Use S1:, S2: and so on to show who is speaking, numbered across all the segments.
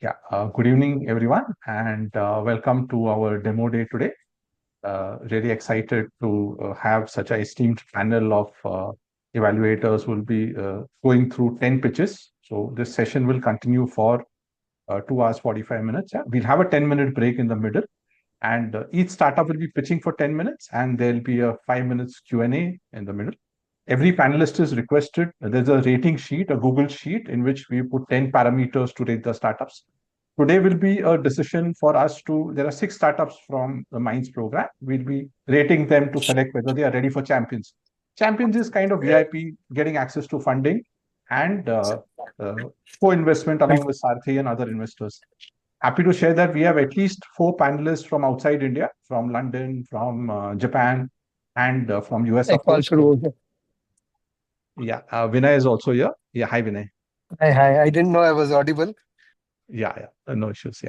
S1: Good evening, everyone, and welcome to our demo day today. Really excited to have such an esteemed panel of evaluators who will be going through 10 pitches. So this session will continue for 2 hours, 45 minutes. Yeah. We'll have a 10-minute break in the middle, and each startup will be pitching for 10 minutes, and there'll be a 5 minutes Q&A in the middle. Every panelist is requested. There's a rating sheet, a Google sheet, in which we put 10 parameters to rate the startups. Today will be a decision for us to, there are 6 startups from the Minds program. We'll be rating them to select whether they are ready for champions. Champions is kind of VIP, getting access to funding and co-investment along with Sarthy and other investors. Happy to share that we have at least 4 panelists from outside India, from London, from Japan, and from US. Vinay is also here. Yeah, hi Vinay.
S2: Hi. I didn't know I was audible.
S1: No issues.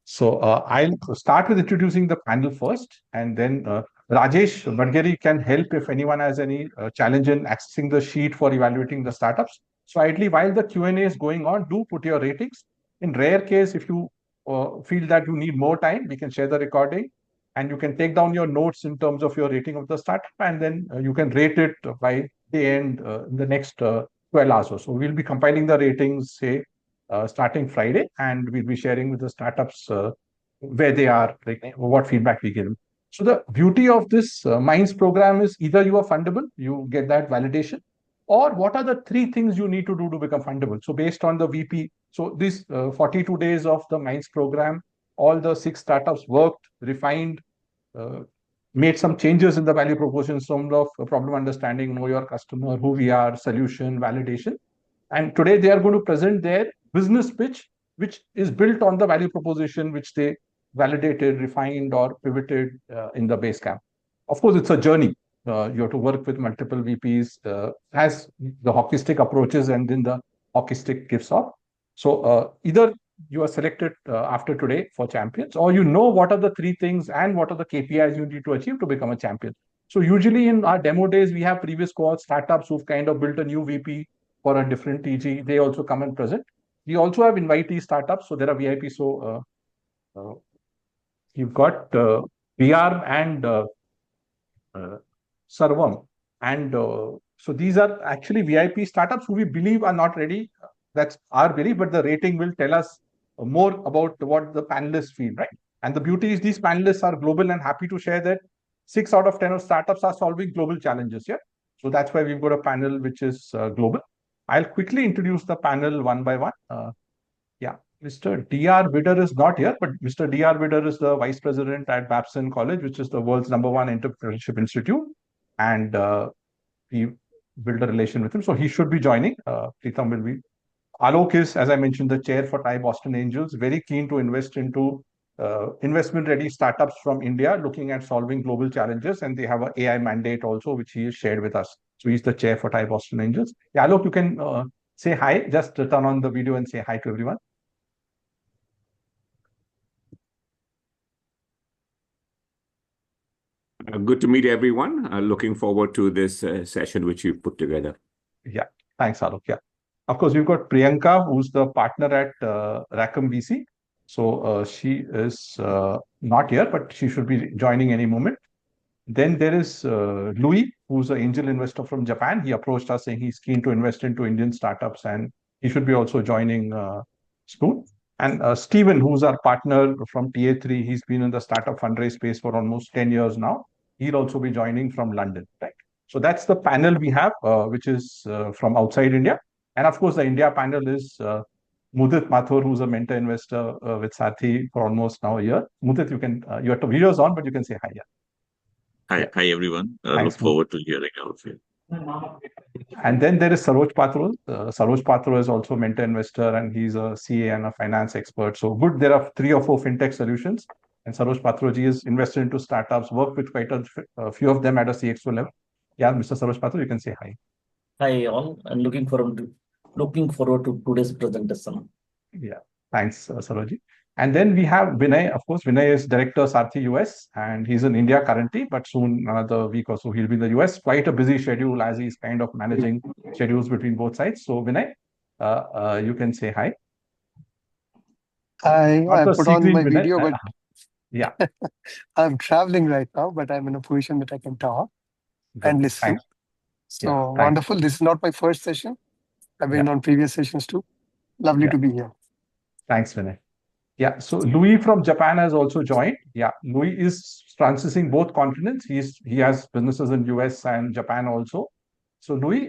S1: So I'll start with introducing the panel first, and then Rajesh Badgeri can help if anyone has any challenge in accessing the sheet for evaluating the startups. So ideally, while the Q&A is going on, do put your ratings. In rare case, if you feel that you need more time, we can share the recording, and you can take down your notes in terms of your rating of the startup, and then you can rate it by the end in the next 12 hours or so. We'll be compiling the ratings, say, starting Friday, and we'll be sharing with the startups where they are, like what feedback we give them. So the beauty of this Minds program is either you are fundable, you get that validation, or what are the 3 things you need to do to become fundable. So based on the VP, so these 42 days of the Minds program, all the 6 startups worked, refined, made some changes in the value proposition, some of problem understanding, know your customer, who we are, solution, validation. And today they are going to present their business pitch, which is built on the value proposition which they validated, refined, or pivoted in the base camp. Of course, it's a journey. You have to work with multiple VPs as the hockey stick approaches, and then the hockey stick gives off. So either you are selected after today for champions, or you know what are the 3 things and what are the KPIs you need to achieve to become a champion. So usually in our demo days, we have previous cohort startups who've kind of built a new VP for a different TG. They also come and present. We also have invitee startups, so there are VIP. So you've got BArm and Sarvm, and so these are actually VIP startups who we believe are not ready. That's our belief, but the rating will tell us more about what the panelists feel, right? And the beauty is these panelists are global, and happy to share that 6 out of 10 of startups are solving global challenges. So that's why we've got a panel which is global. I'll quickly introduce the panel one by one. Mr. D.R. Bidder is not here, but Mr. D.R. Bidder is the Vice President at Babson College, which is the world's #1 entrepreneurship institute. And we build a relation with him. So he should be joining. Pritam will be. Alok is, as I mentioned, the chair for TieBoston Angels, very keen to invest into investment-ready startups from India, looking at solving global challenges. And they have an AI mandate also, which he has shared with us. So he's the chair for TieBoston Angels. Alok, you can say hi. Just turn on the video and say hi to everyone.
S3: Good to meet everyone. Looking forward to this session which you've put together.
S1: Thanks, Alok. Of course, we've got Priyanka, who's the partner at Rackham VC. So she is not here, but she should be joining any moment. Then there is Louis, who's an angel investor from Japan. He approached us saying he's keen to invest into Indian startups, and he should be also joining soon. And Stephen, who's our partner from TA3, he's been in the startup fundraise space for almost 10 years now. He'll also be joining from London, right? So that's the panel we have, which is from outside India. And of course, the India panel is Mudit Mathur, who's a mentor investor with Sarthy for almost now a year. Mudit, your video is on, but you can say hi.
S4: Hi everyone. Look forward to hearing all of you.
S1: And then there is Saroj Patrul. Saroj Patrul is also a mentor investor, and he's a CA and a finance expert. So good, there are 3 or 4 fintech solutions. And Saroj Patrulji is invested into startups, worked with quite a few of them at a CXO level. Mr. Saroj Patrul, you can say hi.
S5: Hi all, and looking forward to today's presentation.
S1: Thanks, Sarojji. And then we have Vinay. Of course, Vinay is Director Sarthy US, and he's in India currently, but soon, another week or so, he'll be in the US. Quite a busy schedule as he's kind of managing schedules between both sides. So Vinay, you can say hi. Not
S2: I
S1: the
S2: put on
S1: CGreen
S2: my
S1: Vinay.
S2: video, but
S1: Yeah,
S2: I'm traveling right now, but I'm in a position that I can talk
S1: good.
S2: and listen.
S1: Thanks.
S2: So
S1: Yeah, thanks.
S2: wonderful. This is not my first session. I've been
S1: Yeah.
S2: on previous sessions too. Lovely
S1: Yeah.
S2: to be here.
S1: Thanks, Vinay. Yeah, so Louis from Japan has also joined. Yeah, Louis is transiting both continents. He has businesses in US and Japan also. So Louis,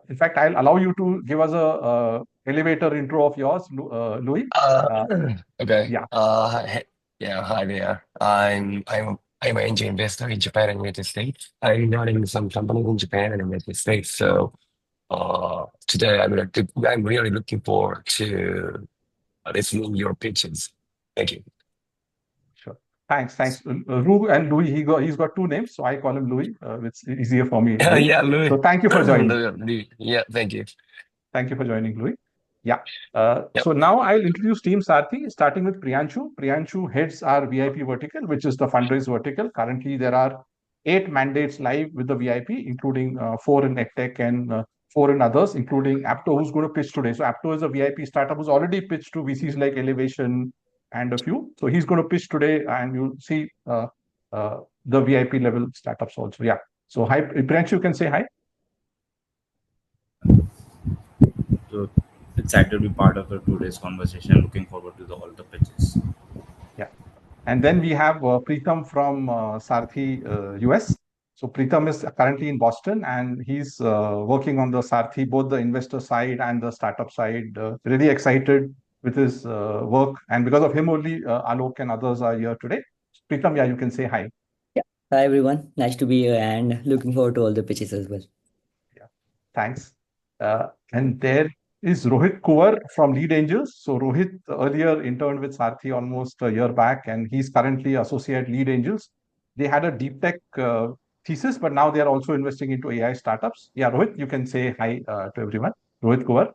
S1: in fact, I'll allow you to give us a elevator intro of yours, Louis.
S6: Okay.
S1: Yeah,
S6: Yeah. Hi there. I'm an angel investor in Japan and United States. I'm running some companies in Japan and United States. So today I'm really looking forward to listening your pitches. Thank you.
S1: sure. Thanks. Ru and Louis, he's got two names, so I call him Louis. It's easier for me, Louis.
S6: Yeah, Louis.
S1: So thank you for joining.
S6: Yeah, thank you.
S1: Thank you for joining, Louis. Yeah.
S6: Yep.
S1: So now I'll introduce Team Sarthy, starting with Priyanshu. Priyanshu heads our VIP vertical, which is the fundraise vertical. Currently, there are 8 mandates live with the VIP, including 4 in EdTech and 4 in others, including Apto, who's going to pitch today. So Apto is a VIP startup who's already pitched to VCs like Elevation and a few. So he's going to pitch today, and you'll see the VIP level startups also. Yeah. So hi, Priyanshu, you can say hi.
S7: So excited to be part of the today's conversation. Looking forward to all the pitches.
S1: Yeah. And then we have Preetham from Sarthy, US. So Preetham is currently in Boston, and he's working on the Sarthy, both the investor side and the startup side. Really excited with his work. And because of him only, Alok and others are here today. Preetham, yeah, you can say hi.
S8: Yeah. Hi, everyone. Nice to be here and looking forward to all the pitches as well.
S1: Yeah. Thanks. And there is Rohit Kuwar from Lead Angels. So Rohit earlier interned with Sarthy almost a year back, and he's currently associate Lead Angels. They had a Deeptech thesis, but now they are also investing into AI startups. Yeah, Rohit, you can say hi to everyone. Rohit Kuwar.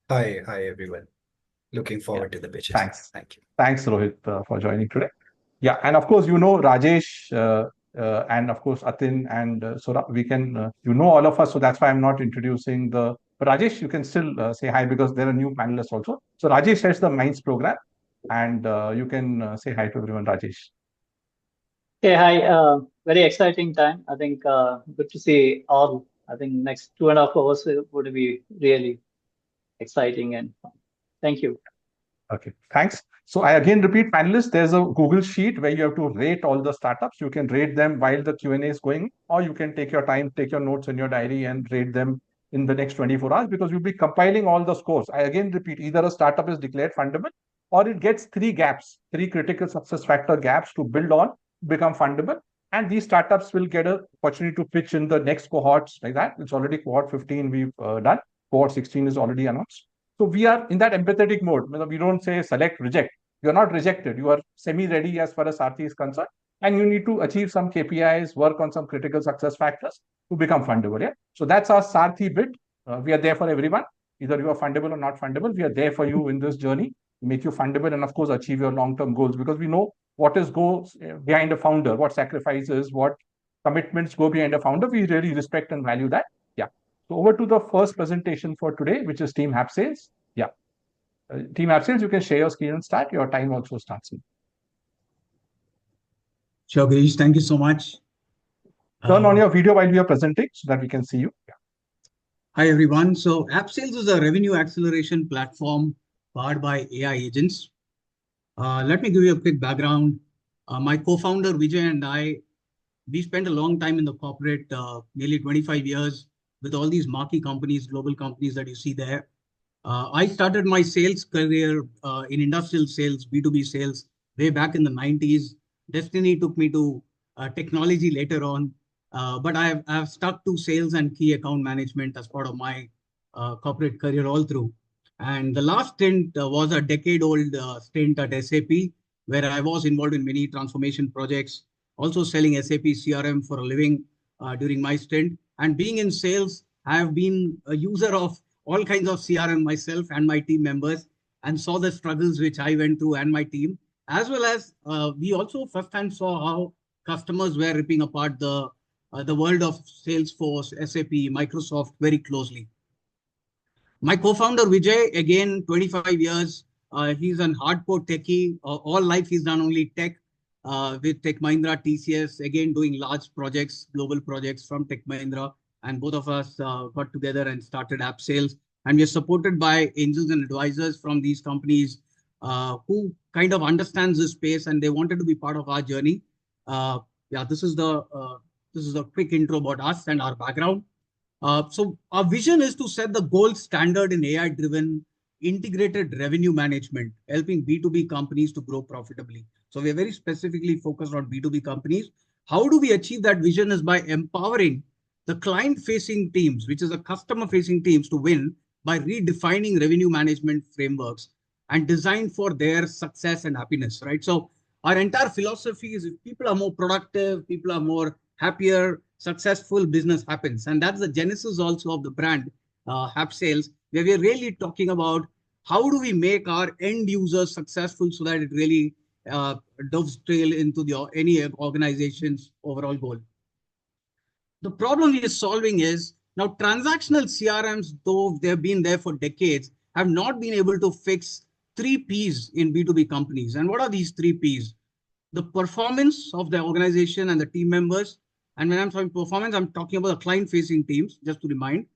S9: Hi, everyone. Looking forward to the pitches.
S1: Thanks.
S9: Thank you.
S1: Thanks, Rohit, for joining today. Yeah, and of course, Rajesh and of course Atin, and so we can, all of us, so that's why I'm not introducing but Rajesh, you can still say hi because there are new panelists also. So Rajesh heads the Minds program, and you can say hi to everyone, Rajesh.
S10: Okay, hi. Very exciting time. I think good to see all. I think next 2.5 hours would be really exciting and fun. Thank you.
S1: Okay, thanks. So I again repeat, panelists, there's a Google Sheet where you have to rate all the startups. You can rate them while the Q&A is going, or you can take your time, take your notes in your diary and rate them in the next 24 hours, because we'll be compiling all the scores. I again repeat, either a startup is declared fundable or it gets 3 gaps, 3 critical success factor gaps to build on, become fundable. And these startups will get an opportunity to pitch in the next cohorts like that. It's already cohort 15 we've done. Cohort 16 is already announced. So we are in that empathetic mode. We don't say select, reject. You're not rejected. You are semi-ready as far as Sarthy is concerned. And you need to achieve some KPIs, work on some critical success factors to become fundable. Yeah. So that's our Sarthy bit. We are there for everyone. Either you are fundable or not fundable. We are there for you in this journey, make you fundable, and of course, achieve your long-term goals, because we know what goes behind a founder, what sacrifices, what commitments go behind a founder. We really respect and value that. Yeah. So over to the first presentation for today, which is Team HappSales. Yeah. Team HappSales, you can share your screen and start. Your time also starts.
S11: Sure, Girish. Thank you so much.
S1: Turn on your video while we are presenting so that we can see you. Yeah.
S11: Hi, everyone. So HappSales is a revenue acceleration platform powered by AI agents. Let me give you a quick background. My co-founder, Vijay, and I, we spent a long time in the corporate, nearly 25 years with all these marquee companies, global companies that you see there. I started my sales career in industrial sales, B2B sales, way back in the 90s. Destiny took me to technology later on, but I've stuck to sales and key account management as part of my corporate career all through. And the last stint was a decade-old stint at SAP, where I was involved in many transformation projects, also selling SAP CRM for a living during my stint. And being in sales, I have been a user of all kinds of CRM myself and my team members, and saw the struggles which I went through and my team, as well as we also firsthand saw how customers were ripping apart the world of Salesforce, SAP, Microsoft very closely. My co-founder Vijay, again, 25 years He's an hardcore techie. All life he's done only tech with Tech Mahindra, TCS, again doing large projects, global projects from Tech Mahindra. And both of us got together and started HappSales. And we are supported by angels and advisors from these companies who kind of understands this space and they wanted to be part of our journey. Yeah, this is a quick intro about us and our background. So our vision is to set the gold standard in AI-driven integrated revenue management, helping B2B companies to grow profitably. So we are very specifically focused on B2B companies. How do we achieve that vision is by empowering the client-facing teams, which is the customer-facing teams, to win by redefining revenue management frameworks and designed for their success and happiness, right? So our entire philosophy is if people are more productive, people are more happier, successful, business happens. And that's the genesis also of the brand HappSales, where we're really talking about how do we make our end users successful so that it really dovetail into any organization's overall goal. The problem we are solving is now transactional CRMs, though they've been there for decades, have not been able to fix 3 Ps in B2B companies. And what are these 3 Ps? The performance of the organization and the team members. And when I'm talking performance, I'm talking about the client-facing teams, just to remind,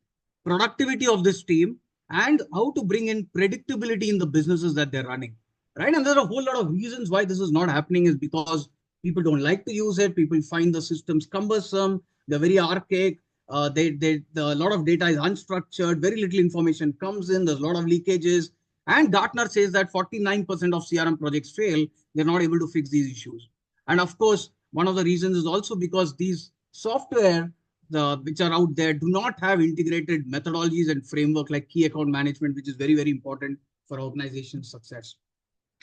S11: productivity of this team, and how to bring in predictability in the businesses that they're running, right? And there are a whole lot of reasons why this is not happening is because people don't like to use it. People find the systems cumbersome. They're very archaic. A lot of data is unstructured. Very little information comes in. There's a lot of leakages. And Gartner says that 49% of CRM projects fail. They're not able to fix these issues. And of course, one of the reasons is also because these software which are out there do not have integrated methodologies and framework like key account management, which is very, very important for organization success.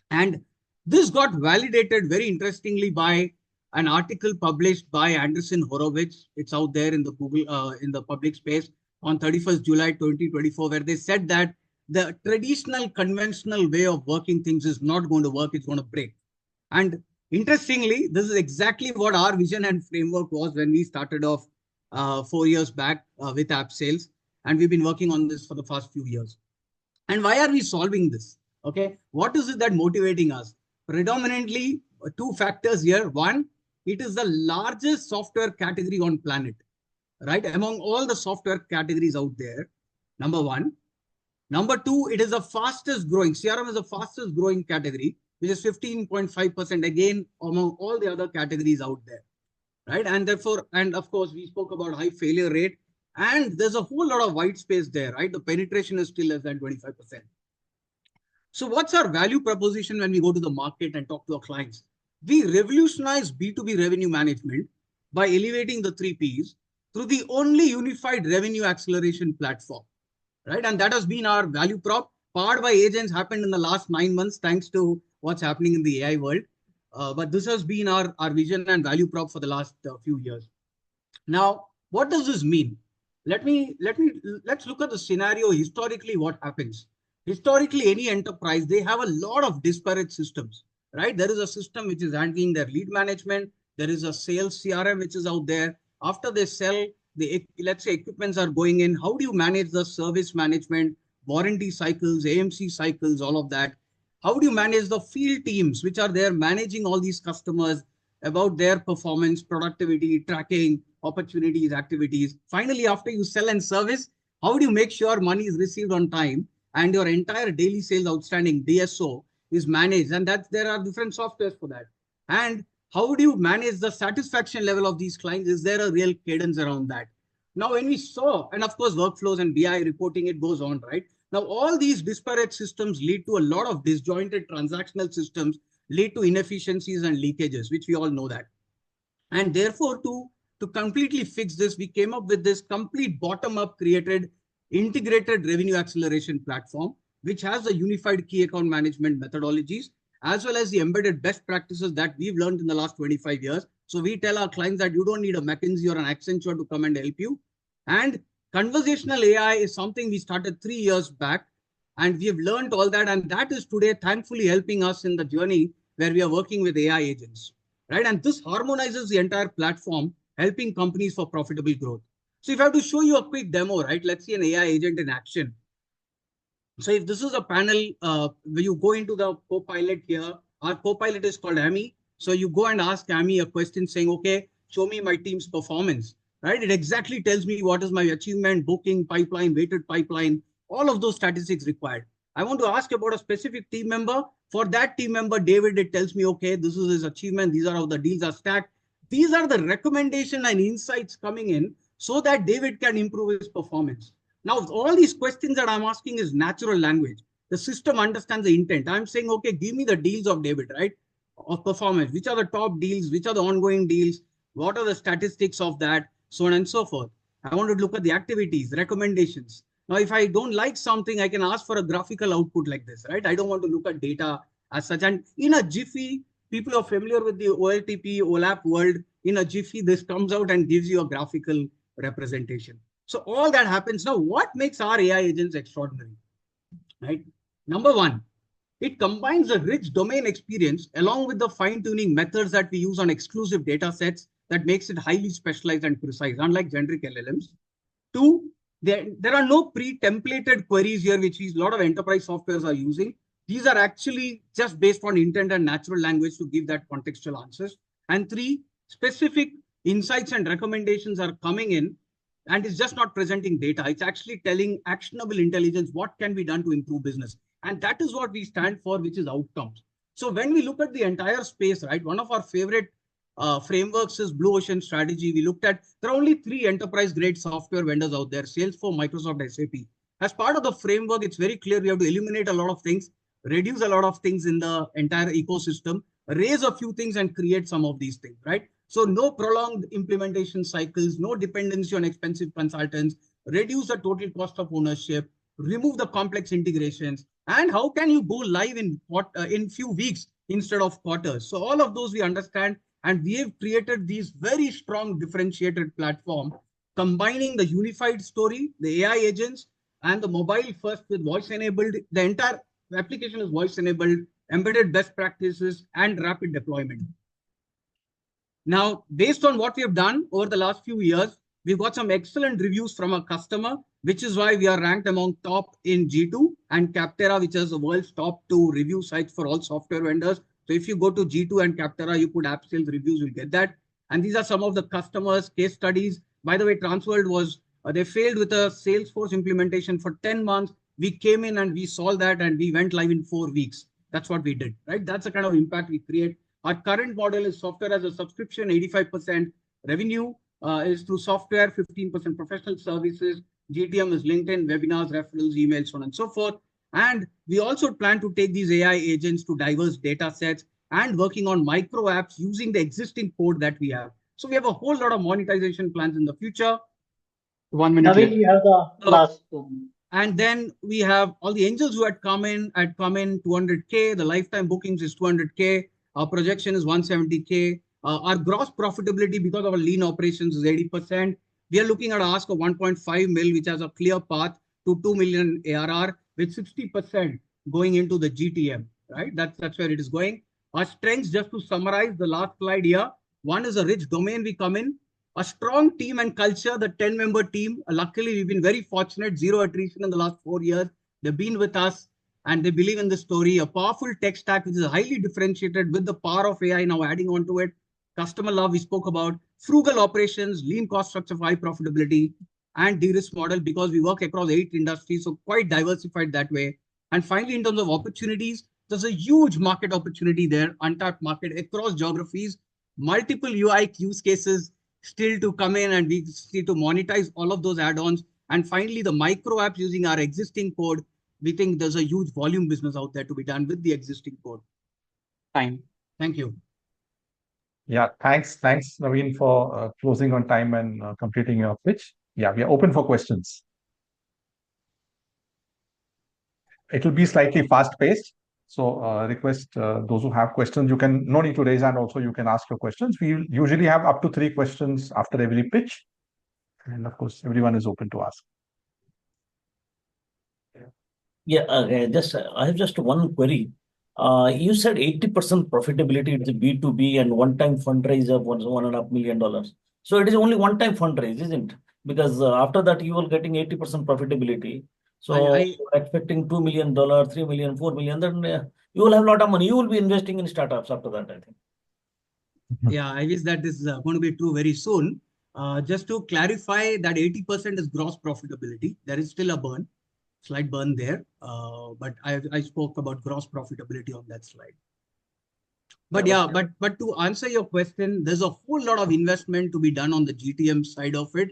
S11: And this got validated very interestingly by an article published by Anderson Horowitz. It's out there in the Google, in the public space on 31st July 2024, where they said that the traditional conventional way of working things is not going to work, it's going to break. And interestingly, this is exactly what our vision and framework was when we started off 4 years back with HappSales. And we've been working on this for the past few years. And why are we solving this? Okay, what is it that motivating us? Predominantly, 2 factors here. One, it is the largest software category on planet, right? Among all the software categories out there, number 1. Number 2, it is the fastest growing. CRM is the fastest growing category, which is 15.5% again among all the other categories out there, right? And therefore, and of course, we spoke about high failure rate, and there's a whole lot of white space there, right? The penetration is still less than 25%. So what's our value proposition when we go to the market and talk to our clients? We revolutionize B2B revenue management by elevating the 3 Ps through the only unified revenue acceleration platform, right? And that has been our value prop. Powered by agents happened in the last 9 months, thanks to what's happening in the AI world. But this has been our vision and value prop for the last few years. Now, what does this mean? Let's look at the scenario historically, what happens. Historically, any enterprise, they have a lot of disparate systems, right? There is a system which is handling their lead management. There is a sales CRM which is out there. After they sell, let's say equipments are going in. How do you manage the service management, warranty cycles, AMC cycles, all of that? How do you manage the field teams which are there managing all these customers about their performance, productivity, tracking, opportunities, activities? Finally, after you sell and service, how do you make sure money is received on time and your entire daily sales outstanding DSO is managed? And there are different softwares for that. And how do you manage the satisfaction level of these clients? Is there a real cadence around that? Now, when we saw, and of course, workflows and BI reporting, it goes on, right? Now, all these disparate systems lead to a lot of disjointed transactional systems, lead to inefficiencies and leakages, which we all know that. And therefore, to completely fix this, we came up with this complete bottom-up created integrated revenue acceleration platform, which has the unified key account management methodologies, as well as the embedded best practices that we've learned in the last 25 years. So we tell our clients that you don't need a McKinsey or an Accenture to come and help you. And conversational AI is something we started 3 years back, and we have learned all that. And that is today, thankfully, helping us in the journey where we are working with AI agents, right? And this harmonizes the entire platform, helping companies for profitable growth. So if I have to show you a quick demo, right? Let's see an AI agent in action. So if this is a panel, where you go into the Copilot here, our Copilot is called Amy. So you go and ask Amy a question saying, okay, show me my team's performance, right? It exactly tells me what is my achievement, booking, pipeline, weighted pipeline, all of those statistics required. I want to ask about a specific team member. For that team member, David, it tells me, okay, this is his achievement. These are how the deals are stacked. These are the recommendation and insights coming in so that David can improve his performance. Now, all these questions that I'm asking is natural language. The system understands the intent. I'm saying, okay, give me the deals of David, right? Of performance. Which are the top deals? Which are the ongoing deals? What are the statistics of that? So on and so forth. I want to look at the activities, recommendations. Now, if I don't like something, I can ask for a graphical output like this, right? I don't want to look at data as such. And in a jiffy, people are familiar with the OLTP, OLAP world. In a jiffy, this comes out and gives you a graphical representation. So all that happens. Now, what makes our AI agents extraordinary, right? Number one, it combines a rich domain experience along with the fine-tuning methods that we use on exclusive data sets that makes it highly specialized and precise, unlike generic LLMs. Two, there are no pre-templated queries here, which is a lot of enterprise softwares are using. These are actually just based on intent and natural language to give that contextual answers. And three, specific insights and recommendations are coming in, and it's just not presenting data. It's actually telling actionable intelligence what can be done to improve business. And that is what we stand for, which is outcomes. So when we look at the entire space, right, one of our favorite frameworks is Blue Ocean Strategy. We looked at, there are only 3 enterprise-grade software vendors out there, Salesforce, Microsoft, SAP. As part of the framework, it's very clear we have to eliminate a lot of things, reduce a lot of things in the entire ecosystem, raise a few things and create some of these things, right? So no prolonged implementation cycles, no dependency on expensive consultants, reduce the total cost of ownership, remove the complex integrations, and how can you go live in few weeks instead of quarters? So all of those we understand, and we have created these very strong differentiated platform, combining the unified story, the AI agents, and the mobile first with voice enabled. The entire application is voice enabled, embedded best practices, and rapid deployment. Now, based on what we have done over the last few years, we've got some excellent reviews from our customer, which is why we are ranked among top in G2 and Capterra, which is the world's top 2 review sites for all software vendors. So if you go to G2 and Capterra, you put HappSales reviews, you'll get that. And these are some of the customers' case studies. By the way, Transworld was, they failed with a Salesforce implementation for 10 months. We came in and we solved that and we went live in 4 weeks. That's what we did, right? That's the kind of impact we create. Our current model is software as a subscription, 85% revenue is through software, 15% professional services. GTM is LinkedIn, webinars, referrals, emails, so on and so forth. And we also plan to take these AI agents to diverse data sets and working on micro apps using the existing code that we have. So we have a whole lot of monetization plans in the future. 1 minute.
S10: Naveen, you have the last one.
S11: And then we have all the angels who had come in 200K. The lifetime bookings is 200K. Our projection is 170K. Our gross profitability because of our lean operations is 80%. We are looking at an ask of 1.5 mil, which has a clear path to 2 million ARR with 60% going into the GTM, right? That's where it is going. Our strengths, just to summarize the last slide here. One is a rich domain we come in. A strong team and culture, the 10-member team. Luckily, we've been very fortunate, 0 attrition in the last 4 years. They've been with us and they believe in the story. A powerful tech stack, which is highly differentiated with the power of AI now adding on to it. Customer love we spoke about. Frugal operations, lean cost structure for high profitability, and de-risk model because we work across 8 industries, so quite diversified that way. And finally, in terms of opportunities, there's a huge market opportunity there, untapped market across geographies, multiple UI use cases still to come in, and we need to monetize all of those add-ons. And finally, the micro apps using our existing code. We think there's a huge volume business out there to be done with the existing code. Time. Thank you.
S1: Yeah, thanks, Naveen, for closing on time and completing your pitch. Yeah, we are open for questions. It will be slightly fast-paced. So request those who have questions, you can, no need to raise hand also, you can ask your questions. We usually have up to 3 questions after every pitch. And of course, everyone is open to ask.
S5: Yeah, I have just one query. You said 80% profitability is B2B and one-time fundraise of $1.5 million. So it is only one-time fundraise, isn't it? Because after that, you are getting 80% profitability. So expecting $2 million, $3 million, $4 million, then you will have a lot of money. You will be investing in startups after that, I think.
S11: Yeah, I wish that is going to be true very soon. Just to clarify that 80% is gross profitability. There is still a burn, slight burn there. But I spoke about gross profitability on that slide. But yeah, but to answer your question, there's a whole lot of investment to be done on the GTM side of it.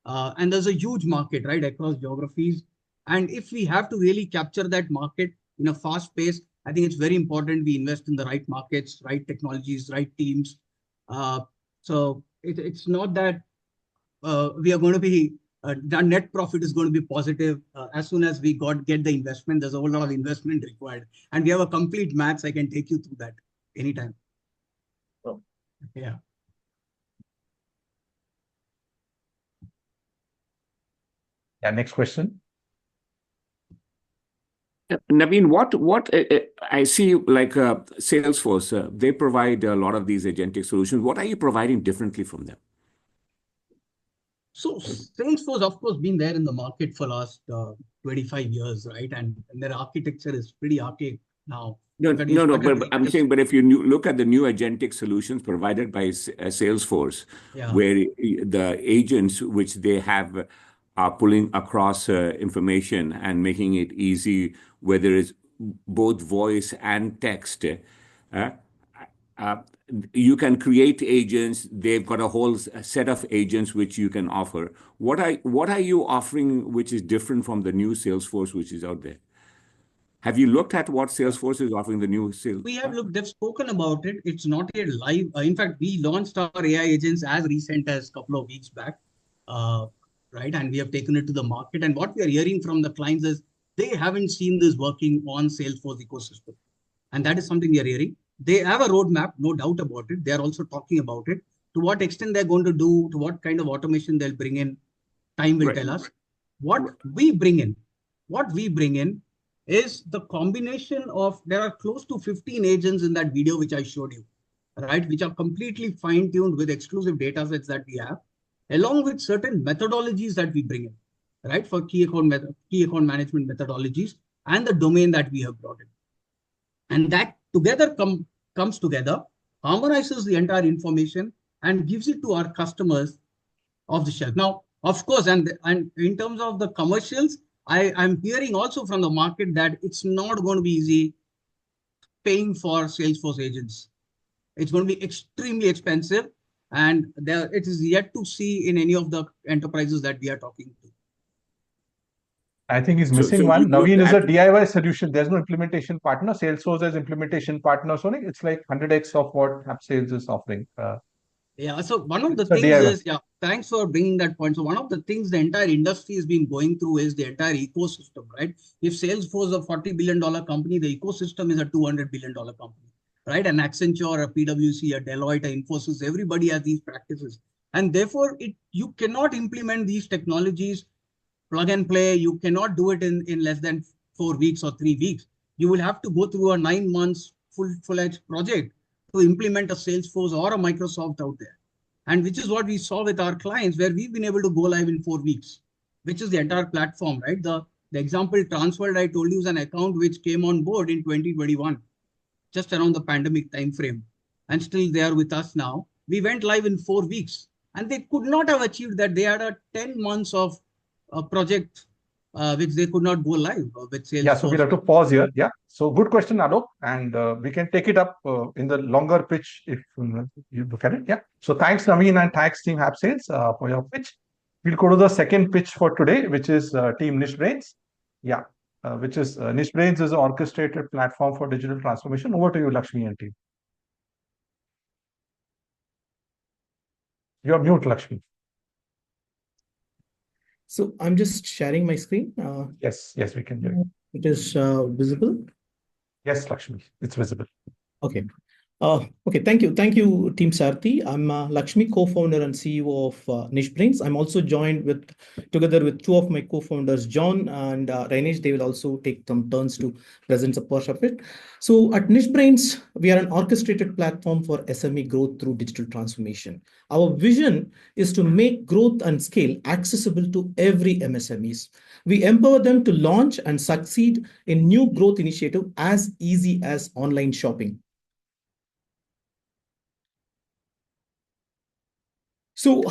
S11: And there's a huge market, right, across geographies. And if we have to really capture that market in a fast pace, I think it's very important we invest in the right markets, right technologies, right teams. So it's not that we are going to be, the net profit is going to be positive as soon as we get the investment. There's a whole lot of investment required. And we have a complete maths. I can take you through that anytime.
S5: Oh.
S11: Yeah.
S1: Yeah, next question.
S3: Naveen, what I see like Salesforce, they provide a lot of these agentic solutions. What are you providing differently from them?
S11: So Salesforce, of course, been there in the market for last 25 years, right? And their architecture is pretty archaic now.
S3: No, but I'm saying, but if you look at the new agentic solutions provided by Salesforce, where the agents which they have are pulling across information and making it easy, whether it's both voice and text, you can create agents. They've got a whole set of agents which you can offer. What are you offering which is different from the new Salesforce which is out there? Have you looked at what Salesforce is offering the new sales?
S11: We have looked, they've spoken about it. It's not yet live. In fact, we launched our AI agents as recent as a couple of weeks back, right? And we have taken it to the market. And what we are hearing from the clients is they haven't seen this working on Salesforce ecosystem. And that is something we are hearing. They have a roadmap, no doubt about it. They are also talking about it. To what extent they're going to do, to what kind of automation they'll bring in, time will tell us. What we bring in is the combination of, there are close to 15 agents in that video which I showed you, right? Which are completely fine-tuned with exclusive data sets that we have, along with certain methodologies that we bring in, right? For key account management methodologies and the domain that we have brought in. And that together comes together, harmonizes the entire information and gives it to our customers off the shelf. Now, of course, and in terms of the commercials, I'm hearing also from the market that it's not going to be easy paying for Salesforce agents. It's going to be extremely expensive, and it is yet to see in any of the enterprises that we are talking to.
S1: I think he's missing one. Naveen is a DIY solution. There's no implementation partner. Salesforce has implementation partner. So it's like 100x of what HappSales is offering.
S11: Yeah, so one of the things is, thanks for bringing that point. So one of the things the entire industry has been going through is the entire ecosystem, right? If Salesforce is a $40 billion company, the ecosystem is a $200 billion company, right? An Accenture, a PwC, a Deloitte, a Infosys, everybody has these practices. And therefore, you cannot implement these technologies plug and play. You cannot do it in less than 4 weeks or 3 weeks. You will have to go through a 9 months full-fledged project to implement a Salesforce or a Microsoft out there. And which is what we saw with our clients, where we've been able to go live in 4 weeks, which is the entire platform, right? The example Transworld I told you is an account which came on board in 2021, just around the pandemic timeframe. And still they are with us now. We went live in 4 weeks, and they could not have achieved that. They had a 10 months of a project which they could not go live with Salesforce.
S1: Yeah, so we'll have to pause here. Yeah. So good question, Alok. And we can take it up in the longer pitch if you look at it. Yeah. So thanks, Naveen, and thanks, Team HappSales, for your pitch. We'll go to the second pitch for today, which is Team nicheBrains. Yeah. Which is nicheBrains is an orchestrated platform for digital transformation. Over to you, Lakshmi and team. You're mute, Lakshmi.
S12: So I'm just sharing my screen.
S1: Yes, we can hear you.
S12: It is visible?
S1: Yes, Lakshmi, it's visible.
S12: Okay. Okay, thank you. Thank you, Team Sarthy. I'm Lakshmi, co-founder and CEO of nicheBrains. I'm also joined together with two of my co-founders, John and Rainesh. They will also take some turns to present a portion of it. So at nicheBrains, we are an orchestrated platform for SME growth through digital transformation. Our vision is to make growth and scale accessible to every MSMEs. We empower them to launch and succeed in new growth initiative as easy as online shopping. So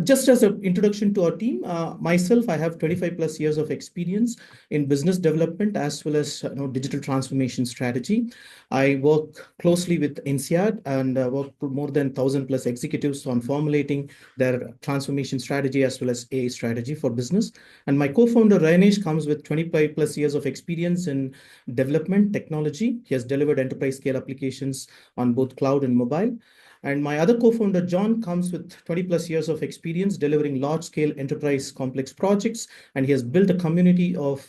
S12: just as an introduction to our team, myself, I have 25 plus years of experience in business development as well as digital transformation strategy. I work closely with INSEAD and work with more than 1,000 plus executives on formulating their transformation strategy as well as AI strategy for business. And my co-founder, Rainesh, comes with 25 plus years of experience in development technology. He has delivered enterprise scale applications on both cloud and mobile. And my other co-founder, John, comes with 20 plus years of experience delivering large-scale enterprise complex projects, and he has built a community of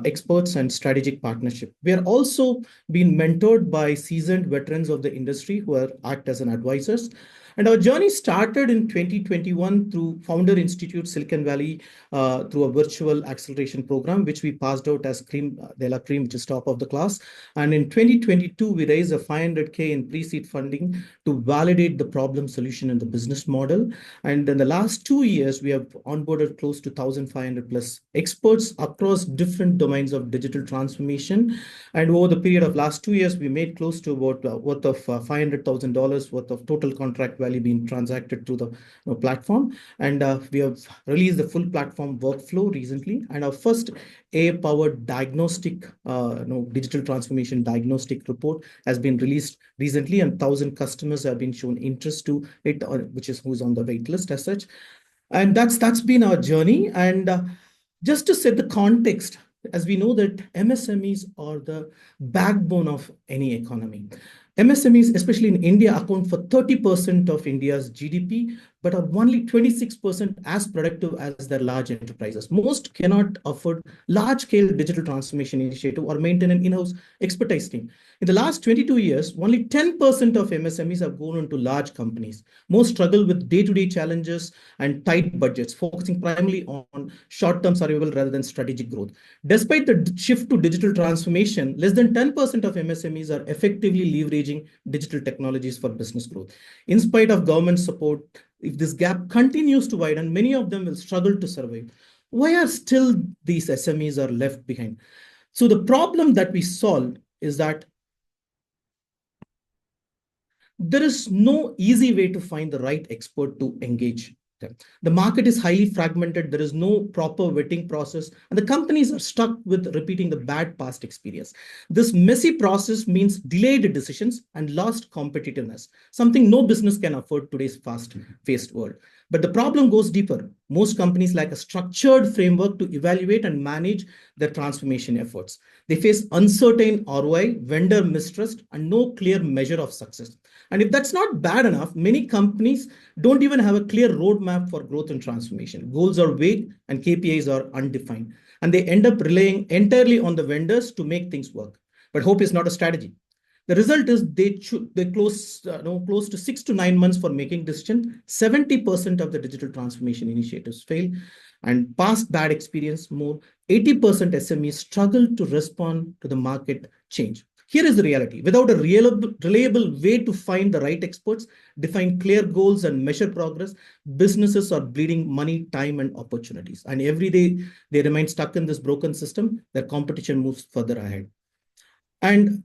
S12: experts and strategic partnership. We are also being mentored by seasoned veterans of the industry who act as an advisors. And our journey started in 2021 through Founder Institute Silicon Valley through a virtual acceleration program, which we passed out as Cream de la Cream, which is top of the class. And in 2022, we raised a 500K in pre-seed funding to validate the problem solution and the business model. And in the last 2 years, we have onboarded close to 1,500 plus experts across different domains of digital transformation. And over the period of last 2 years, we made close to about worth of $500,000 worth of total contract value being transacted through the platform. And we have released the full platform workflow recently. And our first AI-powered diagnostic, digital transformation diagnostic report has been released recently, and 1,000 customers have been shown interest to it, who's on the wait list as such. And that's been our journey. And just to set the context, as we know that MSMEs are the backbone of any economy. MSMEs, especially in India, account for 30% of India's GDP, but are only 26% as productive as their large enterprises. Most cannot afford large-scale digital transformation initiative or maintain an in-house expertise team. In the last 22 years, only 10% of MSMEs have gone into large companies. Most struggle with day-to-day challenges and tight budgets, focusing primarily on short-term survival rather than strategic growth. Despite the shift to digital transformation, less than 10% of MSMEs are effectively leveraging digital technologies for business growth. In spite of government support, if this gap continues to widen, many of them will struggle to survive. Why are still these SMEs are left behind? So the problem that we solve is that there is no easy way to find the right expert to engage them. The market is highly fragmented. There is no proper vetting process, and the companies are stuck with repeating the bad past experience. This messy process means delayed decisions and lost competitiveness, something no business can afford today's fast-paced world. But the problem goes deeper. Most companies lack a structured framework to evaluate and manage their transformation efforts. They face uncertain ROI, vendor mistrust, and no clear measure of success. And if that's not bad enough, many companies don't even have a clear roadmap for growth and transformation. Goals are vague and KPIs are undefined. And they end up relying entirely on the vendors to make things work. But hope is not a strategy. The result is they close to 6 to 9 months for making decisions. 70% of the digital transformation initiatives fail. And past bad experience, more 80% SMEs struggle to respond to the market change. Here is the reality. Without a reliable way to find the right experts, define clear goals and measure progress, businesses are bleeding money, time, and opportunities. And every day they remain stuck in this broken system, their competition moves further ahead. And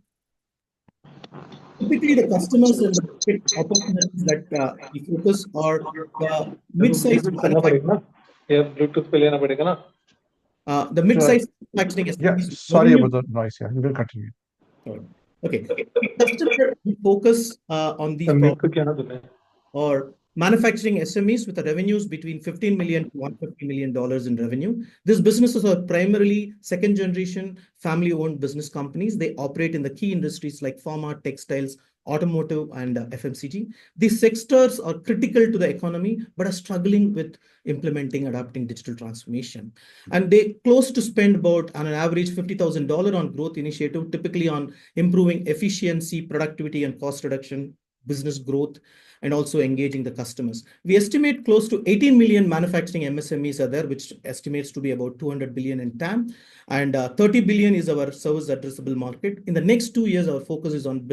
S12: typically the customers and the market opportunities that we focus are the mid-sized manufacturing. The mid-sized manufacturing.
S1: Yeah, sorry about the noise. Yeah, you will continue.
S12: Okay. Customer focus on these or manufacturing SMEs with the revenues between $15 million to $150 million in revenue. These businesses are primarily second generation family-owned business companies. They operate in the key industries like pharma, textiles, automotive, and FMCG. These sectors are critical to the economy, but are struggling with adapting digital transformation. And they close to spend about on an average $50,000 on growth initiative, typically on improving efficiency, productivity, and cost reduction, business growth, and also engaging the customers. We estimate close to 18 million manufacturing MSMEs are there, which estimates to be about 200 billion in TAM, and 30 billion is our service addressable market. In the next 2 years, our focus is on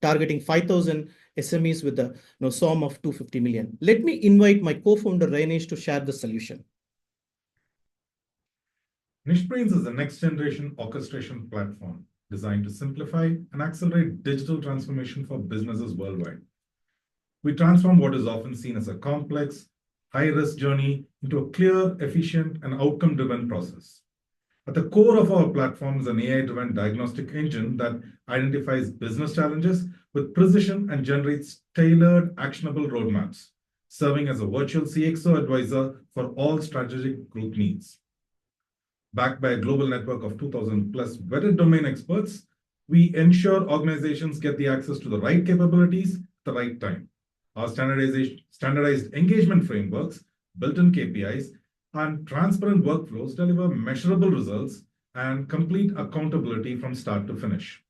S12: targeting 5,000 SMEs with a SOM of 250 million. Let me invite my co-founder Rainesh to share the solution.
S13: nicheBrains is a next-generation orchestration platform designed to simplify and accelerate digital transformation for businesses worldwide. We transform what is often seen as a complex, high-risk journey into a clear, efficient, and outcome-driven process. At the core of our platform is an AI-driven diagnostic engine that identifies business challenges with precision and generates tailored, actionable roadmaps, serving as a virtual CXO advisor for all strategic group needs. Backed by a global network of 2,000 plus vetted domain experts, we ensure organizations get the access to the right capabilities at the right time. Our standardized engagement frameworks, built-in KPIs, and transparent workflows deliver measurable results and complete accountability from start to finish.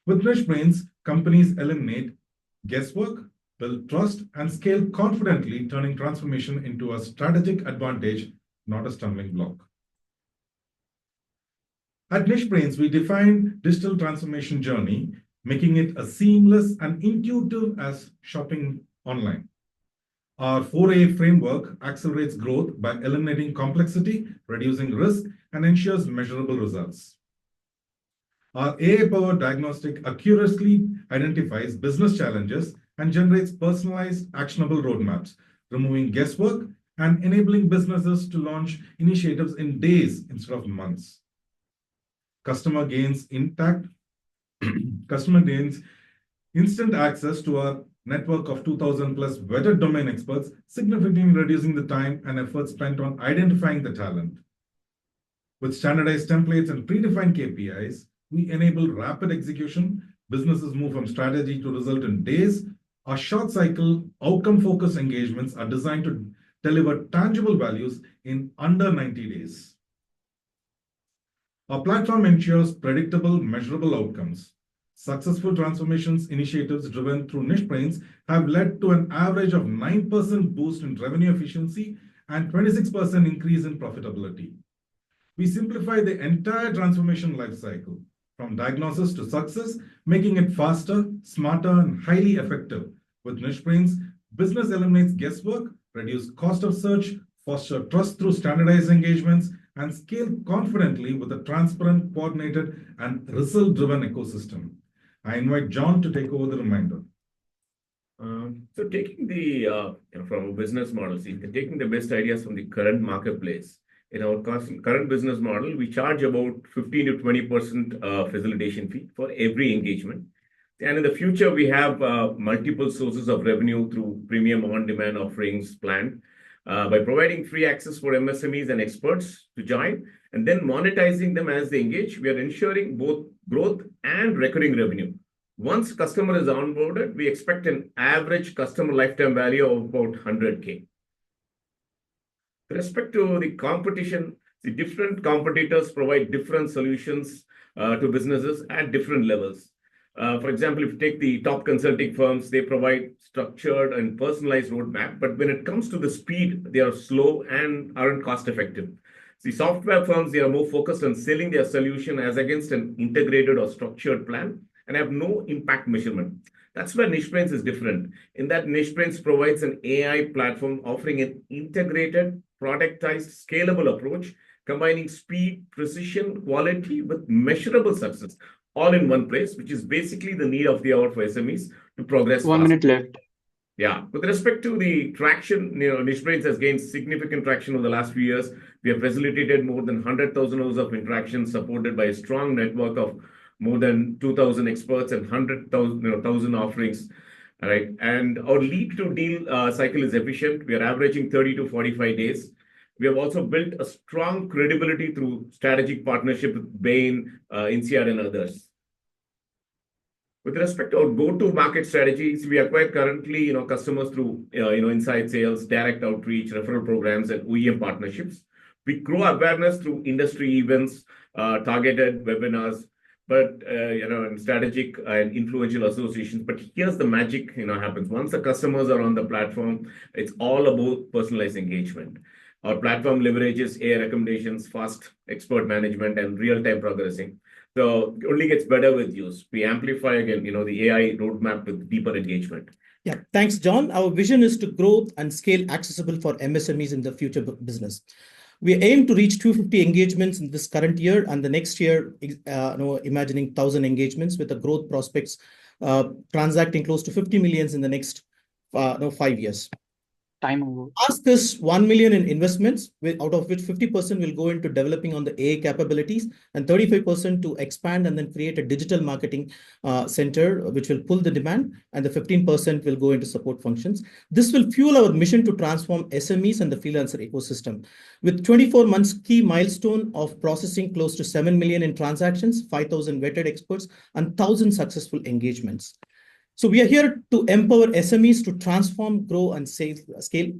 S13: With nicheBrains, companies eliminate guesswork, build trust, and scale confidently, turning transformation into a strategic advantage, not a stumbling block. At nicheBrains, we define digital transformation journey, making it as seamless and intuitive as shopping online. Our 4A framework accelerates growth by eliminating complexity, reducing risk, and ensures measurable results. Our AI-powered diagnostic accurately identifies business challenges and generates personalized, actionable roadmaps, removing guesswork and enabling businesses to launch initiatives in days instead of months. Customer gains instant access to our network of 2,000 plus vetted domain experts, significantly reducing the time and effort spent on identifying the talent. With standardized templates and predefined KPIs, we enable rapid execution. Businesses move from strategy to result in days. Our short cycle, outcome-focused engagements are designed to deliver tangible values in under 90 days. Our platform ensures predictable, measurable outcomes. Successful transformations initiatives driven through nicheBrains have led to an average of 9% boost in revenue efficiency and 26% increase in profitability. We simplify the entire transformation lifecycle, from diagnosis to success, making it faster, smarter, and highly effective. With nicheBrains, business eliminates guesswork, reduce cost of search, foster trust through standardized engagements, and scale confidently with a transparent, coordinated, and result-driven ecosystem. I invite John to take over the remainder.
S3: So taking the, from a business model, taking the best ideas from the current marketplace, in our current business model, we charge about 15 to 20% facilitation fee for every engagement. And in the future, we have multiple sources of revenue through premium on-demand offerings planned. By providing free access for MSMEs and experts to join, and then monetizing them as they engage, we are ensuring both growth and recurring revenue. Once customer is onboarded, we expect an average customer lifetime value of about 100K. With respect to the competition, the different competitors provide different solutions to businesses at different levels. For example, if you take the top consulting firms, they provide structured and personalized roadmap, but when it comes to the speed, they are slow and aren't cost effective. The software firms, they are more focused on selling their solution as against an integrated or structured plan and have no impact measurement. That's where nicheBrains is different. In that, nicheBrains provides an AI platform offering an integrated, productized, scalable approach, combining speed, precision, quality with measurable success, all in one place, which is basically the need of the hour for SMEs to progress.
S14: 1 minute left.
S3: Yeah. With respect to the traction, nicheBrains has gained significant traction over the last few years. We have facilitated more than 100,000 hours of interaction, supported by a strong network of more than 2,000 experts and 100,000 offerings. All right. And our lead to deal cycle is efficient. We are averaging 30 to 45 days. We have also built a strong credibility through strategic partnership with Bain, INSEAD, and others.
S14: With respect to our go-to-market strategies, we acquire currently, customers through, inside sales, direct outreach, referral programs, and OEM partnerships. We grow awareness through industry events, targeted webinars, but, and strategic and influential associations. But here's the magic, happens. Once the customers are on the platform, it's all about personalized engagement. Our platform leverages AI recommendations, fast expert management, and real-time progressing. So it only gets better with use. We amplify again, the AI roadmap with deeper engagement.
S12: Yeah, thanks, John. Our vision is to grow and scale accessible for MSMEs in the future business. We aim to reach 250 engagements in this current year, and the next year, imagining 1,000 engagements with the growth prospects, transacting close to 50 millions in the next 5 years.
S10: Time over.
S12: Ask us 1 million in investments, out of which 50% will go into developing on the AI capabilities and 35% to expand and then create a digital marketing center, which will pull the demand, and the 15% will go into support functions. This will fuel our mission to transform SMEs and the freelancer ecosystem. With 24 months key milestone of processing close to 7 million in transactions, 5,000 vetted experts, and 1,000 successful engagements. So we are here to empower SMEs to transform, grow, and scale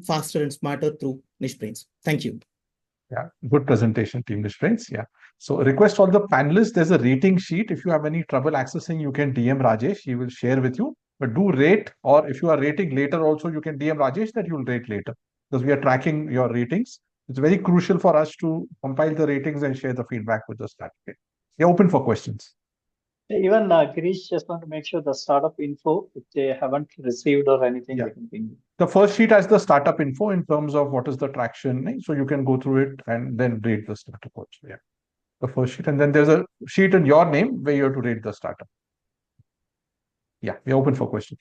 S12: faster and smarter through nicheBrains. Thank you.
S1: Yeah, good presentation, Team nicheBrains. Yeah. So request all the panelists, there's a rating sheet. If you have any trouble accessing, you can DM Rajesh. He will share with you. But do rate, or if you are rating later also, you can DM Rajesh that you'll rate later. Because we are tracking your ratings. It's very crucial for us to compile the ratings and share the feedback with the staff. Okay. You're open for questions.
S10: Even Girish just want to make sure the startup info, if they haven't received or anything,
S1: Yeah.
S10: they can ping.
S1: The first sheet has the startup info in terms of what is the traction. So you can go through it and then rate the startup also. Yeah. The first sheet. And then there's a sheet in your name where you have to rate the startup. Yeah, we're open for questions.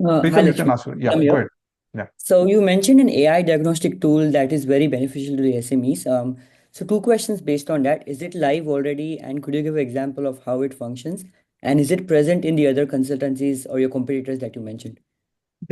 S1: Preetham, you can ask. Yeah, go ahead. Yeah.
S8: So you mentioned an AI diagnostic tool that is very beneficial to the SMEs. So 2 questions based on that. Is it live already? And could you give an example of how it functions? And is it present in the other consultancies or your competitors that you mentioned?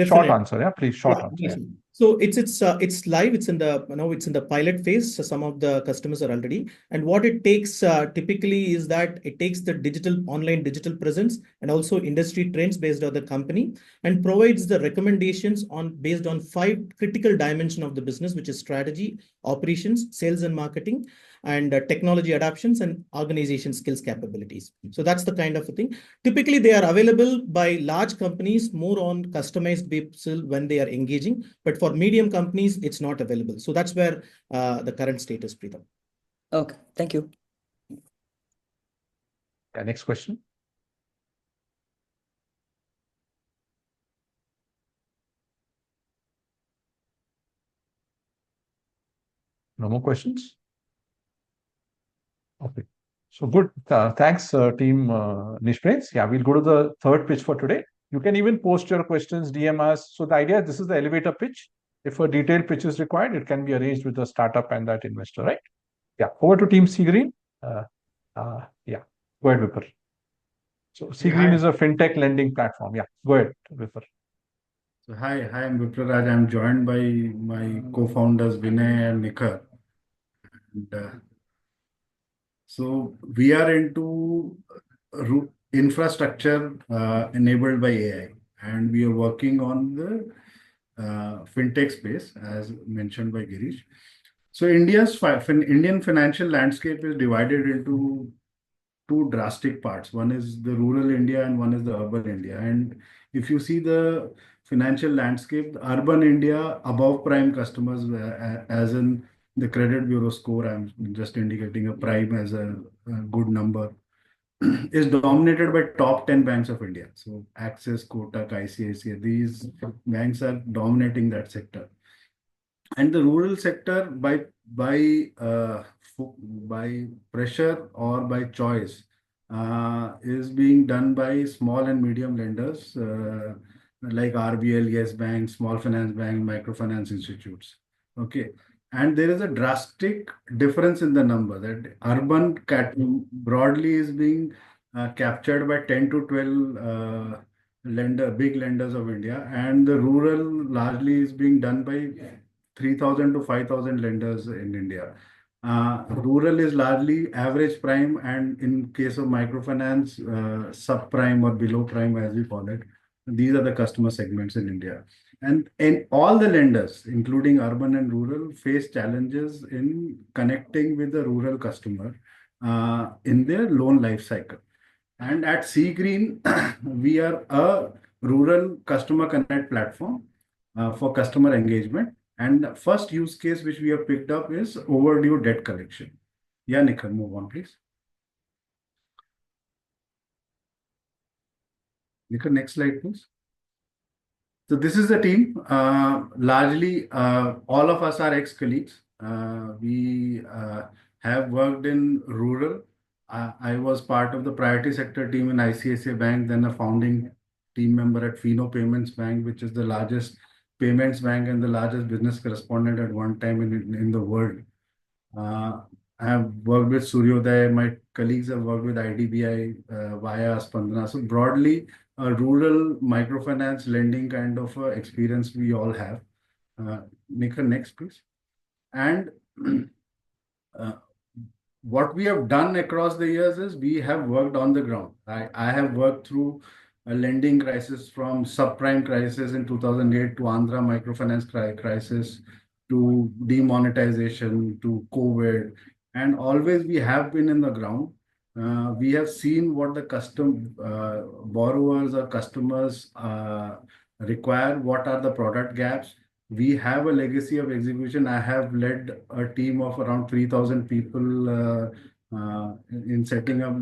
S1: Short answer, yeah, please. Short answer.
S12: Yeah. So it's live. It's in the pilot phase. So some of the customers are already. And what it takes typically is that it takes the online digital presence and also industry trends based on the company and provides the recommendations based on 5 critical dimensions of the business, which is strategy, operations, sales and marketing, and technology adoptions and organization skills capabilities. So that's the kind of a thing. Typically, they are available by large companies more on customized basis when they are engaging, but for medium companies, it's not available. So that's where the current state is, Preetham.
S8: Okay, thank you.
S1: Yeah, next question. No more questions? Okay. So good. Thanks, Team nicheBrains. Yeah, we'll go to the third pitch for today. You can even post your questions, DM us. So the idea, this is the elevator pitch. If a detailed pitch is required, it can be arranged with the startup and that investor, right? Yeah. Over to Team CGreen. Yeah. Go ahead, Vipar. So CGreen is a fintech lending platform. Yeah. Go ahead, Vipar.
S15: So hi, I'm Vipraraj. I'm joined by my co-founders Vinay and Nikhar. And, so we are into infrastructure enabled by AI, and we are working on the fintech space, as mentioned by Girish. So Indian financial landscape is divided into 2 drastic parts. One is the rural India and one is the urban India. And if you see the financial landscape, the urban India above prime customers, as in the credit bureau score, I'm just indicating a prime as a good number, is dominated by top 10 banks of India. So Axis, Kotak, ICICI, these banks are dominating that sector. And the rural sector, by pressure or by choice, is being done by small and medium lenders like RBL, Yes Bank, Small Finance Bank, Microfinance Institutes. Okay. And there is a drastic difference in the number that urban broadly is being captured by 10 to 12 big lenders of India, and the rural largely is being done by 3,000 to 5,000 lenders in India. Rural is largely average prime, and in case of microfinance, subprime or below prime, as we call it. These are the customer segments in India. And all the lenders, including urban and rural, face challenges in connecting with the rural customer in their loan life cycle. And at CGreen, we are a rural customer connect platform for customer engagement. And the first use case which we have picked up is overdue debt collection. Yeah, Nikhil, move on, please. Nikhil, next slide, please. So this is the team. Largely, all of us are ex-colleagues. We have worked in rural. I was part of the priority sector team in ICICI Bank, then a founding team member at Fino Payments Bank, which is the largest payments bank and the largest business correspondent at one time in the world. I have worked with Suryodaya. My colleagues have worked with IDBI via Spandana. So broadly, a rural microfinance lending kind of experience we all have. Nikhil, next, please. And what we have done across the years is we have worked on the ground. I have worked through a lending crisis, from subprime crisis in 2008 to Andhra microfinance crisis to demonetization to COVID. And always we have been in the ground. We have seen what the borrowers or customers require, what are the product gaps. We have a legacy of execution. I have led a team of around 3,000 people in setting up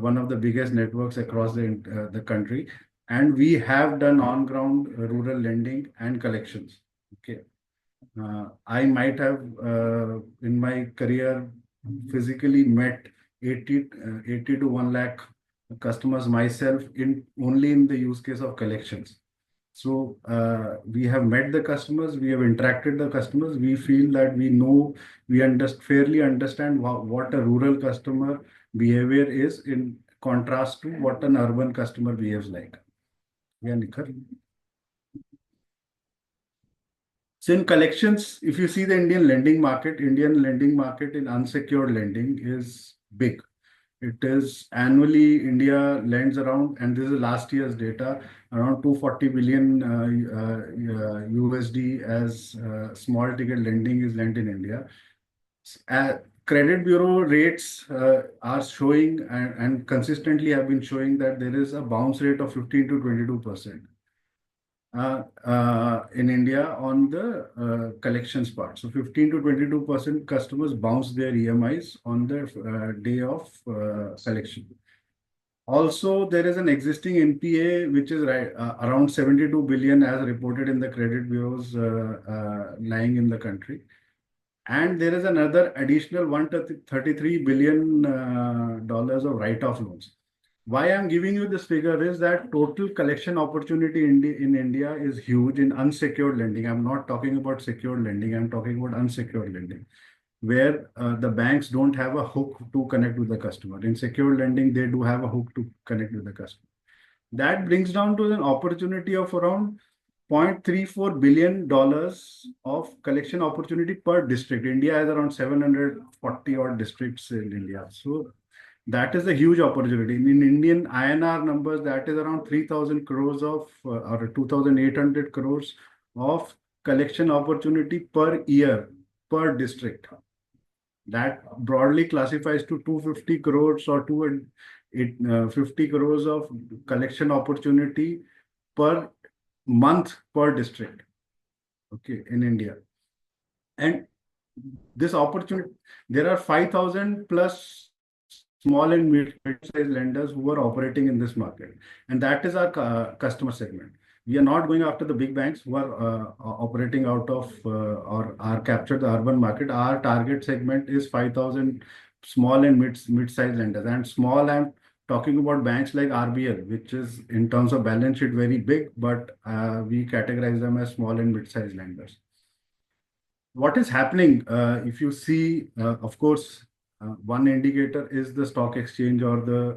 S15: one of the biggest networks across the country. And we have done on-ground rural lending and collections. Okay. I might have, in my career, physically met 80 to 1 lakh customers myself only in the use case of collections. So we have met the customers, we have interacted the customers. We feel that we know, fairly understand what a rural customer behavior is in contrast to what an urban customer behaves like. Yeah, Nikhil. So in collections, if you see the Indian lending market in unsecured lending is big. It is annually, India lends around, and this is last year's data, around 240 billion USD as small ticket lending is lent in India. Credit bureau rates are showing and consistently have been showing that there is a bounce rate of 15 to 22%. In India on the collections part. So 15 to 22% customers bounce their EMIs on the day of collection. Also, there is an existing NPA, which is around 72 billion as reported in the credit bureaus lying in the country. And there is another additional $133 billion of write-off loans. Why I'm giving you this figure is that total collection opportunity in India is huge in unsecured lending. I'm not talking about secured lending. I'm talking about unsecured lending, where the banks don't have a hook to connect with the customer. In secured lending, they do have a hook to connect with the customer. That brings down to an opportunity of around $0.34 billion of collection opportunity per district. India has around 740 odd districts in India. So that is a huge opportunity. In Indian INR numbers, that is around 3,000 crores of or 2,800 crores of collection opportunity per year per district. That broadly classifies to 250 crores or 250 crores of collection opportunity per month per district. Okay, in India. And this opportunity, there are 5,000 plus small and mid-sized lenders who are operating in this market. And that is our customer segment. We are not going after the big banks who are operating out of or are captured the urban market. Our target segment is 5,000 small and mid-sized lenders. And small, I'm talking about banks like RBL, which is in terms of balance sheet very big, but we categorize them as small and mid-sized lenders. What is happening, if you see, of course, one indicator is the stock exchange or the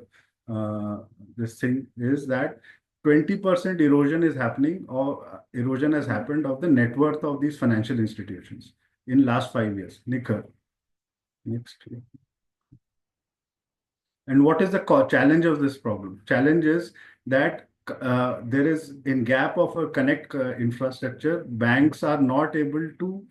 S15: this thing is that 20% erosion is happening or erosion has happened of the net worth of these financial institutions in last 5 years. Nikhil. Next. And what is the challenge of this problem? Challenge is that there is in gap of a connect infrastructure, banks are not able to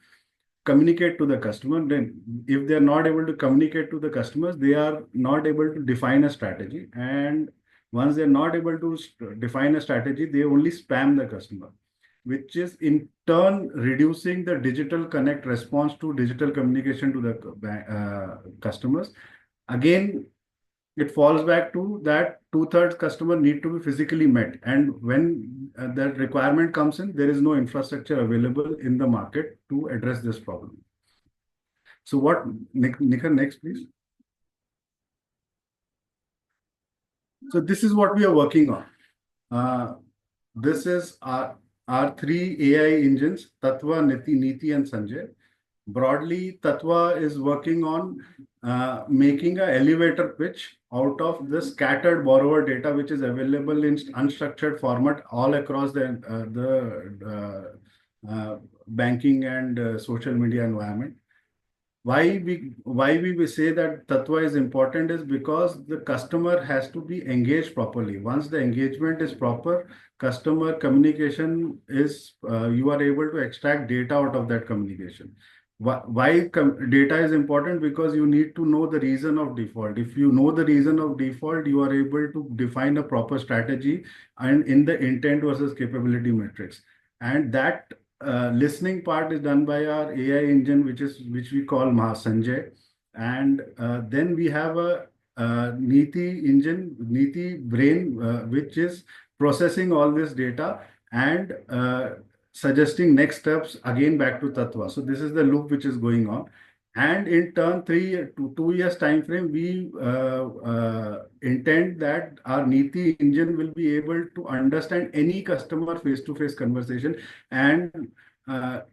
S15: communicate to the customer. Then if they are not able to communicate to the customers, they are not able to define a strategy. And once they're not able to define a strategy, they only spam the customer, which is in turn reducing the digital connect response to digital communication to the customers. Again, it falls back to that 2/3 customer need to be physically met. And when that requirement comes in, there is no infrastructure available in the market to address this problem. So what, Nikhar, next, please. So this is what we are working on. This is our three AI engines, Tattva, Niti, and Sanjay. Broadly, Tattva is working on making an elevator pitch out of the scattered borrower data, which is available in unstructured format all across the banking and social media environment. Why we say that Tattva is important is because the customer has to be engaged properly. Once the engagement is proper, customer communication is, you are able to extract data out of that communication. Why data is important? Because you need to know the reason of default. If you know the reason of default, you are able to define a proper strategy and in the intent versus capability matrix. And that listening part is done by our AI engine, which we call Sanjay. And then we have a Niti engine, nicheBrains, which is processing all this data and suggesting next steps again back to Tattva. So this is the loop which is going on. And in turn, 3 to 2 years time frame, we intend that our Niti engine will be able to understand any customer face-to-face conversation and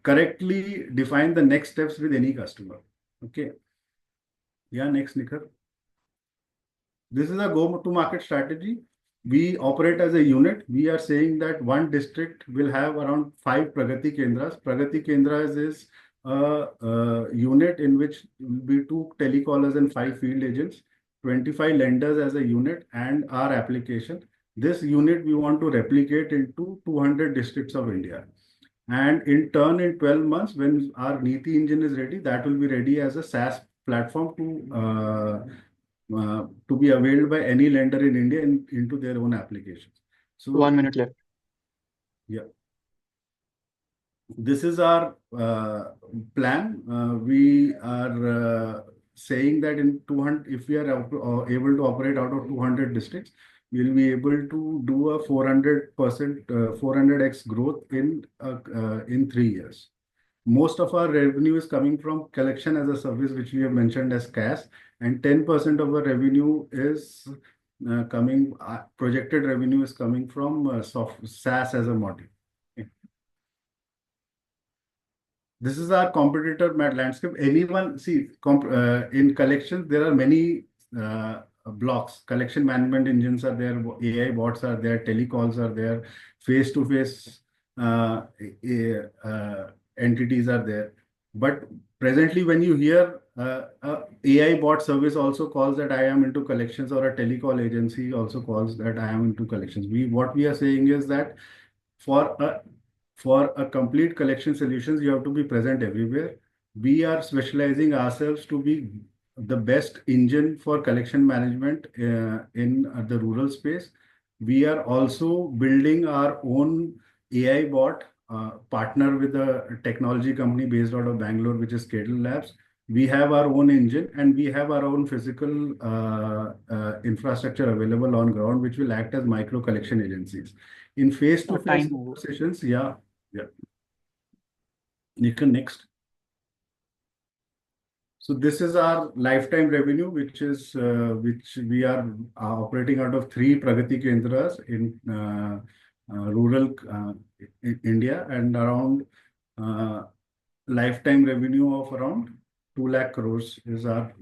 S15: correctly define the next steps with any customer. Okay. Yeah, next, Nikhar. This is a go-to-market strategy. We operate as a unit. We are saying that one district will have around 5 Pragati Kendras. Pragati Kendras is a unit in which will be 2 telecallers and 5 field agents, 25 lenders as a unit, and our application. This unit we want to replicate into 200 districts of India. And in turn, in 12 months, when our Niti engine is ready, that will be ready as a SaaS platform to be availed by any lender in India into their own applications. So
S16: 1 minute left.
S15: Yeah. This is our plan. We are saying that in 200, if we are able to operate out of 200 districts, we'll be able to do a 400%, 400x growth in 3 years. Most of our revenue is coming from collection as a service, which we have mentioned as CAS, and 10% of our revenue is projected revenue is coming from SaaS as a model. Okay. This is our competitor landscape. Anyone see in collections, there are many blocks. Collection management engines are there, AI bots are there, telecalls are there, face-to-face entities are there. But presently, when you hear AI bot service also calls that I am into collections, or a telecall agency also calls that I am into collections. What we are saying is that for a complete collection solutions, you have to be present everywhere. We are specializing ourselves to be the best engine for collection management in the rural space. We are also building our own AI bot, partner with a technology company based out of Bangalore, which is Cadle Labs. We have our own engine and we have our own physical infrastructure available on ground, which will act as micro collection agencies. In face-to-face conversations, yeah. Next. So this is our lifetime revenue, which we are operating out of 3 Pragati Kendras in rural India, and around lifetime revenue of around 2 lakh crores is our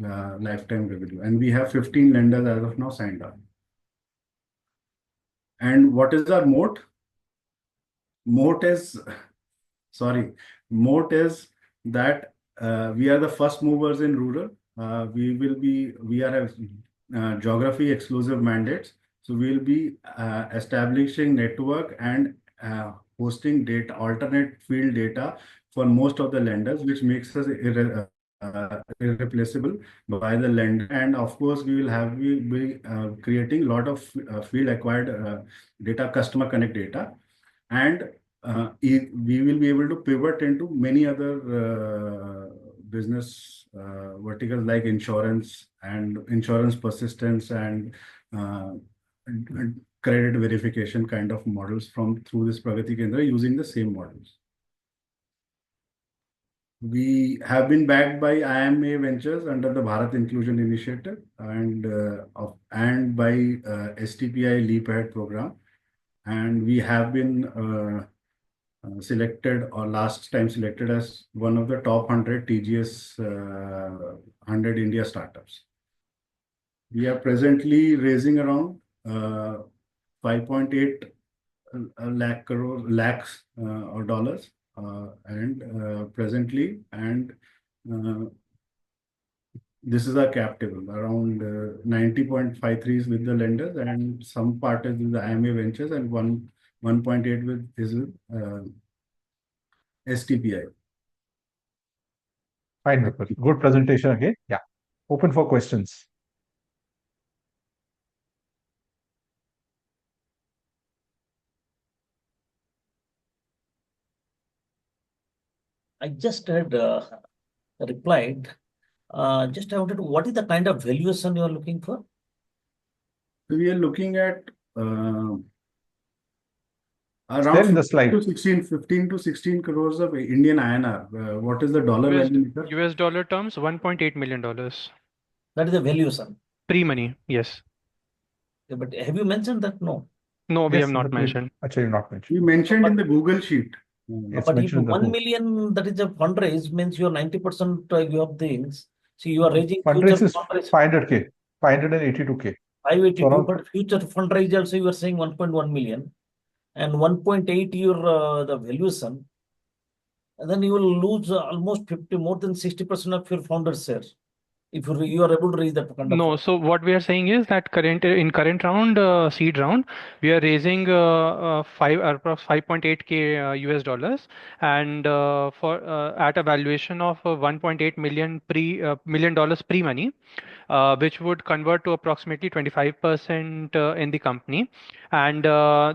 S15: lifetime revenue. And we have 15 lenders as of now signed up. And what is our moat? Moat is that we are the first movers in rural. we are geography exclusive mandates. So we'll be establishing network and hosting data, alternate field data for most of the lenders, which makes us irreplaceable by the lender. And of course, we'll be creating a lot of field acquired data, customer connect data, and we will be able to pivot into many other business verticals like insurance and insurance persistence and credit verification kind of models through this Pragati Kendra using the same models. We have been backed by IMA Ventures under the Bharat Inclusion Initiative and by STPI Leap Ahead program. And we have been selected, or last time selected, as one of the top 100 TGS 100 India startups. We are presently raising around 5.8 lakhs or dollars, and presently, and this is our cap table. Around 90.53 is with the lenders, and some part is with the IMA Ventures, and 1.8 is with STPI.
S1: Fine, Vipul. Good presentation again. Yeah. Open for questions.
S5: I just had replied. Just I wanted to, what is the kind of valuation you are looking for?
S15: We are looking at around
S1: in the slide.
S15: 15 to 16 crores of Indian INR. What is the dollar value?
S16: US dollar terms, $1.8 million.
S5: That is the valuation.
S16: Pre-money, yes.
S5: Yeah, but have you mentioned that? No.
S16: No, we have not mentioned.
S1: Actually, not mentioned.
S15: We mentioned in the Google sheet.
S5: But if 1 million, that is a fundraise, means you are 90% you have things. So you are raising
S1: fundraise is 500K, 582K.
S5: 582, but future fundraise also you are saying 1.1 million and 1.8 your the valuation. And then you will lose almost 50, more than 60% of your founder's share. If you are able to raise that kind of.
S16: No, so what we are saying is that in current round, seed round, we are raising 5.8K US dollars, and for at a valuation of 1.8 million million dollars pre-money, which would convert to approximately 25% in the company. And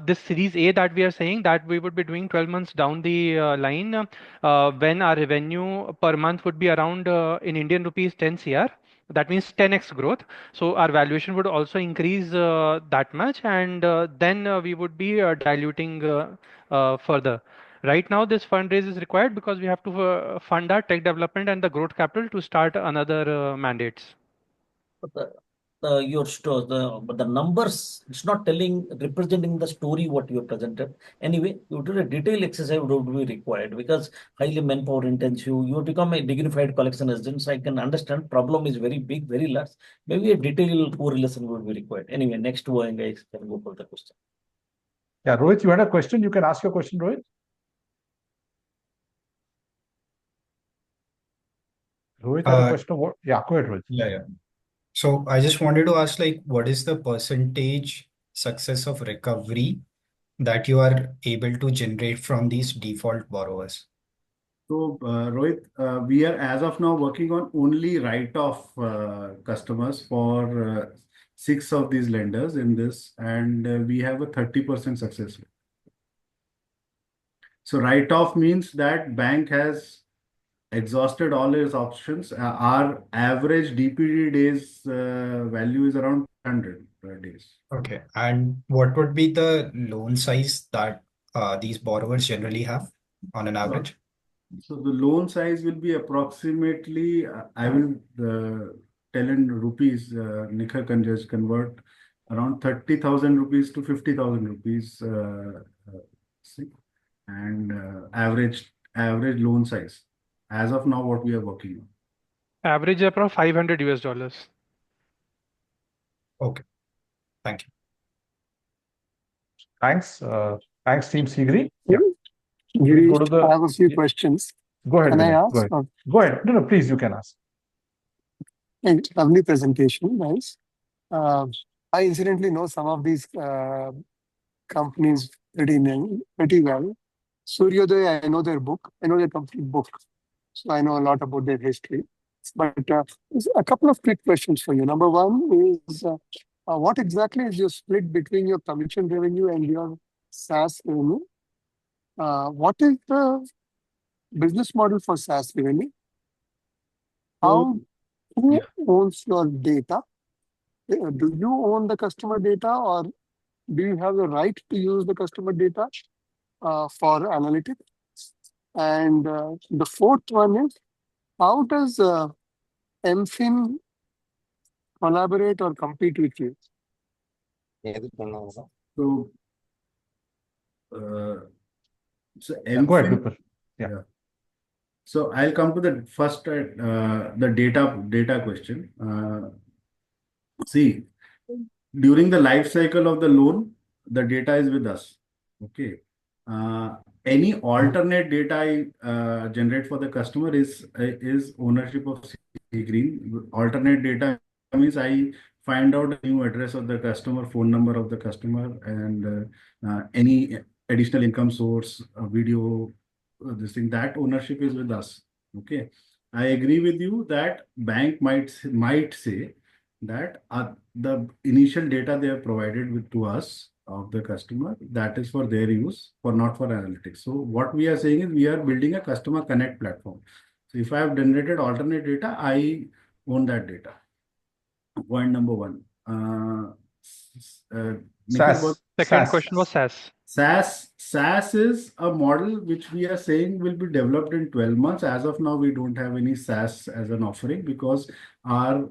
S16: this Series A that we are saying that we would be doing 12 months down the line, when our revenue per month would be around in Indian rupees 10 CR. That means 10x growth. So our valuation would also increase that much, and then we would be diluting further. Right now, this fundraise is required because we have to fund our tech development and the growth capital to start another mandates.
S5: But but the numbers, it's not representing the story what you have presented. Anyway, you do a detailed exercise would be required because highly manpower intensive. You become a dignified collection agent. So I can understand problem is very big, very large. Maybe a detailed correlation would be required. Anyway, next one guys can go for the question.
S1: Yeah, Rohit, you had a question. You can ask your question, Rohit. Rohit had a question. What? Yeah, go ahead, Rohit.
S9: Yeah. So I just wanted to ask, like, what is the percentage success of recovery that you are able to generate from these default borrowers?
S15: So, Rohit, we are as of now working on only write-off customers for 6 of these lenders in this, and we have a 30% success rate. So write-off means that bank has exhausted all its options. Our average DPD days value is around 100 days.
S9: Okay. And what would be the loan size that these borrowers generally have on an average?
S15: So the loan size will be approximately, I will tell in rupees, Nikhar can just convert around 30,000 rupees to 50,000 rupees, and average loan size. As of now, what we are working on.
S16: Average approx 500 US dollars.
S9: Okay. Thank you.
S1: Thanks. Thanks, Team CGreen. Yeah.
S2: Girish, I have a few questions.
S1: Go ahead.
S2: Can I ask?
S1: Go ahead. Go ahead. No, please, you can ask.
S2: And lovely presentation, guys. I incidentally know some of these companies pretty well. Suryodaya, I know their book. I know their complete book. So I know a lot about their history. But there's a couple of quick questions for you. Number one is, what exactly is your split between your commission revenue and your SaaS revenue? What is the business model for SaaS revenue? Who owns your data? Do you own the customer data, or do you have the right to use the customer data for analytics? And the fourth one is, how does MFin collaborate or compete with you?
S15: So,
S1: Go ahead,
S15: MFin,
S1: Vipul. Yeah.
S15: So I'll come to the first, the data question. See, during the life cycle of the loan, the data is with us. Okay. Any alternate data I generate for the customer is ownership of CGreen. Alternate data means I find out a new address of the customer, phone number of the customer, and any additional income source, video, this thing. That ownership is with us. Okay. I agree with you that bank might say that the initial data they have provided to us of the customer, that is for their use, not for analytics. So what we are saying is we are building a customer connect platform. So if I have generated alternate data, I own that data. Point number one.
S1: SaaS.
S16: Second question was SaaS.
S15: SaaS is a model which we are saying will be developed in 12 months. As of now, we don't have any SaaS as an offering because our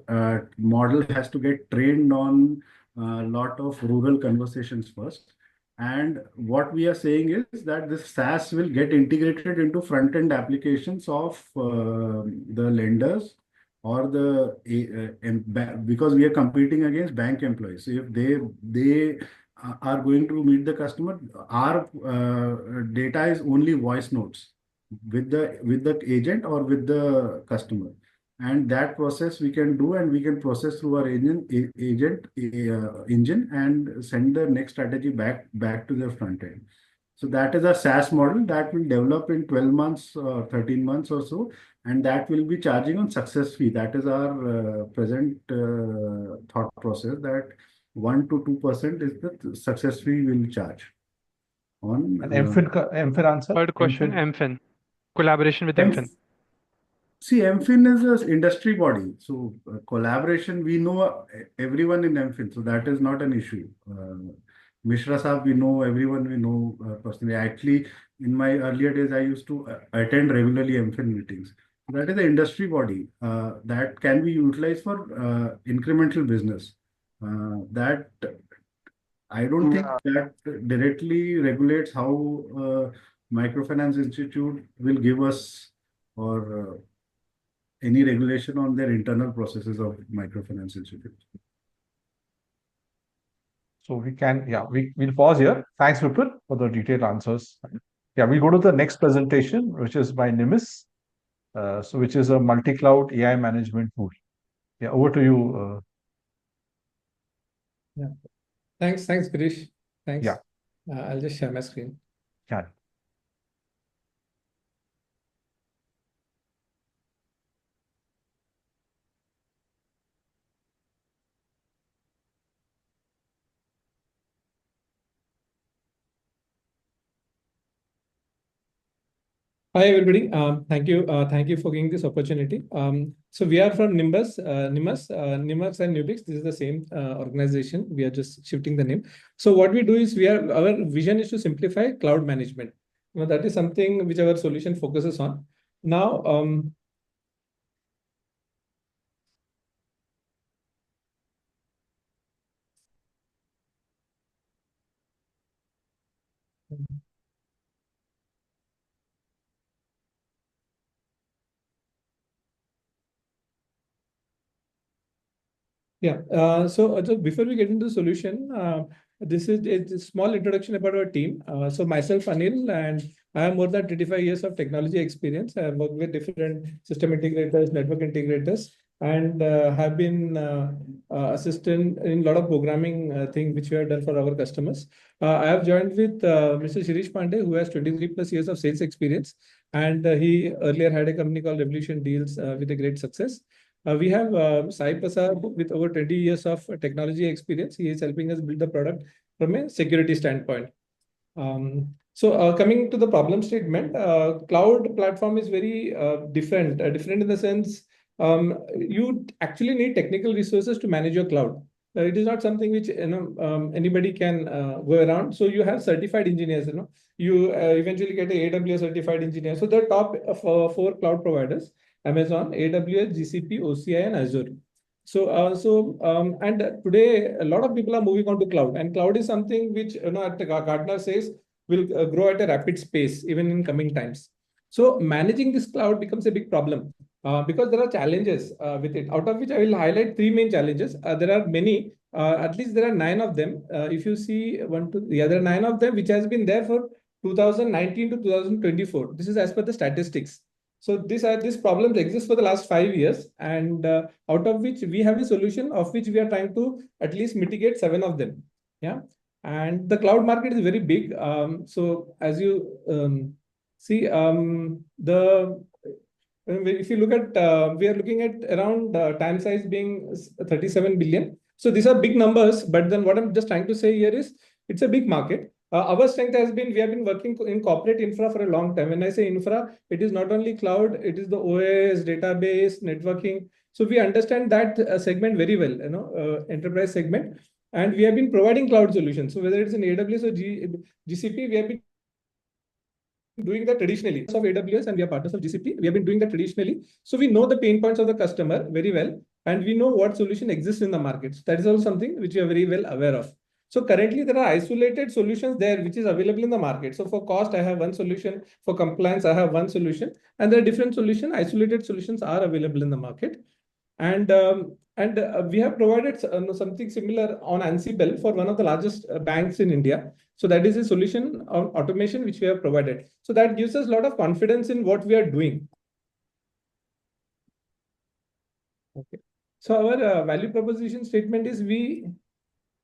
S15: model has to get trained on a lot of rural conversations first. And what we are saying is that this SaaS will get integrated into front-end applications of the lenders or because we are competing against bank employees. So if they are going to meet the customer, our data is only voice notes with the agent or with the customer, and that process we can do, and we can process through our agent engine and send the next strategy back to the front end. So that is a SaaS model that will develop in 12 months or 13 months or so, and that will be charging on success fee. That is our present thought process, that 1 to 2% is the success fee we'll charge on.
S1: And MFin answer?
S16: Third question, MFin. Collaboration with MFin.
S15: See, MFin is an industry body. So collaboration, we know everyone in MFin. So that is not an issue. Mishra Saab, we know everyone, we know personally. Actually, in my earlier days, I used to attend regularly MFin meetings. That is the industry body that can be utilized for incremental business. That I don't think that directly regulates how Microfinance Institute will give us or any regulation on their internal processes of Microfinance Institute.
S1: So we can, we'll pause here. Thanks, Vipul, for the detailed answers. Yeah, we'll go to the next presentation, which is by Nimus, which is a multi-cloud AI management tool. Yeah, over to you.
S17: Yeah. Thanks, Girish. Thanks.
S1: Yeah.
S17: I'll just share my screen.
S1: Yeah.
S17: Hi, everybody. Thank you for giving this opportunity. So we are from Nimbus and Nubix. This is the same organization. We are just shifting the name. So what we do is our vision is to simplify cloud management. That is something which our solution focuses on. Now, so before we get into the solution, this is a small introduction about our team. So myself, Anil, and I have more than 25 years of technology experience. I have worked with different system integrators, network integrators. and have been assistant in a lot of programming thing which we have done for our customers. I have joined with Mr. Shirish Pandey, who has 23 plus years of sales experience, and he earlier had a company called Revolution Deals with a great success. We have Sai Prasad with over 20 years of technology experience. He is helping us build the product from a security standpoint. Coming to the problem statement, cloud platform is very different. Different in the sense, you actually need technical resources to manage your cloud. It is not something which anybody can go around. So you have certified engineers. You eventually get a AWS certified engineer. So the top four cloud providers: Amazon, AWS, GCP, OCI, and Azure. And today a lot of people are moving on to cloud, and cloud is something which Gartner says will grow at a rapid pace even in coming times. So managing this cloud becomes a big problem because there are challenges with it, out of which I will highlight three main challenges. There are many, at least there are 9 of them. If you see there are 9 of them which has been there for 2019 to 2024. This is as per the statistics. So these problems exist for the last 5 years, and out of which we have a solution of which we are trying to at least mitigate 7 of them. Yeah, and the cloud market is very big. So as you see, if you look at, we are looking at around TAM size being 37 billion. So these are big numbers, but then what I'm just trying to say here is it's a big market. Our strength has been, we have been working in corporate infra for a long time. When I say infra, it is not only cloud, it is the OS, database, networking. So we understand that segment very well, enterprise segment. And we have been providing cloud solutions. So whether it's in AWS or GCP, we have been doing that traditionally. Of AWS, and we are partners of GCP. We have been doing that traditionally. So we know the pain points of the customer very well, and we know what solution exists in the market. So that is also something which we are very well aware of. So currently there are isolated solutions there which is available in the market. So for cost, I have one solution. For compliance, I have one solution. And there are different solutions. Isolated solutions are available in the market. And we have provided something similar on Ansible for one of the largest banks in India. So that is a solution on automation which we have provided. So that gives us a lot of confidence in what we are doing. Okay. So our value proposition statement is we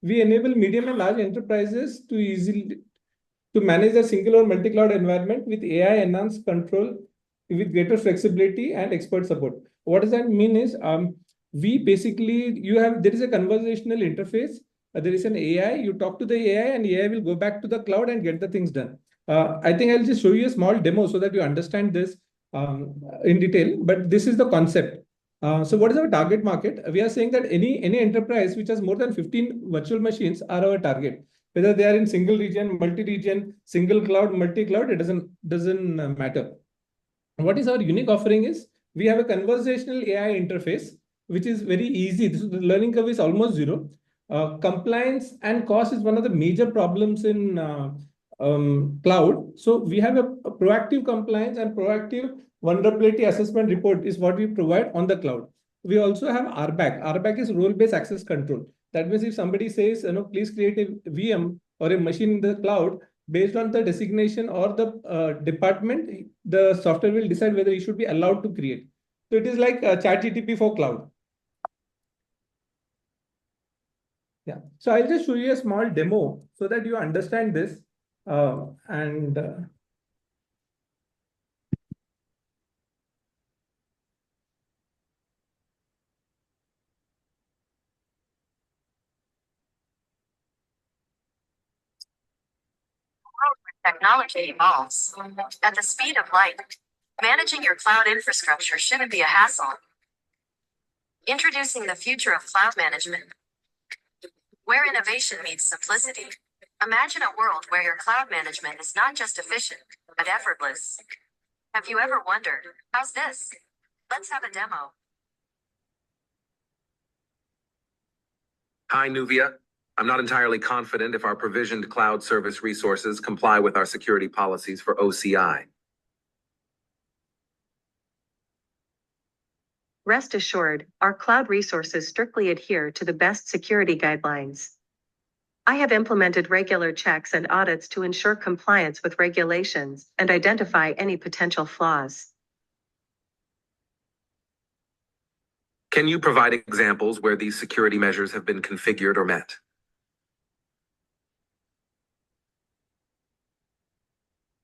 S17: enable medium and large enterprises to easily manage a single or multi-cloud environment with AI enhanced control with greater flexibility and expert support. What does that mean is we basically, there is a conversational interface. There is an AI, you talk to the AI and AI will go back to the cloud and get the things done. I think I'll just show you a small demo so that you understand this in detail, but this is the concept. So what is our target market? We are saying that any enterprise which has more than 15 virtual machines are our target. Whether they are in single region, multi-region, single cloud, multi-cloud, it doesn't matter. What is our unique offering is we have a conversational AI interface, which is very easy. The learning curve is almost zero. Compliance and cost is one of the major problems in cloud. So we have a proactive compliance and proactive vulnerability assessment report is what we provide on the cloud. We also have RBAC. RBAC is role-based access control. That means if somebody says, please create a VM or a machine in the cloud, based on the designation or the department, the software will decide whether it should be allowed to create. So it is like ChatGPT for cloud. Yeah. So I'll just show you a small demo so that you understand this.
S18: Technology evolves at the speed of light. Managing your cloud infrastructure shouldn't be a hassle. Introducing the future of cloud management, where innovation meets simplicity. Imagine a world where your cloud management is not just efficient, but effortless. Have you ever wondered, how's this? Let's have a demo.
S19: Hi, Nuvia. I'm not entirely confident if our provisioned cloud service resources comply with our security policies for OCI.
S18: Rest assured, our cloud resources strictly adhere to the best security guidelines. I have implemented regular checks and audits to ensure compliance with regulations and identify any potential flaws.
S19: Can you provide examples where these security measures have been configured or met?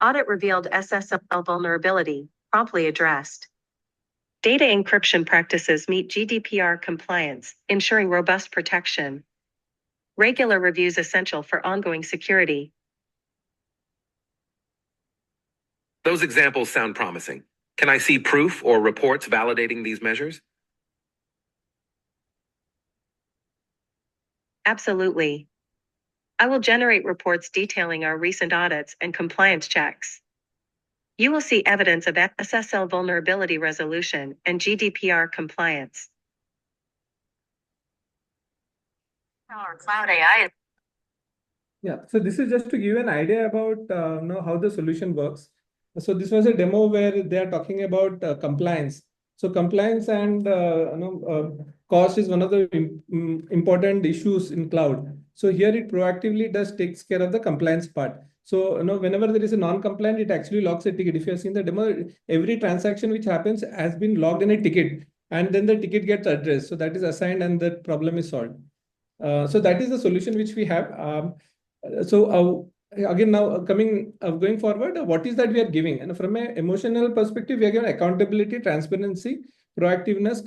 S18: Audit revealed SSL vulnerability, promptly addressed. Data encryption practices meet GDPR compliance, ensuring robust protection. Regular reviews essential for ongoing security.
S19: Those examples sound promising. Can I see proof or reports validating these measures?
S18: Absolutely. I will generate reports detailing our recent audits and compliance checks. You will see evidence of SSL vulnerability resolution and GDPR compliance. Our cloud AI.
S17: Yeah, so this is just to give you an idea about how the solution works. So this was a demo where they are talking about compliance. So compliance and cost is one of the important issues in cloud. So here it proactively takes care of the compliance part. So whenever there is a non-compliant, it actually logs a ticket. If you have seen the demo, every transaction which happens has been logged in a ticket, and then the ticket gets addressed. So that is assigned, and the problem is solved. So that is the solution which we have. Again, now going forward, what is that we are giving? And from an emotional perspective, we are giving accountability, transparency, proactiveness,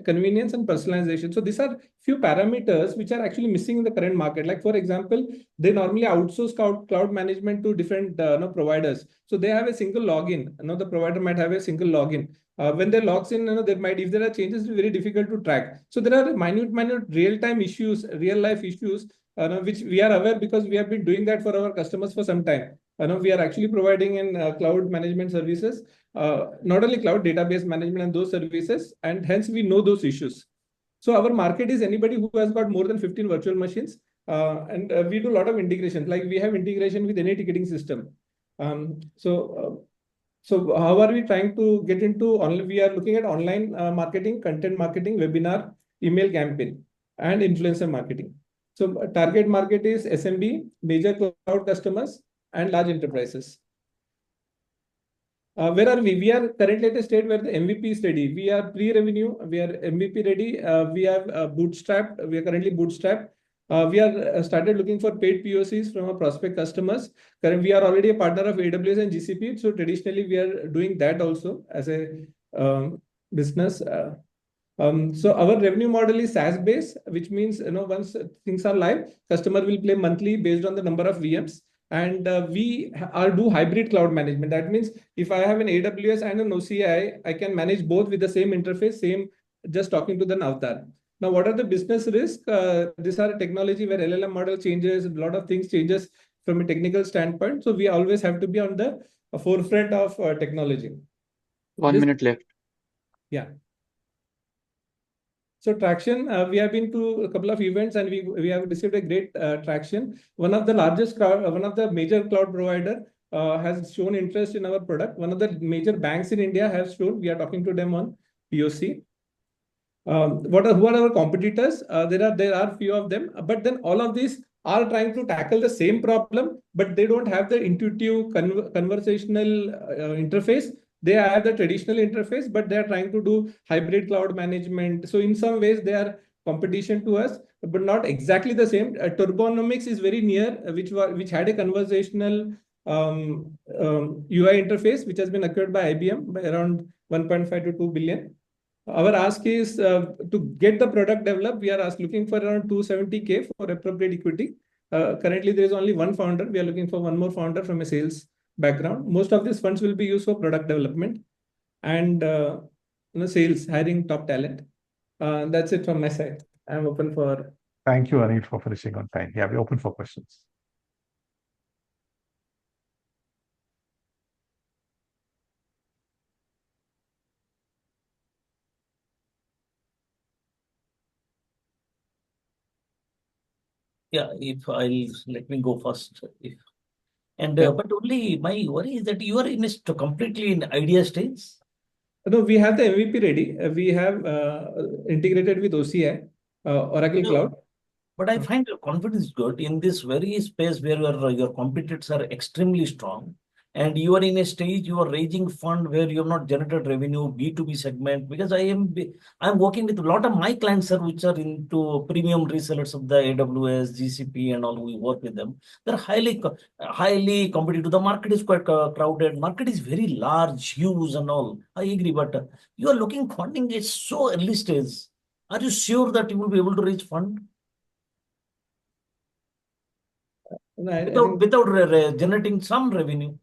S17: convenience, and personalization. So these are few parameters which are actually missing in the current market. Like for example, they normally outsource cloud management to different providers. So they have a single login. The provider might have a single login. When they logs in, if there are changes, it's very difficult to track. So there are minute real-time issues, real-life issues, which we are aware because we have been doing that for our customers for some time. We are actually providing in cloud management services, not only cloud database management and those services, and hence we know those issues. So our market is anybody who has got more than 15 virtual machines, and we do a lot of integration. Like we have integration with any ticketing system. So how are we trying to get into? We are looking at online marketing, content marketing, webinar, email campaign, and influencer marketing. So target market is SMB, major cloud customers, and large enterprises. Where are we? We are currently at a state where the MVP is ready. We are pre-revenue. We are MVP ready. We have bootstrapped. We are currently bootstrapped. We are started looking for paid POCs from our prospect customers. Currently, we are already a partner of AWS and GCP. So traditionally, we are doing that also as a business. So our revenue model is SaaS based, which means once things are live, customer will pay monthly based on the number of VMs. And we do hybrid cloud management. That means if I have an AWS and an OCI, I can manage both with the same interface, just talking to the avatar. Now, what are the business risks? These are technology where LLM model changes, a lot of things changes from a technical standpoint. So we always have to be on the forefront of technology.
S20: 1 minute left.
S17: Yeah. So traction, we have been to a couple of events and we have received a great traction. One of the major cloud provider has shown interest in our product. One of the major banks in India has shown. We are talking to them on POC. Who are our competitors? There are few of them, but then all of these are trying to tackle the same problem, but they don't have the intuitive conversational interface. They have the traditional interface, but they are trying to do hybrid cloud management. So in some ways, they are competition to us, but not exactly the same. Turbonomics is very near, which had a conversational UI interface, which has been acquired by IBM by around 1.5 to 2 billion. Our ask is to get the product developed. We are looking for around 270K for appropriate equity. Currently, there is only one founder. We are looking for one more founder from a sales background. Most of these funds will be used for product development and sales, hiring top talent. That's it from my side. I'm open for.
S1: Thank you, Anil, for finishing on time. Yeah, we're open for questions.
S5: Yeah, let me go first. But only my worry is that you are completely in idea stage.
S17: No, we have the MVP ready. We have integrated with OCI, Oracle Cloud.
S5: But I find your confidence good in this very space where your competitors are extremely strong. and you are in a stage, you are raising fund where you have not generated revenue, B2B segment, because I'm working with a lot of my clients, sir, which are into premium resellers of the AWS, GCP and all. We work with them. They're highly competitive. The market is quite crowded. Market is very large, huge and all. I agree, but you are looking funding is so early stage. Are you sure that you will be able to raise fund?
S17: No,
S5: without generating some revenue.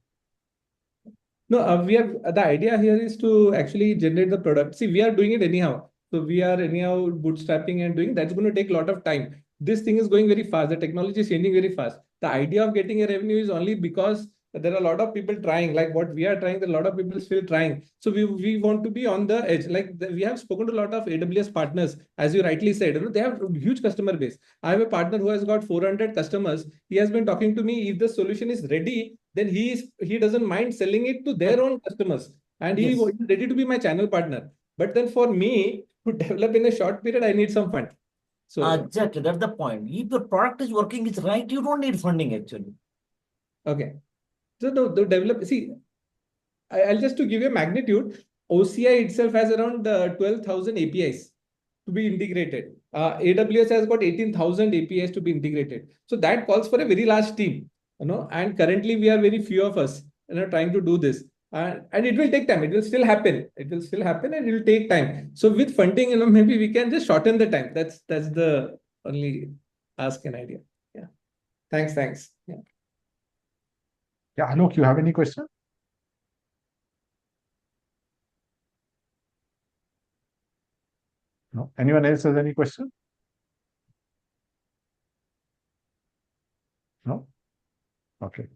S17: No, we have the idea here is to actually generate the product. See, we are doing it anyhow. So we are anyhow bootstrapping and doing that's going to take a lot of time. This thing is going very fast. The technology is changing very fast. The idea of getting a revenue is only because there are a lot of people trying, like what we are trying, there are a lot of people still trying. So we want to be on the edge. Like we have spoken to a lot of AWS partners, as you rightly said, they have a huge customer base. I have a partner who has got 400 customers. He has been talking to me. If the solution is ready, then he doesn't mind selling it to their own customers. And he is ready to be my channel partner. But then for me to develop in a short period, I need some fund. So
S5: exactly, that's the point. If the product is working, it's right, you don't need funding actually.
S17: Okay. So the develop, see, I'll just to give you a magnitude, OCI itself has around 12,000 APIs to be integrated. AWS has got 18,000 APIs to be integrated. So that calls for a very large team, and currently we are very few of us, trying to do this. And it will take time. It will still happen. It will still happen and it will take time. So with funding, maybe we can just shorten the time. That's the only ask and idea. Yeah. Thanks. Yeah.
S1: Yeah, Alok, you have any question? No. Anyone else has any question? No? Okay.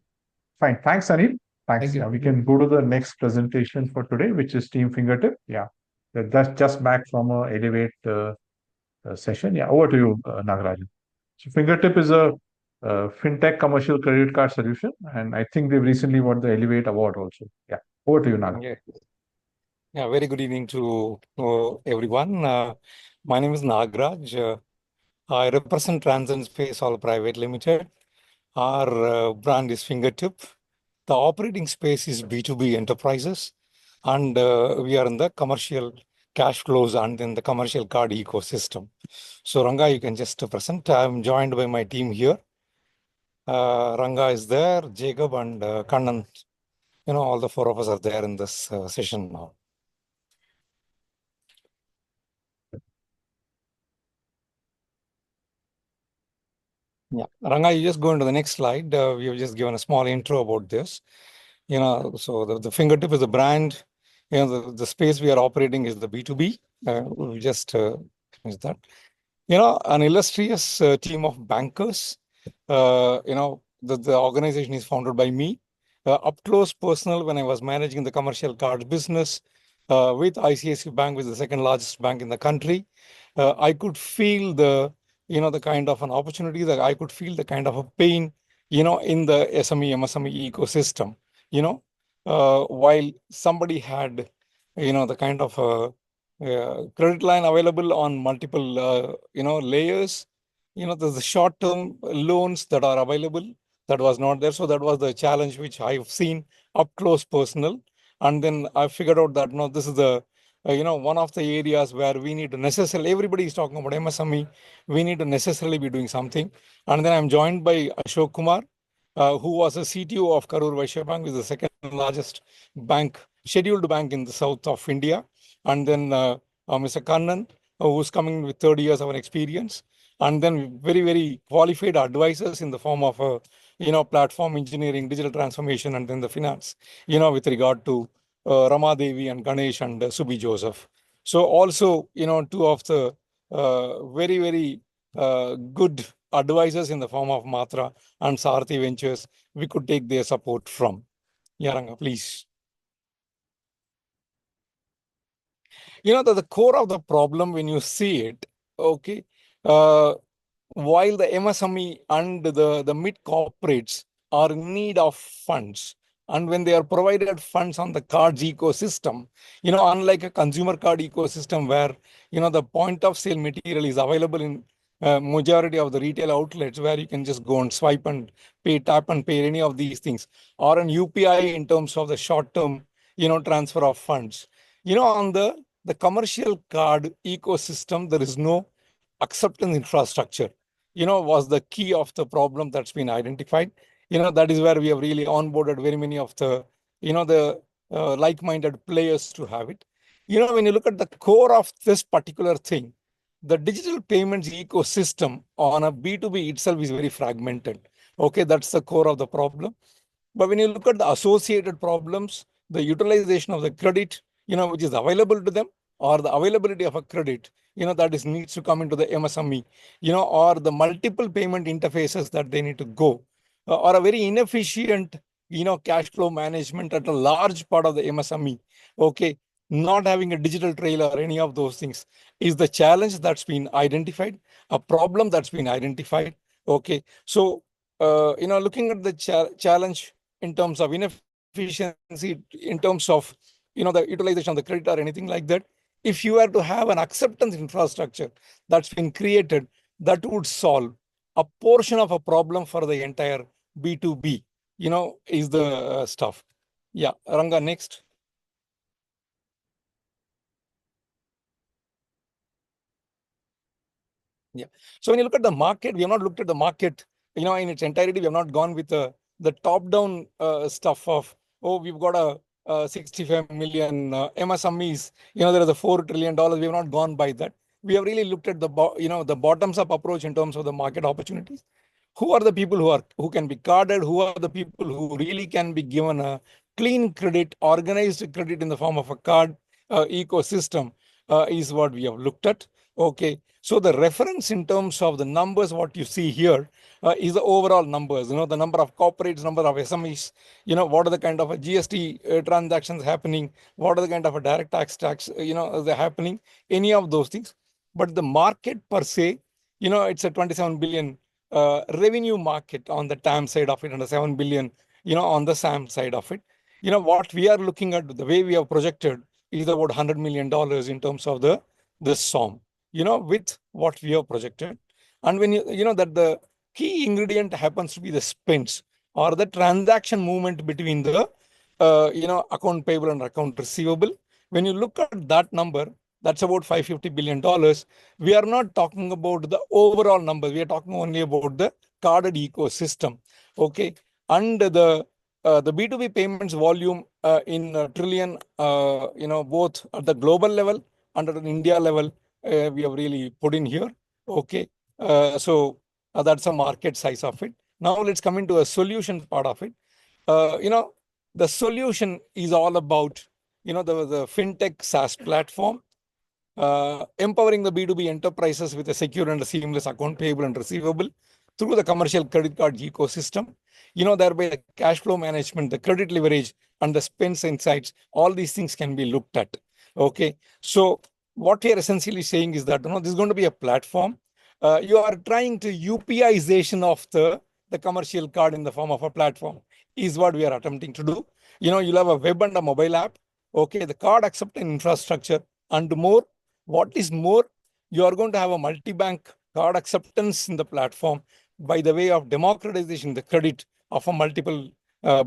S1: Fine. Thanks, Anil. Thanks.
S17: Thank you.
S1: Yeah, we can go to the next presentation for today, which is Team Fingertip. Yeah. That's just back from a Elevate session. Yeah. Over to you, Nagarajan. So Fingertip is a fintech commercial credit card solution, and I think they've recently won the Elevate award also. Yeah. Over to you, Nagarajan.
S21: Yeah. Very good evening to everyone. My name is Nagaraj. I represent Transcend Space All Private Limited. Our brand is Fingertip. The operating space is B2B enterprises, and we are in the commercial cash flows and in the commercial card ecosystem. So Ranga, you can just present. I'm joined by my team here. Ranga is there, Jacob and Kannan. All the four of us are there in this session now. Yeah, Ranga, you just go into the next slide. We have just given a small intro about this. So the Fingertip is a brand. The space we are operating is the B2B. We just finished that. An illustrious team of bankers. The organization is founded by me. Up close personal when I was managing the commercial cards business with ICICI Bank, which is the second largest bank in the country. I could feel the kind of an opportunity, that I could feel the kind of a pain, in the SME, MSME ecosystem. While somebody had, the kind of credit line available on multiple, layers, there's the short-term loans that are available that was not there. So that was the challenge which I've seen up close personal. And then I figured out that, no, this is the one of the areas where we need to necessarily, everybody is talking about MSME, we need to necessarily be doing something. And then I'm joined by Ashok Kumar, who was a CTO of Karur Vysya Bank, which is the second largest bank, scheduled bank in the south of India. And then Mr. Kannan, who's coming with 30 years of an experience. And then very, very qualified advisors in the form of, platform engineering, digital transformation, and then the finance, with regard to Rama Devi and Ganesh and Subi Joseph. So also, two of the very, very good advisors in the form of Matra and Sarthy Ventures, we could take their support from. Ranga, please. The core of the problem when you see it, okay, while the MSME and the mid corporates are in need of funds, and when they are provided funds on the cards ecosystem, unlike a consumer card ecosystem where, the point of sale material is available in majority of the retail outlets where you can just go and swipe and pay, tap and pay any of these things, or an UPI in terms of the short-term, transfer of funds. On the commercial card ecosystem, there is no acceptance infrastructure, was the key of the problem that's been identified. That is where we have really onboarded very many of the, like-minded players to have it. When you look at the core of this particular thing, the digital payments ecosystem on a B2B itself is very fragmented. Okay, that's the core of the problem. But when you look at the associated problems, the utilization of the credit, which is available to them, or the availability of a credit, that is needs to come into the MSME, or the multiple payment interfaces that they need to go, or a very inefficient, cash flow management at a large part of the MSME. Okay, not having a digital trail or any of those things is the challenge that's been identified, a problem that's been identified. Okay, so looking at the challenge in terms of inefficiency, in terms of the utilization of the credit or anything like that, if you were to have an acceptance infrastructure that's been created, that would solve a portion of a problem for the entire B2B, is the stuff. Yeah, Ranga, next. Yeah. So when you look at the market, we have not looked at the market, in its entirety. We have not gone with the top-down stuff of, we've got a 65 million MSMEs. There is a $4 trillion. We have not gone by that. We have really looked at the the bottoms-up approach in terms of the market opportunities. Who are the people who can be carded? Who are the people who really can be given a clean credit, organized credit in the form of a card ecosystem is what we have looked at. Okay, so the reference in terms of the numbers, what you see here is the overall numbers, the number of corporates, number of SMEs, what are the kind of a GST transactions happening, what are the kind of a direct tax, they're happening, any of those things. But the market per se, it's a 27 billion revenue market on the TAM side of it, and a 7 billion, on the SAM side of it. What we are looking at, the way we have projected, is about $100 million in terms of the SOM, with what we have projected. And when that the key ingredient happens to be the spends, or the transaction movement between the account payable and account receivable. When you look at that number, that's about $550 billion. We are not talking about the overall number. We are talking only about the carded ecosystem. Okay, and the B2B payments volume in trillion, both at the global level and at an India level, we have really put in here. Okay, so that's a market size of it. Now let's come into a solution part of it. The solution is all about, the Fintech Saas platform, empowering the B2B enterprises with a secure and a seamless account payable and receivable through the commercial credit card ecosystem. Thereby the cash flow management, the credit leverage, and the spends insights, all these things can be looked at. Okay, so what we are essentially saying is that, this is going to be a platform. You are trying to UPIization of the commercial card in the form of a platform, is what we are attempting to do. You'll have a web and a mobile app. Okay, the card acceptance infrastructure and more. What is more, you are going to have a multi-bank card acceptance in the platform by the way of democratization the credit of a multiple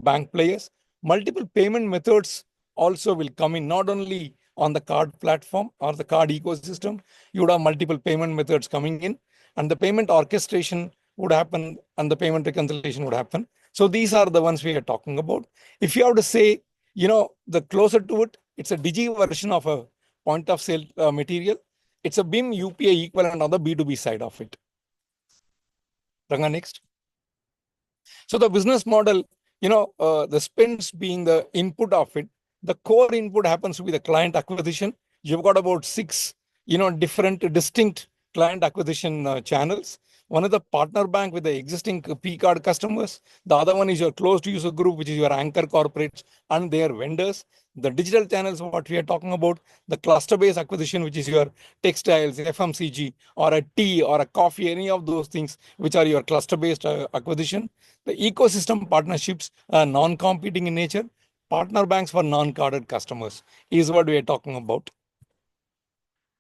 S21: bank players. Multiple payment methods also will come in, not only on the card platform or the card ecosystem. You would have multiple payment methods coming in, and the payment orchestration would happen, and the payment reconciliation would happen. So these are the ones we are talking about. If you have to say, the closer to it, it's a digi version of a point of sale material. It's a BIM UPI equivalent on the B2B side of it. Ranga, next. So the business model, the spends being the input of it, the core input happens to be the client acquisition. You've got about 6, different distinct client acquisition channels. One is the partner bank with the existing P card customers. The other one is your closed user group, which is your anchor corporates and their vendors. The digital channels, what we are talking about, the cluster-based acquisition, which is your textiles, FMCG, or a tea or a coffee, any of those things, which are your cluster-based acquisition. The ecosystem partnerships are non-competing in nature. Partner banks for non-carded customers is what we are talking about.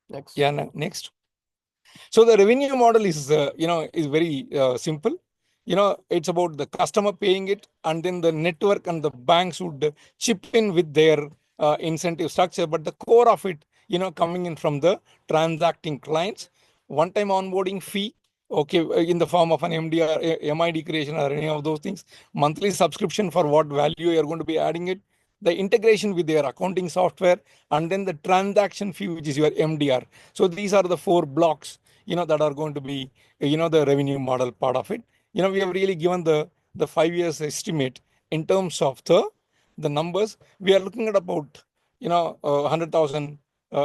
S6: Next.
S21: Yeah, next. So the revenue model is, is very simple. It's about the customer paying it, and then the network and the banks would chip in with their incentive structure. But the core of it, coming in from the transacting clients, one-time onboarding fee, okay, in the form of an MD or MID creation or any of those things, monthly subscription for what value you're going to be adding it, the integration with their accounting software, and then the transaction fee, which is your MDR. So these are the 4 blocks, that are going to be, the revenue model part of it. We have really given the 5 years estimate in terms of the numbers. We are looking at about, 100,000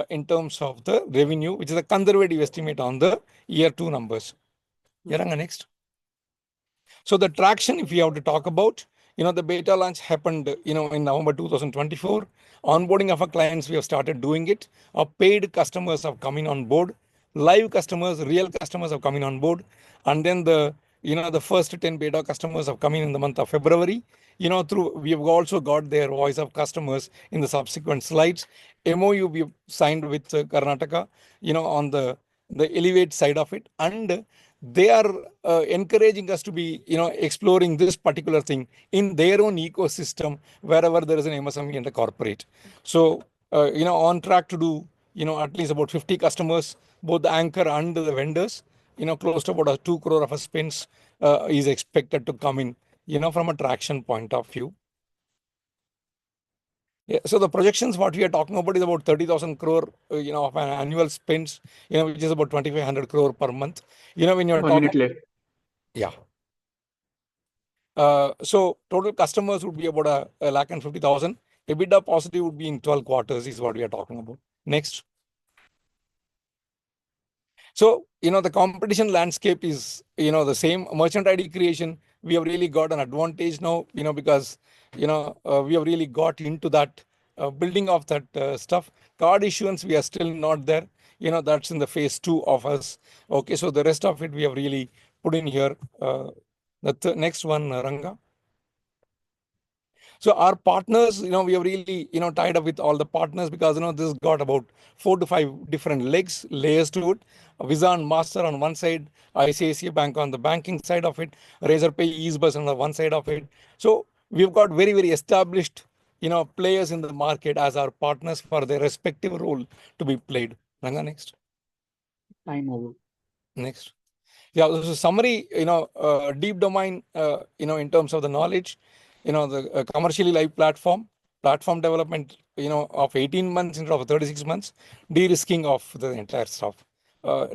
S21: in terms of the revenue, which is a conservative estimate on the year 2 numbers. Yaranga, next. So the traction, if we have to talk about, the beta launch happened, in November 2024. Onboarding of our clients, we have started doing it. Our paid customers have come in on board. Live customers, real customers have come in on board. And then the first 10 beta customers have come in the month of February. We have also got their voice of customers in the subsequent slides. MOU we have signed with Karnataka, on the Elevate side of it. And they are encouraging us to be, exploring this particular thing in their own ecosystem, wherever there is an MSME and a corporate. So, on track to do, at least about 50 customers, both the anchor and the vendors, close to about 2 crore of a spends is expected to come in, from a traction point of view. Yeah, so the projections, what we are talking about is about 30,000 crore, of an annual spends, which is about 2,500 crore per month. When you're
S20: 1
S21: talking,
S20: minute left.
S21: yeah. So total customers would be about 150,000. EBITDA positive would be in 12 quarters is what we are talking about. Next. So, the competition landscape is, the same. Merchant ID creation, we have really got an advantage now, because, we have really got into that building of that stuff. Card issuance, we are still not there. That's in the phase 2 of us. Okay, so the rest of it, we have really put in here. The next one, Ranga. So our partners, we have really, tied up with all the partners, because, this got about 4 to 5 different layers to it. Visa and Master on one side, ICICI Bank on the banking side of it, Razorpay, EaseBus on the one side of it. So we've got very, very established, players in the market as our partners for their respective role to be played. Ranga, next.
S20: Time over.
S21: Next. Yeah, this is a summary, deep domain, in terms of the knowledge, the commercially live platform development, of 18 months instead of 36 months, de-risking of the entire stuff.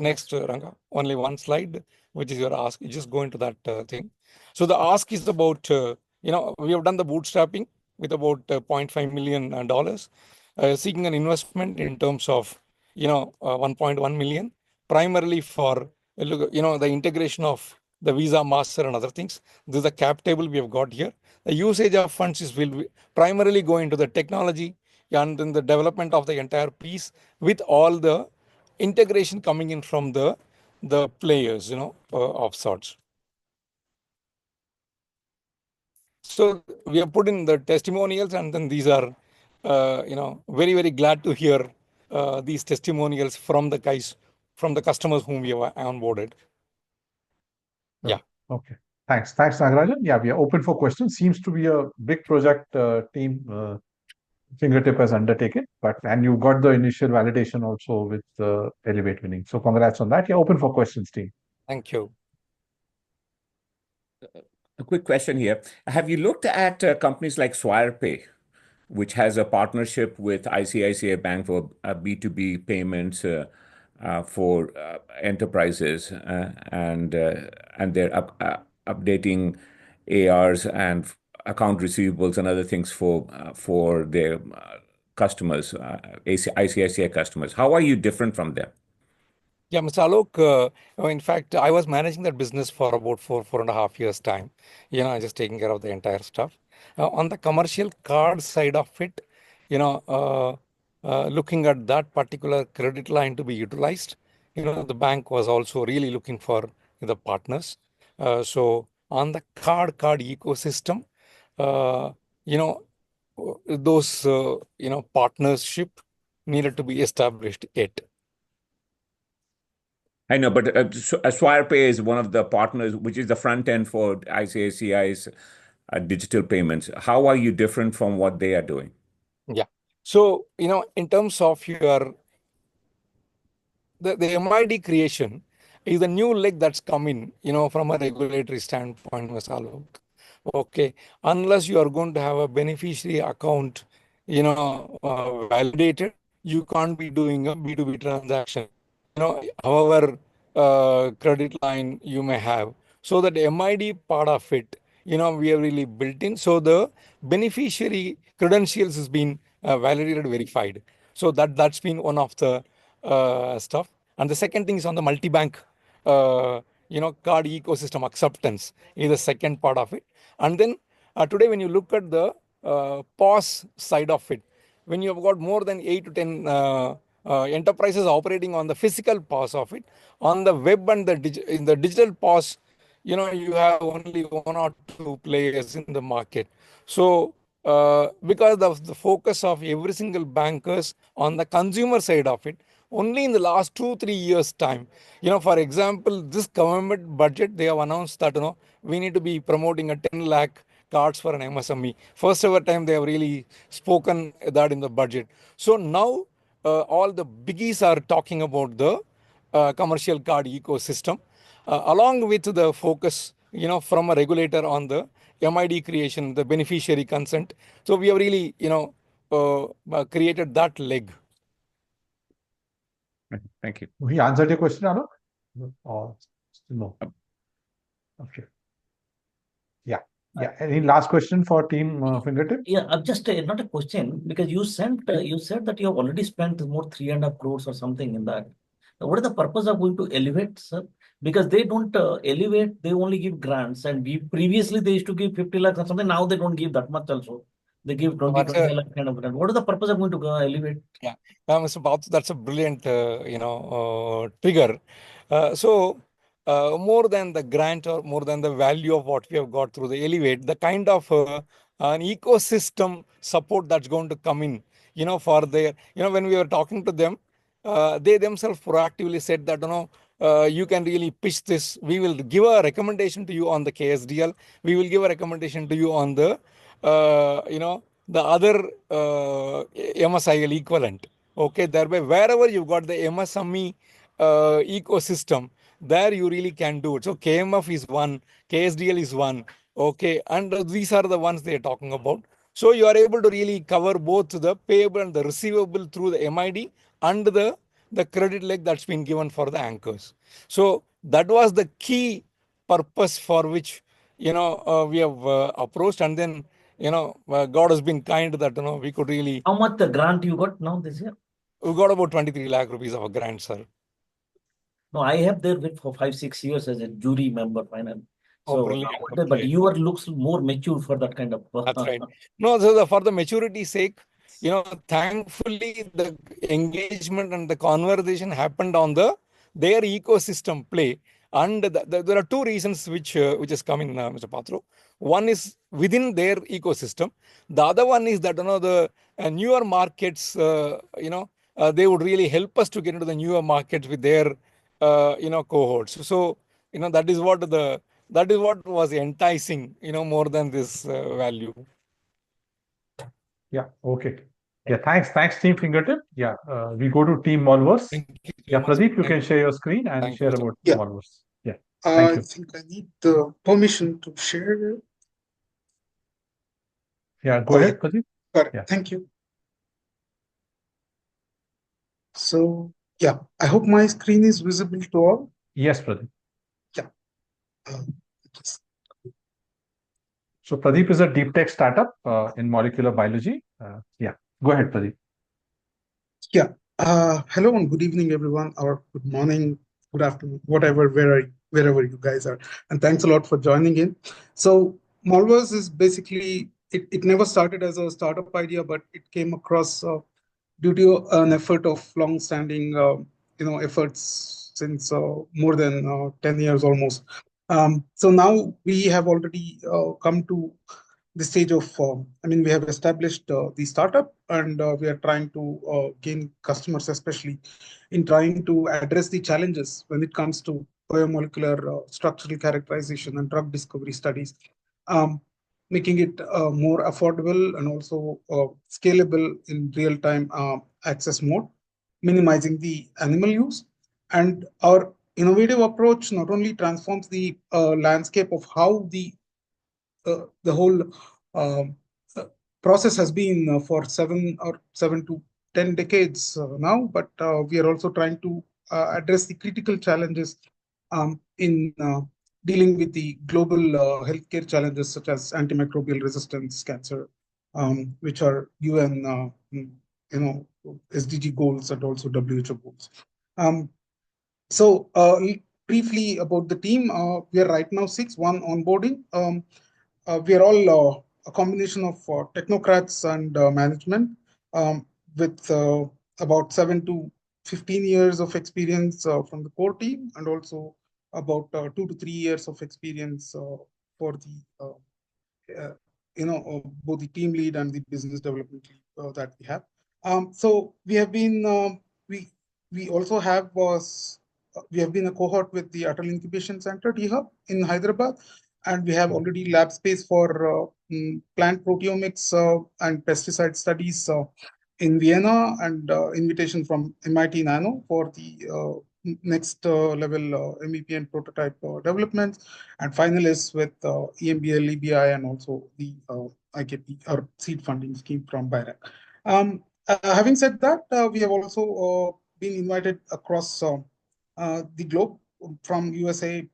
S21: Next, Ranga, only one slide, which is your ask. You just go into that thing. So the ask is about, we have done the bootstrapping with about $0.5 million, seeking an investment in terms of, 1.1 million, primarily for, the integration of the Visa, Master and other things. This is the cap table we have got here. The usage of funds will primarily go into the technology and then the development of the entire piece, with all the integration coming in from the players, of sorts. So we have put in the testimonials, and then these are, very, very glad to hear these testimonials from the guys, from the customers whom we have onboarded. Yeah.
S1: Okay. Thanks, Nagarajan. Yeah, we are open for questions. Seems to be a big project team Fingertip has undertaken, and you got the initial validation also with the Elevate winning. So congrats on that. Yeah, open for questions, team.
S21: Thank you.
S3: A quick question here. Have you looked at companies like SwirePay, which has a partnership with ICICI Bank for B2B payments for enterprises, and they're updating ARs and account receivables and other things for their customers, ICICI customers. How are you different from them?
S21: Yeah, Mr. Alok, in fact, I was managing that business for about 4.5 years time, just taking care of the entire stuff. On the commercial card side of it, looking at that particular credit line to be utilized, the bank was also really looking for the partners. So on the card ecosystem, those, partnership needed to be established yet.
S3: I know, but SwirePay is one of the partners, which is the front end for ICICI's digital payments. How are you different from what they are doing?
S21: Yeah. So, in terms of the MID creation is a new leg that's coming, from a regulatory standpoint, Mr. Alok. Okay. Unless you are going to have a beneficiary account, validated, you can't be doing a B2B transaction. However, credit line you may have. So that MID part of it, we have really built in. So the beneficiary credentials has been validated, verified. So that's been one of the stuff. And the second thing is on the multi-bank, card ecosystem acceptance is the second part of it. And then today, when you look at the POS side of it, when you have got more than 8 to 10 enterprises operating on the physical POS of it, on the web and in the digital POS, you have only 1 or 2 players in the market. So because of the focus of every single bankers on the consumer side of it, only in the last 2-3 years time, for example, this government budget, they have announced that, we need to be promoting a 10 lakh cards for an MSME. First ever time they have really spoken that in the budget. So now all the biggies are talking about the commercial card ecosystem, along with the focus, from a regulator on the MID creation, the beneficiary consent. So we have really, created that leg.
S3: Thank you.
S1: He answered your question, Alok? Or no? Okay. Yeah. Yeah. Any last question for Team Fingertip?
S5: Yeah, just not a question, because you said that you have already spent more 3.5 crores or something in that. What is the purpose of going to Elevate, sir? Because they don't Elevate, they only give grants, and previously they used to give 50 lakhs or something. Now they don't give that much also. They give 20-25 lakh kind of grant. What is the purpose of going to Elevate?
S21: Yeah, Mr. Bharat, that's a brilliant, trigger. So more than the grant or more than the value of what we have got through the Elevate, the kind of an ecosystem support that's going to come in, for their, when we were talking to them, they themselves proactively said that, you can really pitch this. We will give a recommendation to you on the KSDL. We will give a recommendation to you on the, the other MSIL equivalent. Okay, thereby wherever you've got the MSME ecosystem, there you really can do it. So KMF is one, KSDL is one. Okay, and these are the ones they are talking about. So you are able to really cover both the payable and the receivable through the MID and the credit leg that's been given for the anchors. So that was the key purpose for which, we have approached, and then, God has been kind that, we could really.
S5: How much the grant you got now this year?
S21: We got about 23 lakh rupees of a grant, sir.
S5: No, I have there with for 5-6 years as a jury member finally. So,
S21: brilliant.
S5: but your looks more mature for that kind of.
S21: That's right. No, so for the maturity sake, thankfully the engagement and the conversation happened on their ecosystem play. And there are 2 reasons which is coming, Mr. Patro. One is within their ecosystem. The other one is that, the newer markets, they would really help us to get into the newer markets with their, cohorts. So, that is what was enticing, more than this value.
S1: Yeah. Okay. Yeah. Thanks, Team Fingertip. Yeah. We go to Team Molverse. Yeah, Pradeep, you can share your screen and share about Molverse. Yeah. Thank you.
S4: I think I need the permission to share.
S1: Yeah. Go ahead, Pradeep.
S4: Got it. Yeah. Thank you. So yeah, I hope my screen is visible to all.
S1: Yes, Pradeep.
S4: Yeah.
S1: So Pradeep is a deep tech startup in molecular biology. Yeah, go ahead, Pradeep.
S4: Yeah. Hello and good evening, everyone, or good morning, good afternoon, whatever, wherever you guys are. And thanks a lot for joining in. So Molverse is basically, it never started as a startup idea, but it came across due to an effort of long-standing, efforts since more than 10 years almost. So now we have already come to the stage of, we have established the startup, and we are trying to gain customers, especially in trying to address the challenges when it comes to biomolecular structural characterization and drug discovery studies, making it more affordable and also scalable in real-time access mode, minimizing the animal use. And our innovative approach not only transforms the landscape of how the whole process has been for 7 to 10 decades now, but we are also trying to address the critical challenges in dealing with the global healthcare challenges such as antimicrobial resistance, cancer, which are UN, SDG goals and also WHO goals. So briefly about the team, we are right now 6, one onboarding. We are all a combination of technocrats and management with about 7 to 15 years of experience from the core team, and also about 2 to 3 years of experience for the both the team lead and the business development lead that we have. So we have been we also have we have been a cohort with the Atal Incubation Center, DHub, in Hyderabad, and we have already lab space for plant proteomics and pesticide studies in Vienna, and invitation from MIT Nano for the next level MVP and prototype developments, and finalists with EMBL, EBI, and also the IKP or seed funding scheme from Bharat. Having said that, we have also been invited across the globe from USA,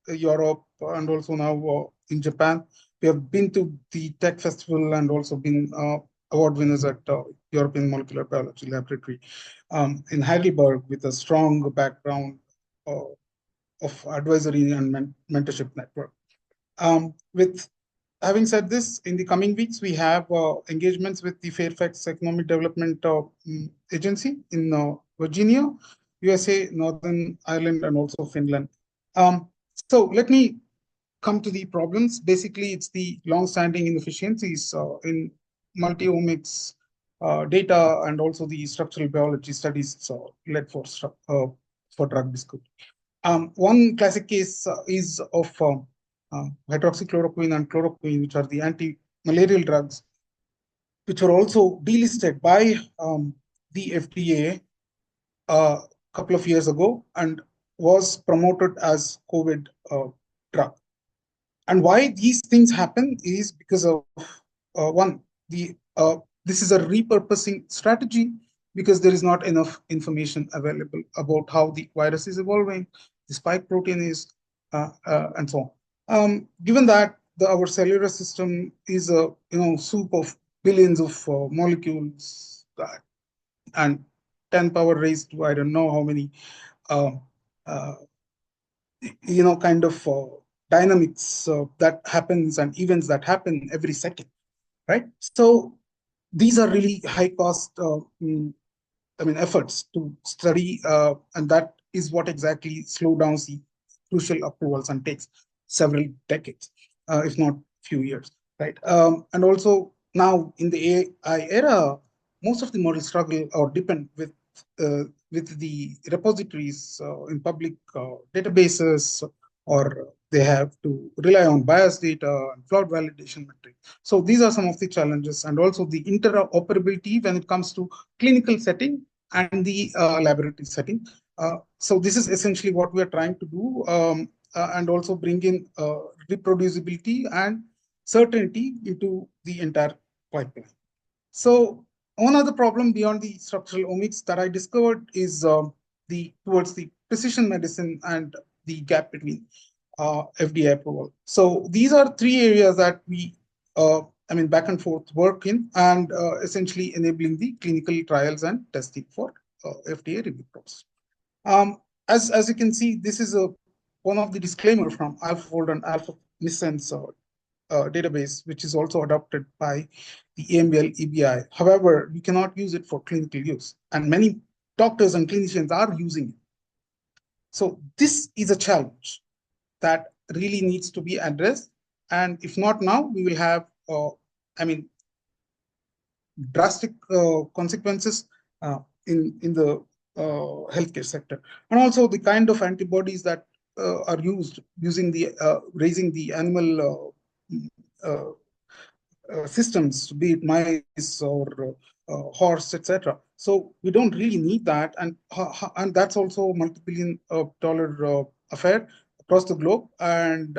S4: Europe, and also now in Japan. We have been to the Tech Festival and also been award winners at European Molecular Biology Laboratory in Heidelberg, with a strong background of advisory and mentorship network. With having said this, in the coming weeks, we have engagements with the Fairfax Economic Development Agency in Virginia, USA, Northern Ireland, and also Finland. So let me come to the problems. Basically, it's the long-standing inefficiencies in multi-omics data and also the structural biology studies led for drug discovery. One classic case is of hydroxychloroquine and chloroquine, which are the anti-malarial drugs, which were also delisted by the FDA a couple of years ago and was promoted as COVID drug. And why these things happen is because of one, this is a repurposing strategy, because there is not enough information available about how the virus is evolving, the spike protein is, and so on. Given that our cellular system is a soup of billions of molecules and 10 power raised to I don't know how many kind of dynamics that happens and events that happen every second, right? So these are really high cost efforts to study, and that is what exactly slows down the crucial approvals and takes several decades, if not few years, right? And also now in the AI era, most of the models struggle or depend with the repositories in public databases, or they have to rely on bias data and flawed validation metrics. So these are some of the challenges, and also the interoperability when it comes to clinical setting and the laboratory setting. So this is essentially what we are trying to do, and also bring in reproducibility and certainty into the entire pipeline. So one other problem beyond the structural omics that I discovered is towards the precision medicine and the gap between FDA approval. So these are 3 areas that we, back and forth work in, and essentially enabling the clinical trials and testing for FDA review process. As you can see, this is one of the disclaimer from AlphaFold and AlphaMissense database, which is also adopted by the EMBL EBI. However, we cannot use it for clinical use, and many doctors and clinicians are using it. So this is a challenge that really needs to be addressed, and if not now, we will have drastic consequences in the healthcare sector, and also the kind of antibodies that are using the raising the animal systems, be it mice or horse, etc. So we don't really need that, and that's also a multi-billion-dollar affair across the globe, and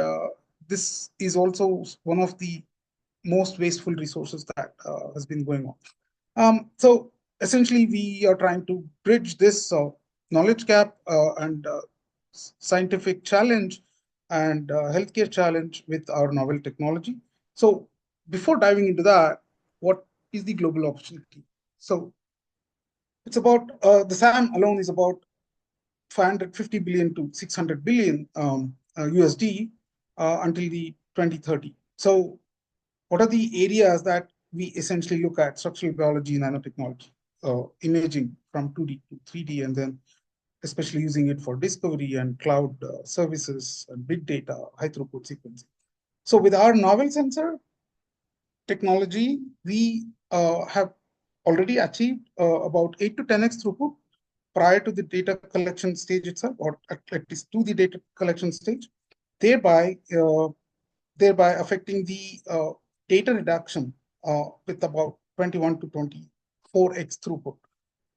S4: this is also one of the most wasteful resources that has been going on. So essentially, we are trying to bridge this knowledge gap and scientific challenge and healthcare challenge with our novel technology. So before diving into that, what is the global opportunity? So it's about the SAM alone is about 550 billion to 600 billion USD until the 2030. So what are the areas that we essentially look at? Structural biology, nanotechnology, imaging from 2D to 3D, and then especially using it for discovery and cloud services and big data, high throughput sequencing. So with our novel sensor technology, we have already achieved about 8 to 10x throughput prior to the data collection stage itself, or at least to the data collection stage, thereby affecting the data reduction with about 21 to 24x throughput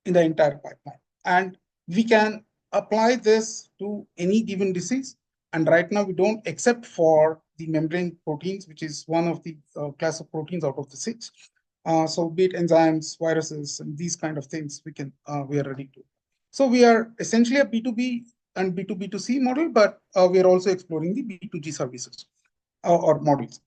S4: in the entire pipeline. And we can apply this to any given disease. And right now we don't, except for the membrane proteins, which is one of the class of proteins out of the 6. So be it enzymes, viruses, and these kind of things, we are ready to. So we are essentially a B2B and B2B2C model, but we are also exploring the B2G services or models.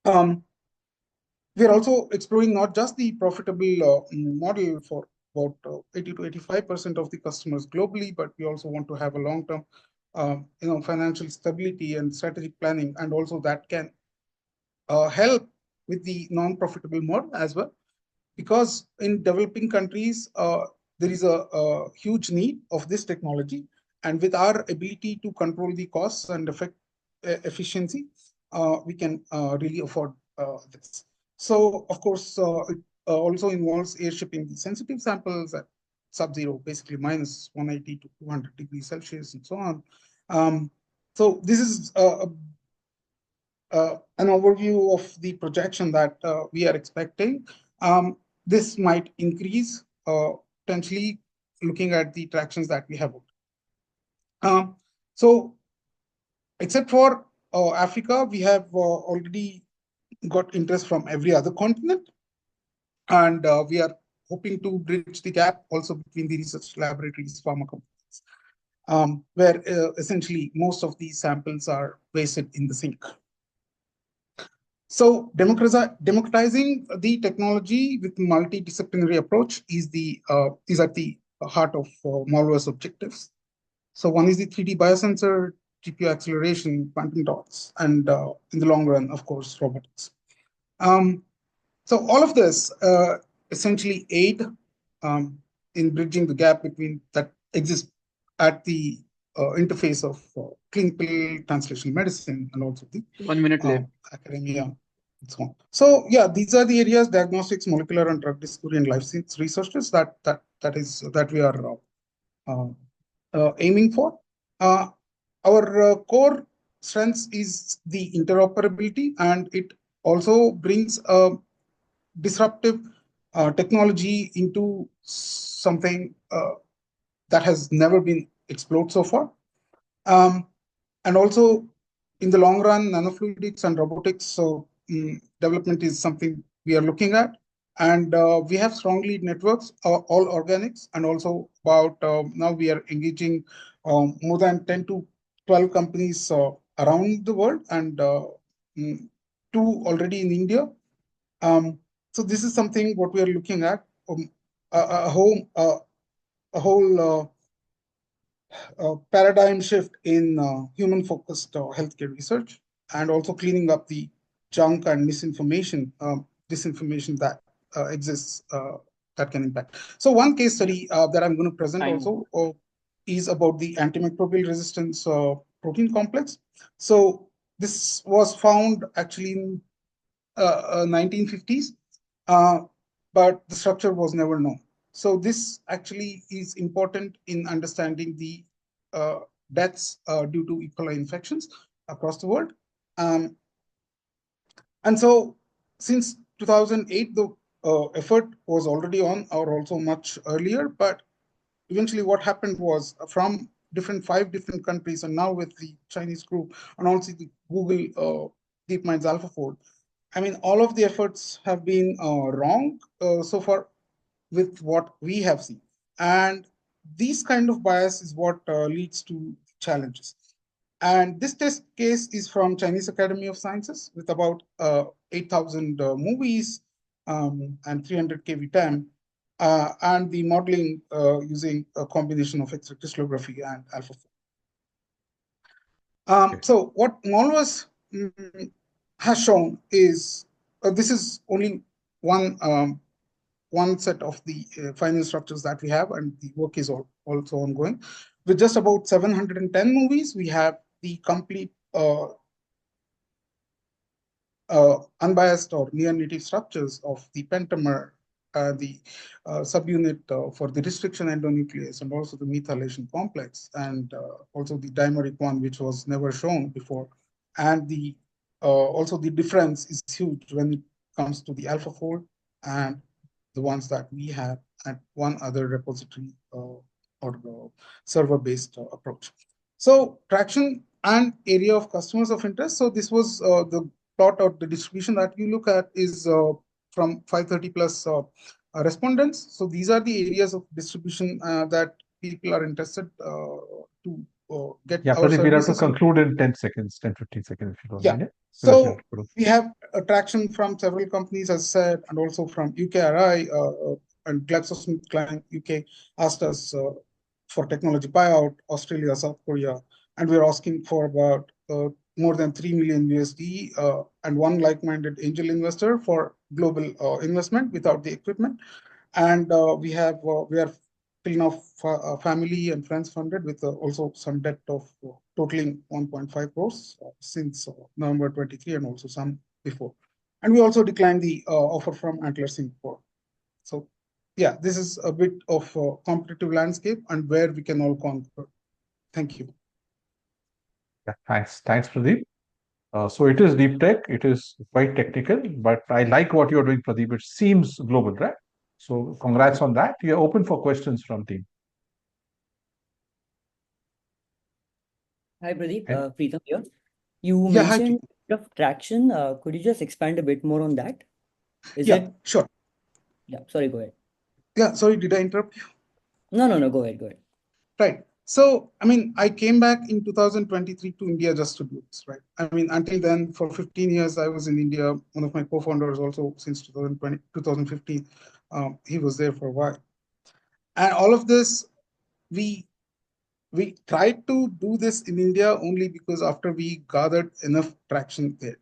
S4: We are also exploring not just the profitable model for about 80 to 85% of the customers globally, but we also want to have a long-term financial stability and strategic planning, and also that can help with the non-profitable model as well, because in developing countries there is a huge need of this technology, and with our ability to control the costs and efficiency, we can really afford this. So of course it also involves air shipping the sensitive samples at sub-zero, basically minus 180 to 200 degrees Celsius and so on. So this is an overview of the projection that we are expecting. This might increase potentially looking at the tractions that we have. So except for Africa, we have already got interest from every other continent, and we are hoping to bridge the gap also between the research laboratories, pharma companies, where essentially most of these samples are wasted in the sink. So democratizing the technology with multidisciplinary approach is at the heart of Molverse objectives. So one is the 3D biosensor, GPU acceleration, quantum dots, and in the long run, of course, robotics. So all of this essentially aid in bridging the gap between that exists at the interface of clinical translational medicine and also the
S20: 1 minute left.
S4: Academia and so on. So yeah, these are the areas: diagnostics, molecular and drug discovery, and life science researches that we are aiming for. Our core strengths is the interoperability, and it also brings a disruptive technology into something that has never been explored so far. And also, in the long run, nanofluidics and robotics development is something we are looking at. And we have strong lead networks, all organics, and also about now we are engaging more than 10 to 12 companies around the world, and 2 already in India. So this is something what we are looking at, a whole paradigm shift in human-focused healthcare research, and also cleaning up the junk and misinformation, disinformation that exists that can impact. So one case study that I'm going to present also is about the antimicrobial resistance protein complex. So this was found actually in 1950s, but the structure was never known. So this actually is important in understanding the deaths due to E. coli infections across the world. And so since 2008, the effort was already on, or also much earlier, but eventually what happened was from 5 different countries, and now with the Chinese group and also the Google DeepMind's AlphaFold, I mean, all of the efforts have been wrong so far with what we have seen. And these kind of bias is what leads to challenges. And this test case is from Chinese Academy of Sciences with about 8,000 movies and 300 kV time, and the modeling using a combination of X-ray crystallography and AlphaFold. So what Molverse has shown is this is only one set of the final structures that we have, and the work is also ongoing. With just about 710 movies, we have the complete unbiased or near-native structures of the pentamer, the subunit for the restriction endonuclease, and also the methylation complex, and also the dimeric one, which was never shown before. And the also the difference is huge when it comes to the AlphaFold and the ones that we have, and one other repository or server-based approach. So traction and area of customers of interest. So this was the plot or the distribution that you look at is from 530 plus respondents. So these are the areas of distribution that people are interested to get our
S1: Pradeep, we have to
S4: services.
S1: conclude in 10 seconds, 10, 15 seconds, if you don't mind it.
S4: So we have traction from several companies, as said, and also from UKRI and GlaxoSmithKline UK asked us for technology buyout, Australia, South Korea, and we're asking for about more than 3 million USD and one like-minded angel investor for global investment without the equipment. And we are till now family and friends funded with also some debt of totaling 1.5 crores since November 23 and also some before. And we also declined the offer from Antler Singapore. So yeah, this is a bit of a competitive landscape and where we can all conquer. Thank you.
S1: Yeah, thanks, Pradeep. So it is deep tech. It is quite technical, but I like what you're doing, Pradeep. It seems global, right? So congrats on that. We are open for questions from team.
S8: Hi, Pradeep. Preetham here. You mentioned traction. Could you just expand a bit more on that?
S4: Sure.
S8: Yeah, sorry, go ahead.
S4: Yeah, sorry, did I interrupt you?
S8: No, go ahead.
S4: Right. So, I mean, I came back in 2023 to India just to do this, right? I mean, until then, for 15 years, I was in India. One of my co-founders also since 2015, he was there for a while. And all of this, we tried to do this in India only because after we gathered enough traction there.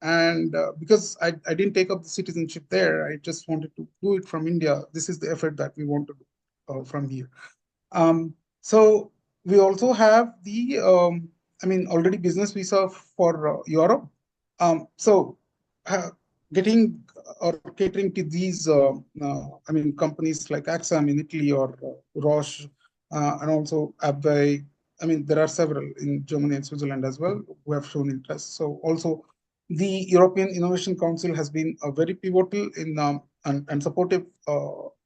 S4: And because I didn't take up the citizenship there, I just wanted to do it from India. This is the effort that we want to do from here. So we also have the, already business visa for Europe. So getting or catering to these, companies like Axam in Italy or Roche and also Abway. I mean, there are several in Germany and Switzerland as well who have shown interest. So also the European Innovation Council has been very pivotal in and supportive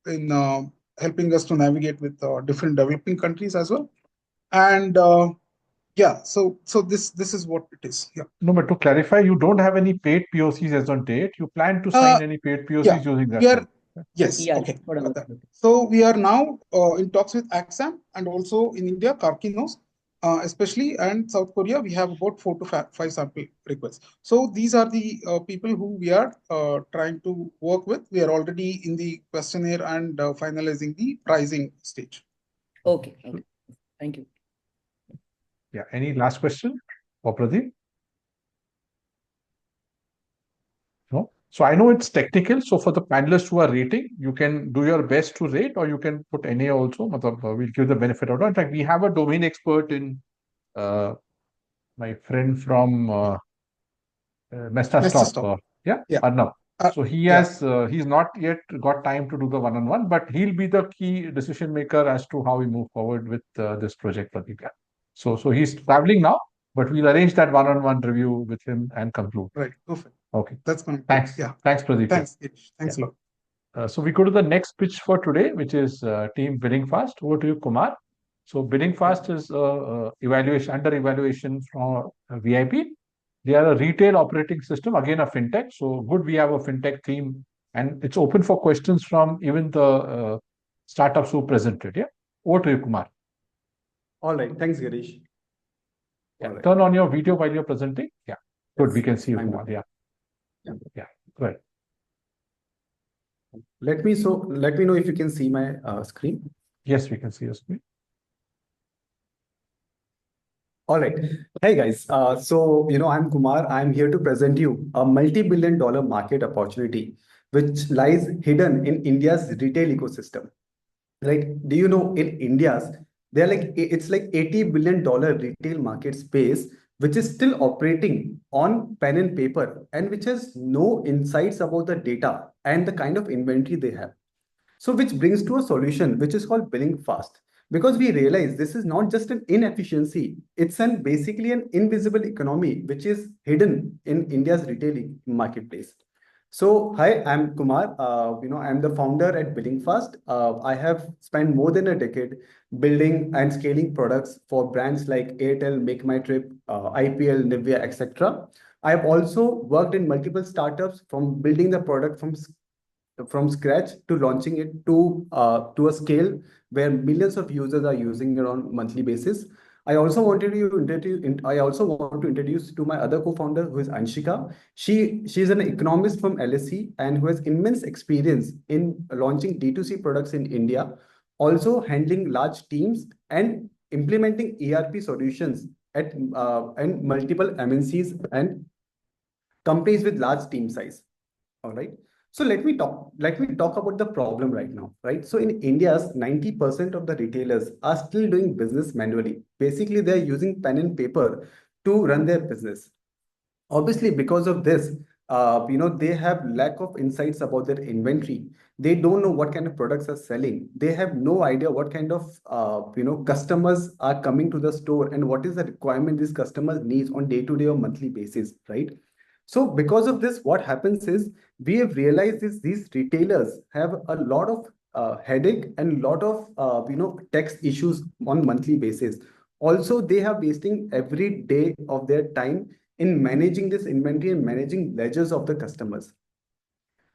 S4: in helping us to navigate with different developing countries as well. And yeah, so this is what it is. Yeah.
S1: No, but to clarify, you don't have any paid POCs as on date. You plan to sign any paid POCs using that?
S4: Yes. Okay. So we are now in talks with Axam and also in India, Karkinos, especially, and South Korea. We have about 4 to 5 sample requests. So these are the people who we are trying to work with. We are already in the questionnaire and finalizing the pricing stage.
S8: Okay. Thank you.
S1: Yeah. Any last question for Pradeep? No. So I know it's technical. So for the panelists who are rating, you can do your best to rate, or you can put NA also. We'll give the benefit of it. In fact, we have a domain expert in my friend from Mestastop, Yeah,
S4: Yeah.
S1: Arnav. So
S4: Yeah.
S1: he's not yet got time to do the one-on-one, but he'll be the key decision maker as to how we move forward with this project, Pradeep. Yeah. So he's traveling now, but we'll arrange that one-on-one review with him and conclude.
S4: Right. Perfect.
S1: Okay.
S4: That's going to be
S1: Thanks.
S4: Yeah.
S1: Thanks, Pradeep.
S4: Thanks. Thanks a lot.
S1: So we go to the next pitch for today, which is Team Billingfast. Over to you, Kumar. So Billingfast is under evaluation from VIP. They are a retail operating system, again a fintech. So good, we have a fintech theme, and it's open for questions from even the startups who presented. Yeah. Over to you, Kumar.
S7: All right. Thanks, Girish.
S1: Yeah. Right. Turn on your video while you're presenting. Yeah. Good.
S7: Yes,
S1: we can see you,
S7: I'm
S1: Kumar.
S7: good.
S1: Yeah. Yeah. Go ahead.
S7: Let me know if you can see my screen.
S1: Yes, we can see your screen.
S7: All right. Hey guys. I'm Kumar. I'm here to present you a multi-billion-dollar market opportunity which lies hidden in India's retail ecosystem. Right? Do you know in India's it's like $80 billion retail market space which is still operating on pen and paper and which has no insights about the data and the kind of inventory they have. So which brings to a solution which is called Billingfast. Because we realize this is not just an inefficiency, it's basically an invisible economy which is hidden in India's retail marketplace. So hi, I'm Kumar. I'm the founder at Billingfast. I have spent more than a decade building and scaling products for brands like Airtel, Make My Trip, IPL, Nivea, etc. I have also worked in multiple startups from building the product from scratch to launching it to a scale where millions of users are using it on monthly basis. I also want to introduce to my other co-founder, who is Anshika. She's an economist from LSE and who has immense experience in launching D2C products in India, also handling large teams and implementing ERP solutions at and multiple MNCs and companies with large team size. All right. So let me talk about the problem right now, right? So in India's 90% of the retailers are still doing business manually. Basically, they're using pen and paper to run their business. Obviously, because of this, they have lack of insights about their inventory. They don't know what kind of products are selling. They have no idea what kind of customers are coming to the store and what is the requirement these customers needs on day-to-day or monthly basis, right? So because of this, what happens is we have realized is these retailers have a lot of headache and a lot of tax issues on monthly basis. Also, they are wasting every day of their time in managing this inventory and managing ledgers of the customers.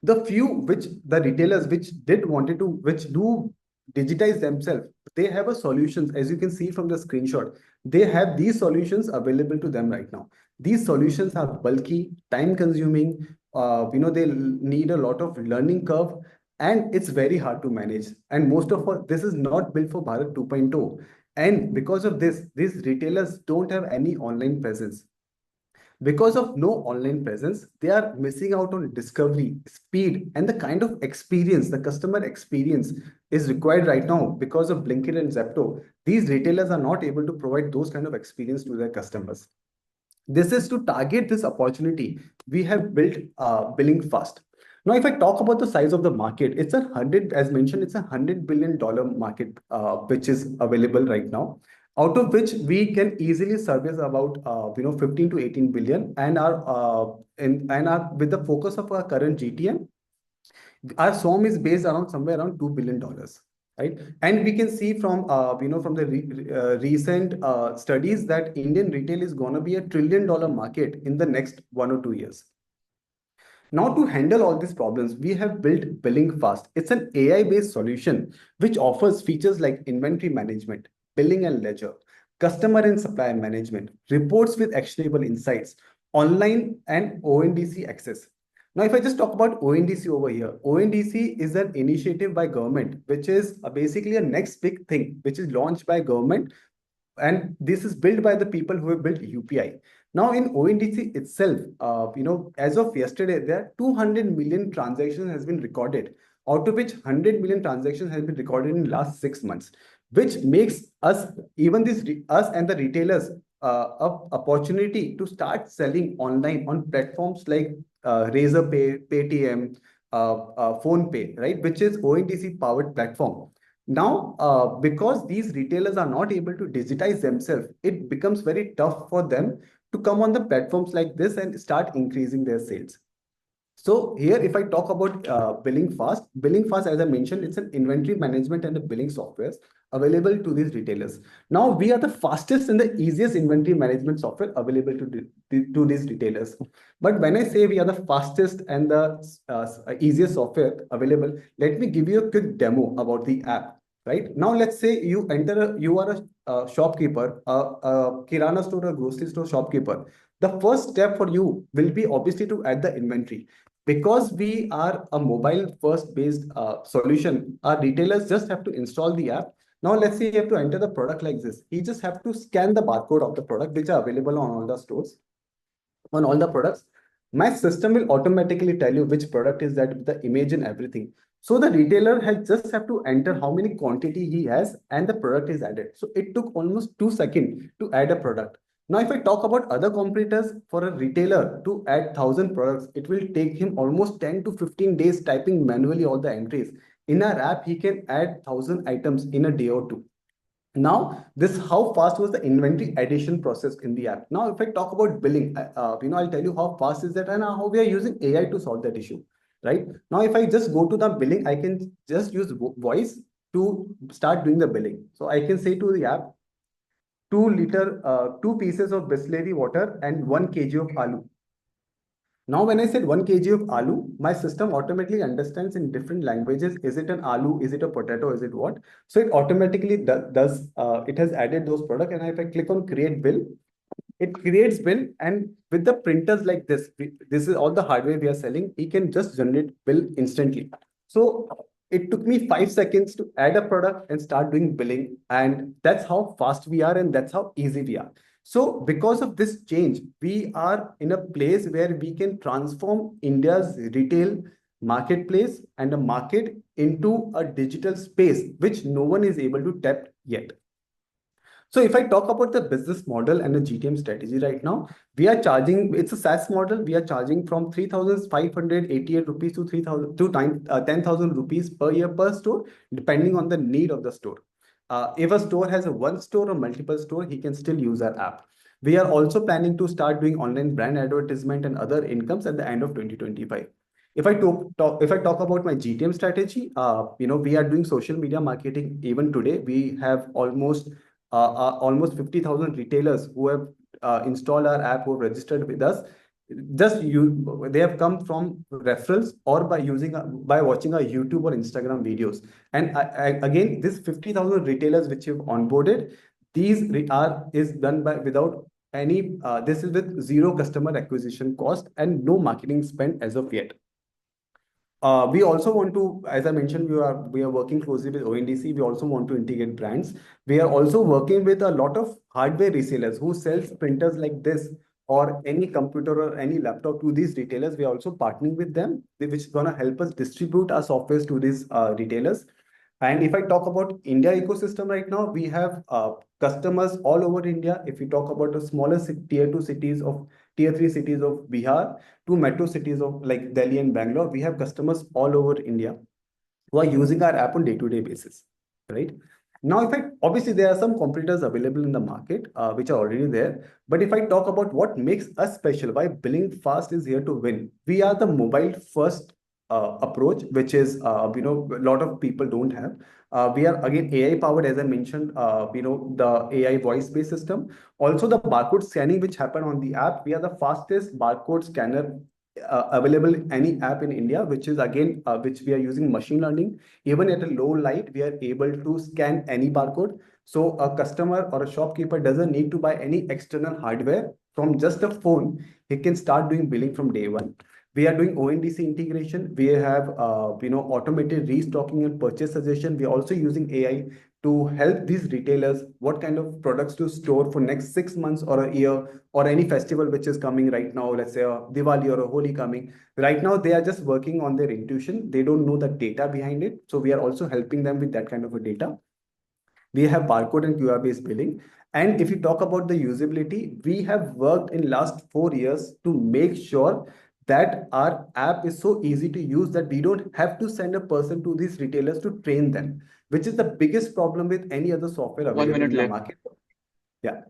S7: The few which the retailers which do digitize themselves, they have a solutions, as you can see from the screenshot. They have these solutions available to them right now. These solutions are bulky, time consuming, they need a lot of learning curve, and it's very hard to manage. And most of all, this is not built for Bharat 2.0. And because of this, these retailers don't have any online presence. Because of no online presence, they are missing out on discovery, speed, and the kind of experience, the customer experience is required right now because of Blinkit and Zepto. These retailers are not able to provide those kind of experience to their customers. This is to target this opportunity. We have built Billingfast. Now, if I talk about the size of the market, it's as mentioned, it's $100 billion market, which is available right now, out of which we can easily service about 15 to 18 billion, and are with the focus of our current GTM, our SOM is based around somewhere around $2 billion. Right, and we can see from from the recent studies that Indian retail is going to be $1 trillion market in the next 1 or 2 years. Now, to handle all these problems, we have built Billingfast. It's an AI-based solution which offers features like inventory management, billing and ledger, customer and supplier management, reports with actionable insights, online and ONDC access. Now, if I just talk about ONDC over here, ONDC is an initiative by government, which is basically a next big thing, which is launched by government. And this is built by the people who have built UPI. Now, in ONDC itself, as of yesterday, there are 200 million transactions has been recorded, out of which 100 million transactions has been recorded in the last 6 months, which makes us and the retailers a opportunity to start selling online on platforms like Razor Pay, Paytm, Phone Pay, right, which is ONDC powered platform. Now, because these retailers are not able to digitize themselves, it becomes very tough for them to come on the platforms like this and start increasing their sales. So here, if I talk about Billingfast, as I mentioned, it's an inventory management and a billing software available to these retailers. Now, we are the fastest and the easiest inventory management software available to these retailers. But when I say we are the fastest and the easiest software available, let me give you a quick demo about the app. Right now, let's say you are a shopkeeper, a kirana store or grocery store shopkeeper. The first step for you will be obviously to add the inventory. Because we are a mobile first based solution, our retailers just have to install the app. Now, let's say you have to enter the product like this. You just have to scan the barcode of the product, which are available on all the stores, on all the products. My system will automatically tell you which product is that with the image and everything. So the retailer has just have to enter how many quantity he has and the product is added. So it took almost 2 seconds to add a product. Now, if I talk about other competitors, for a retailer to add 1,000 products, it will take him almost 10 to 15 days typing manually all the entries. In our app, he can add 1,000 items in a day or two. Now, this how fast was the inventory addition process in the app. Now, if I talk about billing, I'll tell you how fast is that and how we are using AI to solve that issue. Right now, if I just go to the billing, I can just use voice to start doing the billing. So I can say to the app, 2 pieces of Bisleri water and 1 kg of aloo. Now, when I said 1 kg of aloo, my system automatically understands in different languages. Is it an aloo? Is it a potato? Is it what? So it automatically does, it has added those products. And if I click on create bill, it creates bill. And with the printers like this is all the hardware we are selling. He can just generate bill instantly. So it took me 5 seconds to add a product and start doing billing. And that's how fast we are and that's how easy we are. So because of this change, we are in a place where we can transform India's retail marketplace and a market into a digital space, which no one is able to tap yet. So if I talk about the business model and the GTM strategy right now, we are charging, it's a SaaS model. We are charging from 3,588 rupees to 10,000 rupees per year per store, depending on the need of the store. If a store has a one store or multiple store, he can still use our app. We are also planning to start doing online brand advertisement and other incomes at the end of 2025. If I talk about my GTM strategy, we are doing social media marketing even today. We have almost 50,000 retailers who have installed our app, who have registered with us. They have come from referrals or by watching our YouTube or Instagram videos. And again, this 50,000 retailers which you've onboarded, these is done without any. This is with zero customer acquisition cost and no marketing spend as of yet. We also want to, as I mentioned, we are working closely with ONDC. We also want to integrate brands. We are also working with a lot of hardware resellers who sells printers like this or any computer or any laptop to these retailers. We are also partnering with them, which is going to help us distribute our softwares to these retailers. And if I talk about India ecosystem right now, we have customers all over India. If we talk about the smallest tier 2 cities of tier 3 cities of Bihar to metro cities of like Delhi and Bangalore, we have customers all over India who are using our app on day-to-day basis, right? Now, obviously there are some competitors available in the market which are already there. But if I talk about what makes us special, why Billingfast is here to win, we are the mobile first approach, which is a lot of people don't have. We are again AI powered, as I mentioned. The AI voice based system, also the barcode scanning which happen on the app. We are the fastest barcode scanner available in any app in India, which is again which we are using machine learning. Even at a low light, we are able to scan any barcode. So a customer or a shopkeeper doesn't need to buy any external hardware. From just a phone, he can start doing billing from day one. We are doing ONDC integration. We have automated restocking and purchase suggestion. We are also using AI to help these retailers what kind of products to store for next 6 months or a year or any festival which is coming right now. Let's say a Diwali or a Holi coming. Right now, they are just working on their intuition. They don't know the data behind it. So we are also helping them with that kind of a data. We have barcode and QR based billing. And if you talk about the usability, we have worked in last 4 years to make sure that our app is so easy to use that we don't have to send a person to these retailers to train them, which is the biggest problem with any other software available in the market. Yeah.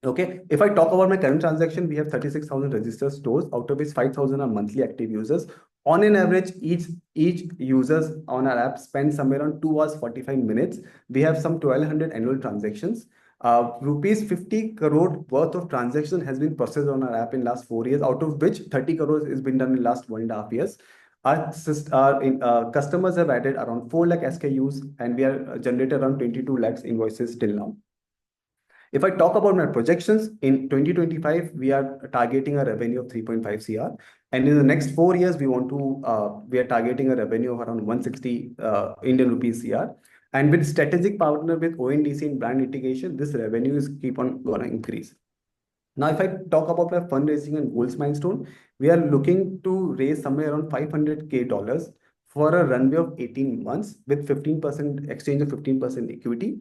S7: Okay. If I talk about my current transaction, we have 36,000 registered stores, out of which 5,000 are monthly active users. On an average, each users on our app spend somewhere around 2 hours 45 minutes. We have some 1,200 annual transactions. Rupees 50 crore worth of transaction has been processed on our app in last 4 years, out of which 30 crores has been done in last 1.5 years. Our customers have added around 4 lakh SKUs, and we are generated around 22 lakhs invoices till now. If I talk about my projections, in 2025, we are targeting a revenue of 3.5 CR. And in the next 4 years, we are targeting a revenue of around 160 Indian rupees CR. And with strategic partner with ONDC in brand integration, this revenue is keep on going to increase. Now, if I talk about my fundraising and goals milestone, we are looking to raise somewhere around $500K for a runway of 18 months with 15% exchange of 15% equity.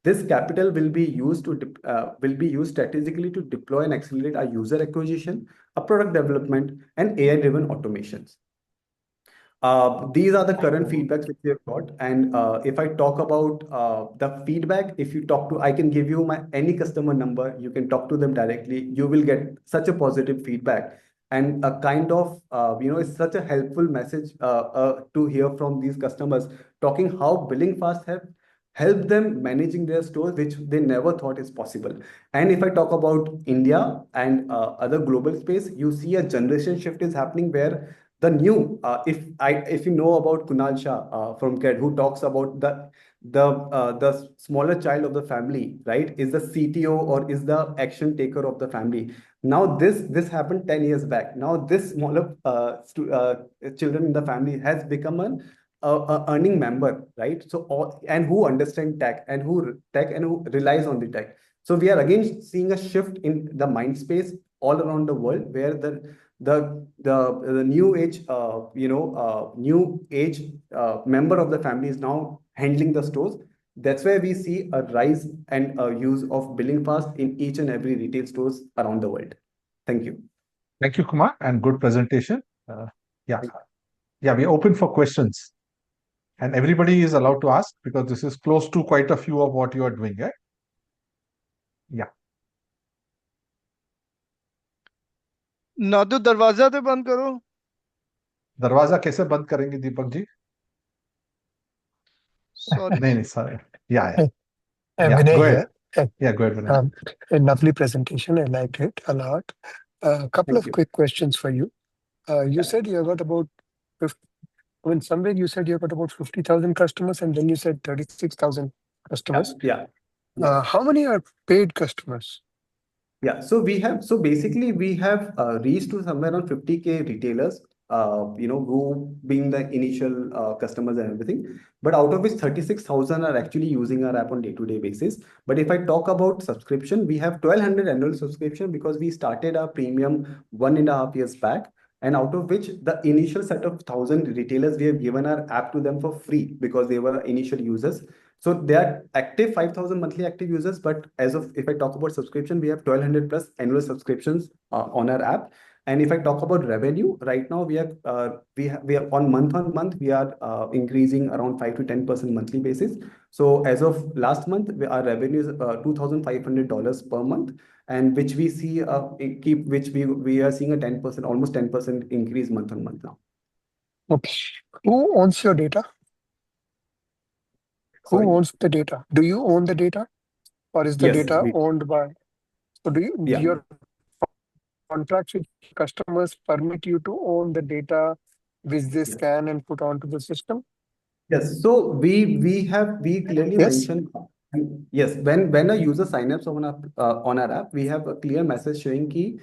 S7: This capital will be used strategically to deploy and accelerate our user acquisition, our product development, and AI-driven automations. These are the current feedbacks which we have got. And if I talk about the feedback, if you talk to, I can give you any customer number, you can talk to them directly. You will get such a positive feedback. And a kind of, it's such a helpful message to hear from these customers, talking how Billingfast have help them managing their stores, which they never thought is possible. And if I talk about India and other global space, you see a generation shift is happening where the new, if you know about Kunal Shah from KED, who talks about the smaller child of the family, right, is the CTO or is the action taker of the family. Now this happened 10 years back. Now this smaller children in the family has become an earning member, right? So and who understand tech and who relies on the tech. So we are again seeing a shift in the mind space all around the world, where the new age member of the family is now handling the stores. That's where we see a rise and use of Billingfast in each and every retail stores around the world. Thank you.
S1: Thank you, Kumar, and good presentation. Yeah, we're open for questions. And everybody is allowed to ask because this is close to quite a few of what you are doing, right? Yeah.
S11: Nadu दरवाजा तो बंद करो.
S1: दरवाजा कैसे बंद करेंगे Deepak ji?
S11: Sorry.
S1: नहीं, sorry. Yeah.
S2: Vinay
S1: go ahead.
S2: Here.
S1: Go ahead, Vinay.
S2: A lovely presentation. I liked it a lot. A couple of quick questions for you. You said you got about, somewhere you said you got about 50,000 customers, and then you said 36,000 customers.
S7: Yeah.
S2: How many are paid customers?
S7: Yeah, so basically we have reached to somewhere around 50K retailers, who being the initial customers and everything. But out of which 36,000 are actually using our app on day-to-day basis. But if I talk about subscription, we have 1,200 annual subscription because we started our premium 1.5 years back. And out of which the initial set of 1,000 retailers, we have given our app to them for free because they were initial users. So they are active 5,000 monthly active users, but if I talk about subscription, we have 1,200 plus annual subscriptions on our app. And if I talk about revenue, right now we are on month, we are increasing around 5 to 10% monthly basis. So as of last month, our revenue is $2,500 per month, and which we see we are seeing a 10%, almost 10% increase month on month now.
S2: Okay. Who owns your data?
S7: Sorry?
S2: Who owns the data? Do you own the data, or is the data owned by? So do your contracts with customers permit you to own the data which they scan and put onto the system?
S7: Yes. So we clearly mentioned. Yes. When a user signs up on our app, we have a clear message showing key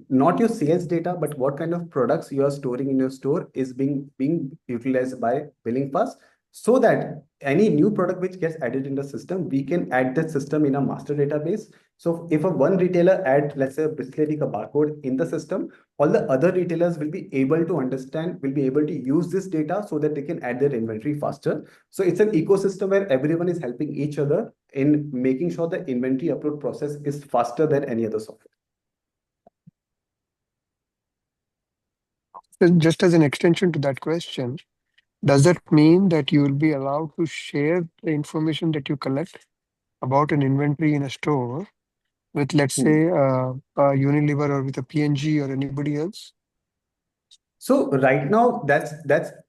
S7: not your sales data, but what kind of products you are storing in your store is being utilized by Billingfast, so that any new product which gets added in the system, we can add that system in a master database. So if one retailer add, let's say, a Bisleri ka barcode in the system, all the other retailers will be able to use this data so that they can add their inventory faster. So it's an ecosystem where everyone is helping each other in making sure the inventory upload process is faster than any other software.
S2: Just as an extension to that question, does that mean that you will be allowed to share the information that you collect about an inventory in a store with, let's say, Unilever or with a P&G or anybody else?
S7: So right now, that's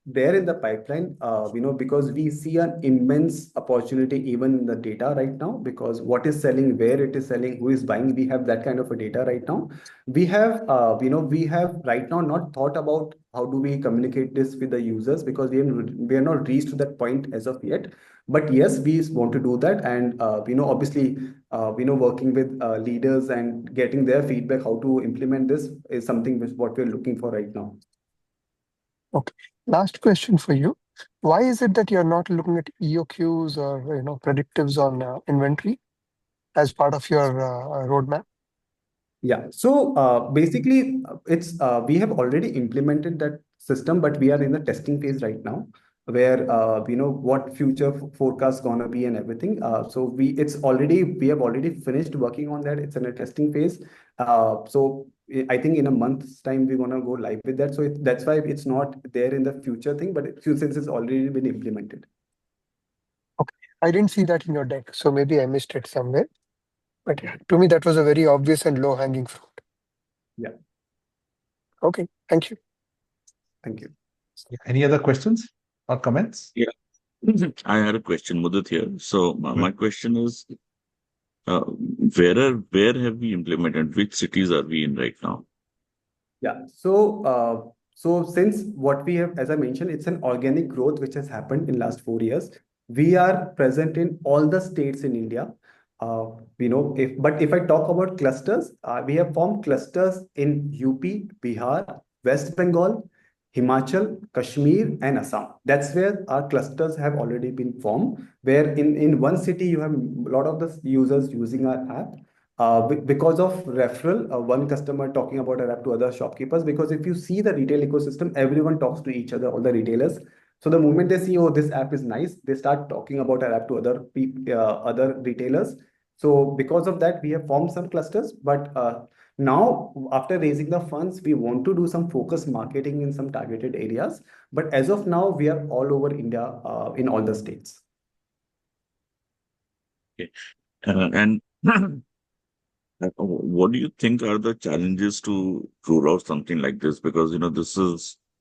S7: there in the pipeline, because we see an immense opportunity even in the data right now, because what is selling, where it is selling, who is buying, we have that kind of a data right now. We have right now not thought about how do we communicate this with the users, because we are not reached to that point as of yet. But yes, we want to do that, and obviously, working with leaders and getting their feedback how to implement this is something which what we're looking for right now.
S2: Okay. Last question for you. Why is it that you're not looking at EOQs or predictives on inventory as part of your roadmap?
S7: Yeah. So basically, it's we have already implemented that system, but we are in the testing phase right now, where what future forecast gonna be and everything. So we have already finished working on that. It's in a testing phase. So I think in a month's time we're gonna go live with that. So that's why it's not there in the future thing, but since it's already been implemented.
S2: Okay. I didn't see that in your deck, so maybe I missed it somewhere. But to me, that was a very obvious and low-hanging fruit.
S7: Yeah.
S2: Okay. Thank you.
S7: Thank you.
S1: Any other questions or comments?
S11: Yeah. I had a question, Mudit here. So my question is, where have we implemented? Which cities are we in right now?
S7: Yeah. So since what we have, as I mentioned, it's an organic growth which has happened in last 4 years. We are present in all the states in India. If I talk about clusters, we have formed clusters in UP, Bihar, West Bengal, Himachal, Kashmir, and Assam. That's where our clusters have already been formed, where in one city you have a lot of the users using our app. Because of referral, one customer talking about our app to other shopkeepers. Because if you see the retail ecosystem, everyone talks to each other, all the retailers. So the moment they see, oh, this app is nice, they start talking about our app to other retailers. So because of that, we have formed some clusters. But now, after raising the funds, we want to do some focused marketing in some targeted areas. But as of now, we are all over India, in all the states.
S11: Okay. And what do you think are the challenges to roll out something like this? Because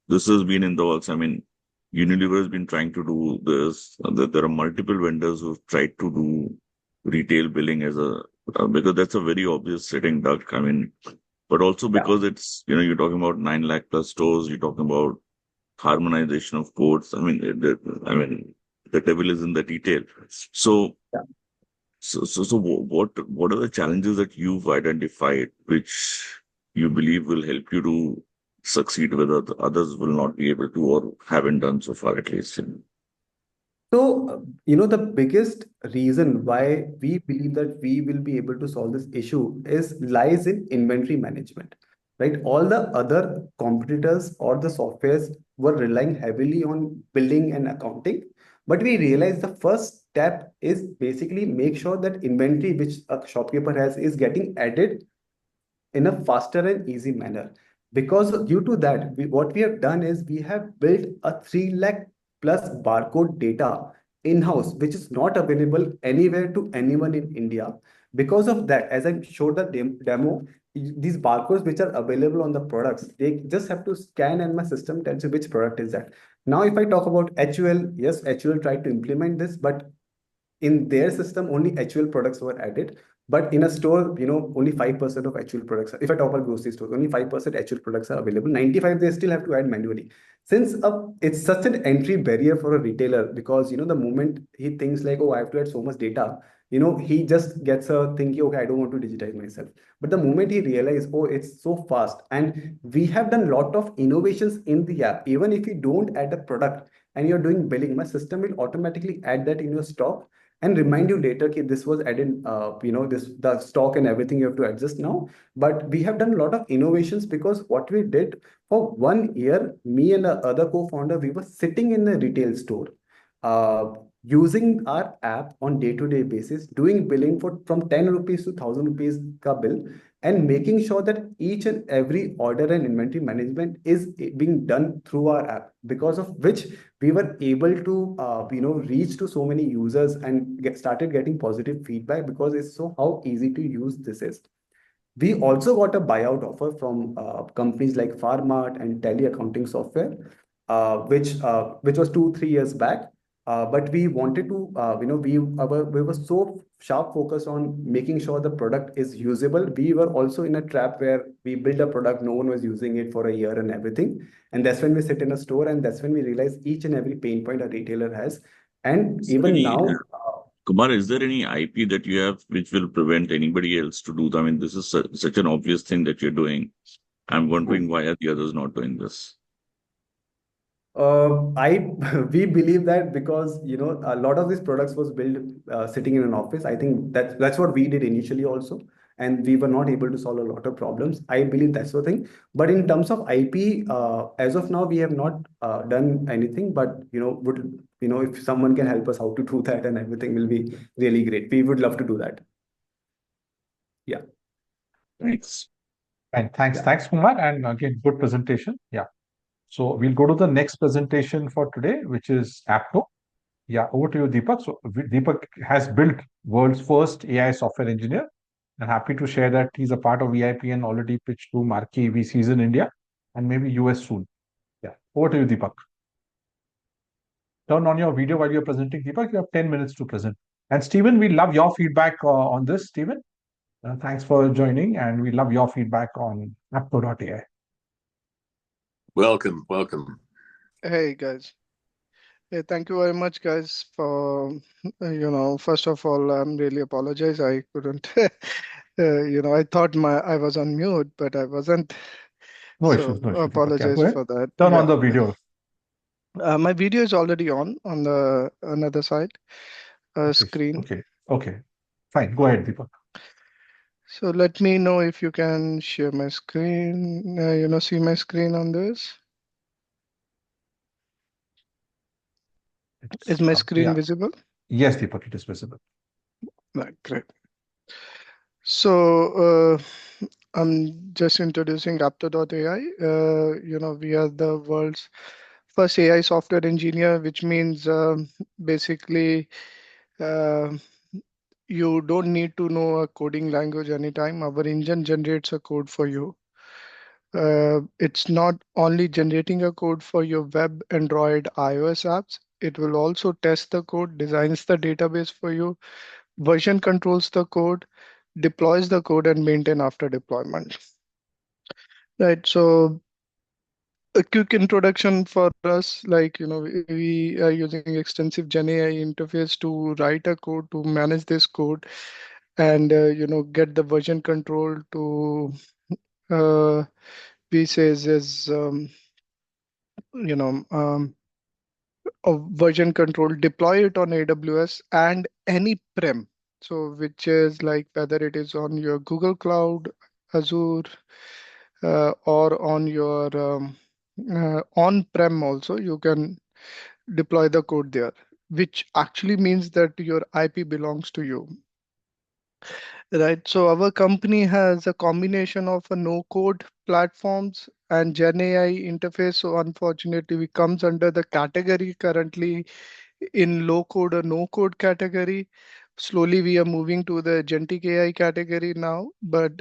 S11: this has been in the works. I mean, Unilever has been trying to do this. There are multiple vendors who've tried to do retail billing as because that's a very obvious sitting duck. I mean, but also because it's you're talking about 9 lakh plus stores. You're talking about harmonization of codes. I mean, the devil is in the detail. So.
S7: Yeah.
S11: So what are the challenges that you've identified which you believe will help you to succeed, whether the others will not be able to or haven't done so far at least?
S7: So, the biggest reason why we believe that we will be able to solve this issue lies in inventory management, right? All the other competitors or the softwares were relying heavily on billing and accounting. But we realized the first step is basically make sure that inventory which a shopkeeper has is getting added in a faster and easy manner. Because due to that, what we have done is we have built a 3 lakh plus barcode data in-house, which is not available anywhere to anyone in India. Because of that, as I showed the demo, these barcodes which are available on the products, they just have to scan and my system tells you which product is that. Now, if I talk about HUL, yes, HUL tried to implement this, but in their system, only HUL products were added. But in a store, only 5% of HUL products. If I talk about grocery stores, only 5% HUL products are available. 95 they still have to add manually. Since it's such an entry barrier for a retailer, because the moment he thinks like, oh, I have to add so much data, he just gets a thinking, okay, I don't want to digitize myself. But the moment he realizes, oh, it's so fast, and we have done a lot of innovations in the app. Even if you don't add a product and you're doing billing, my system will automatically add that in your stock and remind you later that this was added, the stock and everything you have to adjust now. But we have done a lot of innovations, because what we did for 1 year, me and the other co-founder, we were sitting in the retail store, using our app on day-to-day basis, doing billing from 10 rupees to 1,000 rupees ka bill. and making sure that each and every order and inventory management is being done through our app, because of which we were able to reach to so many users and started getting positive feedback, because it's so how easy to use this is. We also got a buyout offer from companies like Pharmart and Tele Accounting Software, which was 2-3 years back. But we wanted to, we were so sharp focused on making sure the product is usable. We were also in a trap where we built a product, no one was using it for a year and everything. And that's when we sit in a store, and that's when we realize each and every pain point a retailer has. And even now,
S11: Kumar, is there any IP that you have which will prevent anybody else to do that? I mean, this is such an obvious thing that you're doing. I'm wondering why are the others not doing this?
S7: We believe that because a lot of these products was built sitting in an office. I think that's what we did initially also, and we were not able to solve a lot of problems. I believe that's the thing. But in terms of IP, as of now, we have not done anything. But if someone can help us how to do that and everything will be really great. We would love to do that. Yeah.
S11: Thanks.
S1: And thanks, Kumar, and again, good presentation. Yeah. So we'll go to the next presentation for today, which is Apto. Yeah, over to you, Deepak. So Deepak has built world's first AI software engineer. I'm happy to share that he's a part of VIP and already pitched to marquee VCs in India and maybe US soon. Yeah, over to you, Deepak. Turn on your video while you're presenting, Deepak. You have 10 minutes to present. And Stephen, we love your feedback on this, Stephen. Thanks for joining, and we love your feedback on Apto.ai.
S13: Welcome.
S22: Hey guys. Hey, thank you very much, guys, for first of all, I'm really apologize. I couldn't, I thought I was on mute, but I wasn't.
S1: No
S22: So
S1: issues, no issues.
S22: apologize
S1: Okay,
S22: for that.
S1: turn on the video.
S22: My video is already on the another side screen.
S1: Okay. Fine. Go ahead, Deepak.
S22: So let me know if you can share my screen, see my screen on this. Is my screen visible?
S1: Yes, Deepak, it is visible.
S22: Right, great. So I'm just introducing Apto.ai. We are the world's first AI software engineer, which means basically you don't need to know a coding language anytime. Our engine generates a code for you. It's not only generating a code for your web, Android, iOS apps. It will also test the code, designs the database for you, version controls the code, deploys the code, and maintain after deployment. Right. So a quick introduction for us, we are using extensive GenAI interface to write a code to manage this code and get the version control to we says is a version control, deploy it on AWS and any prem. So which is like whether it is on your Google Cloud, Azure, or on your on-prem also, you can deploy the code there, which actually means that your IP belongs to you. Right. So our company has a combination of a no-code platforms and GenAI interface. So unfortunately, we comes under the category currently in low-code or no-code category. Slowly, we are moving to the agentic AI category now. But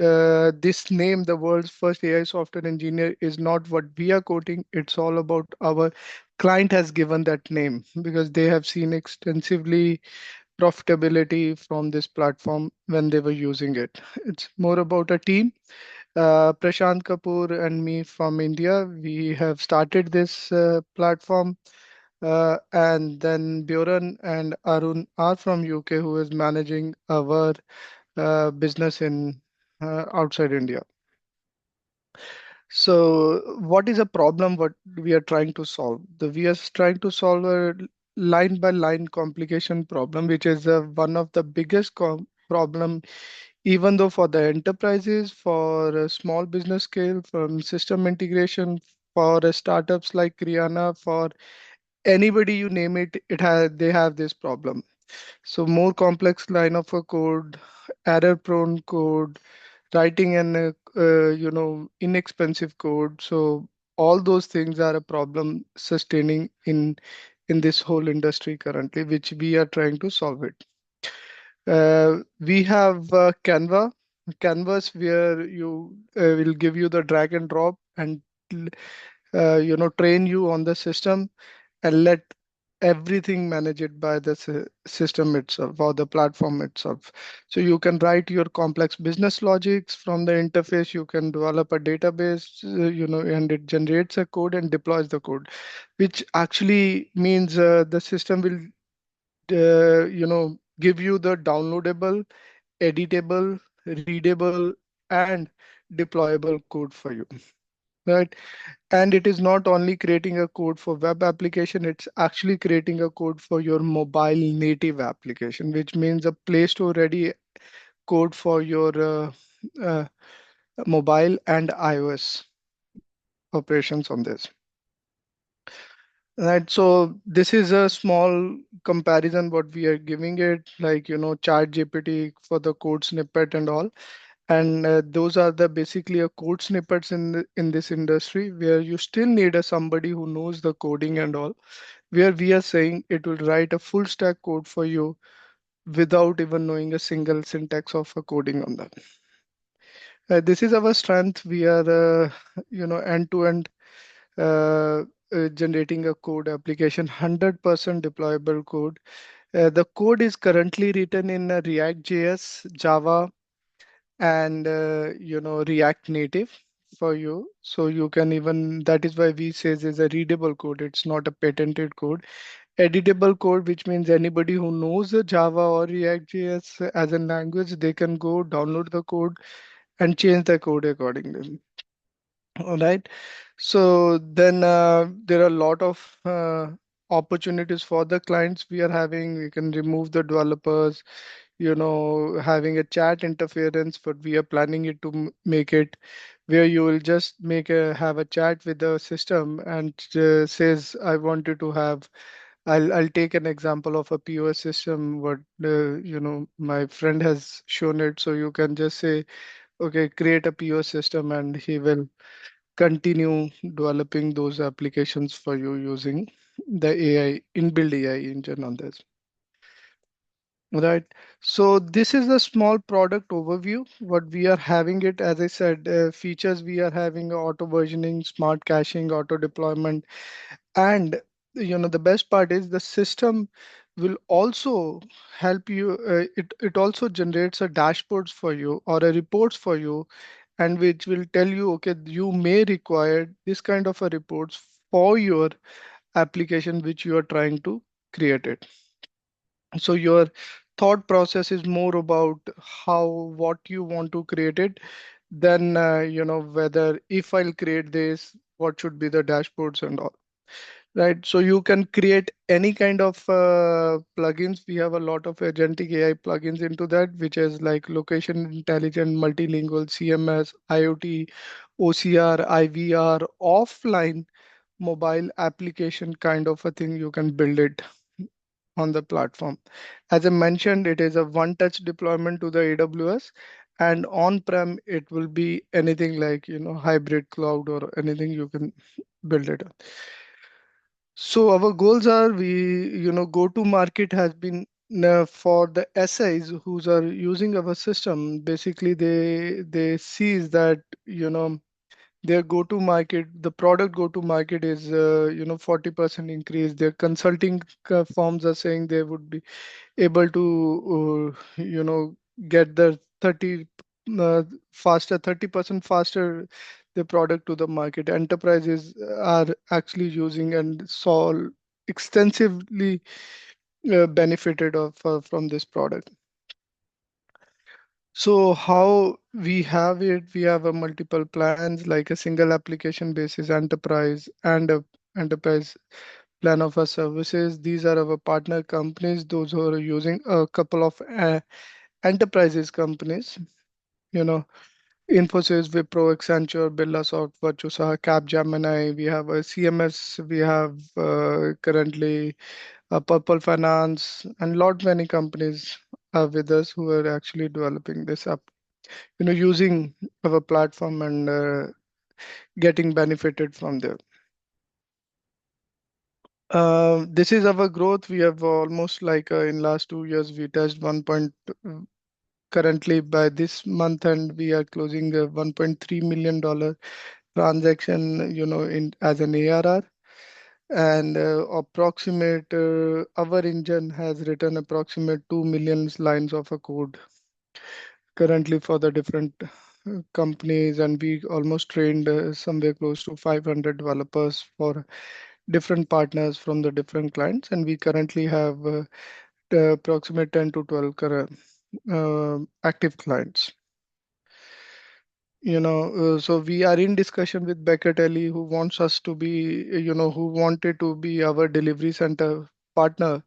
S22: this name, the world's first AI software engineer, is not what we are quoting. It's all about our client has given that name because they have seen extensively profitability from this platform when they were using it. It's more about a team. Prashant Kapoor and me from India, we have started this platform. And then Bjorn and Arun are from UK, who is managing our business in outside India. So what is a problem what we are trying to solve? We are trying to solve a line by line complication problem, which is one of the biggest problem, even though for the enterprises, for a small business scale, from system integration, for startups like Rihanna, for anybody you name it, they have this problem. So more complex line of a code, error prone code, writing an inexpensive code. So all those things are a problem sustaining in this whole industry currently, which we are trying to solve it. We have Canvas, where you will give you the drag and drop and train you on the system and let everything manage it by the system itself or the platform itself. So you can write your complex business logics from the interface. You can develop a database, and it generates a code and deploys the code, which actually means the system will give you the downloadable, editable, readable, and deployable code for you, right? And it is not only creating a code for web application, it's actually creating a code for your mobile native application, which means a Play Store ready code for your uh, mobile and iOS operations on this. Right, so this is a small comparison what we are giving it, like Chat GPT for the code snippet and all, and those are the basically a code snippets in this industry where you still need a somebody who knows the coding and all, where we are saying it will write a full stack code for you without even knowing a single syntax of a coding on that. This is our strength. We are end to end generating a code application, 100% deployable code. The code is currently written in React.js, Java, and React Native for you. So you can even, that is why we say is a readable code. It's not a patented code. Editable code, which means anybody who knows the Java or React.js as a language, they can go download the code and change the code accordingly. All right. So then there are a lot of opportunities for the clients we are having. We can remove the developers, having a chat interference, but we are planning it to make it where you will just have a chat with the system and says, I wanted to have. I'll take an example of a POS system. What my friend has shown it. So you can just say, okay, create a POS system, and he will continue developing those applications for you using the AI inbuilt AI engine on this. Right. So this is a small product overview. What we are having it, as I said, features we are having auto versioning, smart caching, auto deployment, and the best part is the system will also help you. It also generates a dashboards for you or a reports for you, and which will tell you, okay, you may require this kind of a reports for your application which you are trying to create it. So your thought process is more about what you want to create it than whether if I'll create this, what should be the dashboards and all. Right, so you can create any kind of plugins. We have a lot of agentic AI plugins into that, which is like location intelligent, multilingual, CMS, IoT, OCR, IVR, offline mobile application kind of a thing. You can build it on the platform. As I mentioned, it is a one-touch deployment to the AWS, and on-prem it will be anything like hybrid cloud or anything you can build it on. So our goals are go to market has been for the SIs who are using our system. Basically, they see that their go to market, the product go to market is 40% increase. Their consulting firms are saying they would be able to get the 30% faster the product to the market. Enterprises are actually using and saw extensively benefited from this product. So how we have it, we have a multiple plans like a single application basis enterprise and a enterprise plan of our services. These are our partner companies, those who are using a couple of enterprises companies, Infosys, Wipro, Accenture, Birlasoft, Virtusa, Capgemini. We have a CMS. We have currently Purple Finance, and lot many companies are with us who are actually developing this app. using our platform and getting benefited from there. This is our growth. We have almost like in last 2 years we touched 1. Currently by this month and we are closing a $1.3 million transaction, in as an ARR. And approximate our engine has written approximate 2 million lines of a code currently for the different companies, and we almost trained somewhere close to 500 developers for different partners from the different clients, and we currently have approximate 10 to 12 active clients. So we are in discussion with Beckertelly, who wants us to be, who wanted to be our delivery center partner,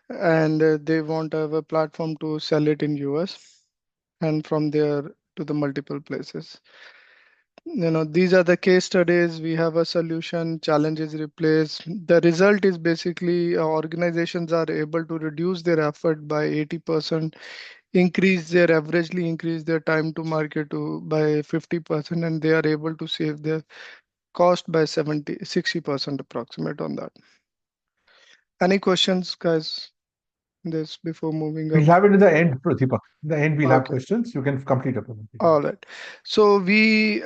S22: and they want to have a platform to sell it in US and from there to the multiple places. These are the case studies. We have a solution, challenges replaced. The result is basically organizations are able to reduce their effort by 80%, averagely increase their time to market by 50%, and they are able to save their cost by 60% approximate on that. Any questions, guys? This before moving
S1: We'll
S22: up.
S1: have it in the end, Deepak. In the end, we'll have
S22: Okay.
S1: questions. You can complete a presentation.
S22: All right. So we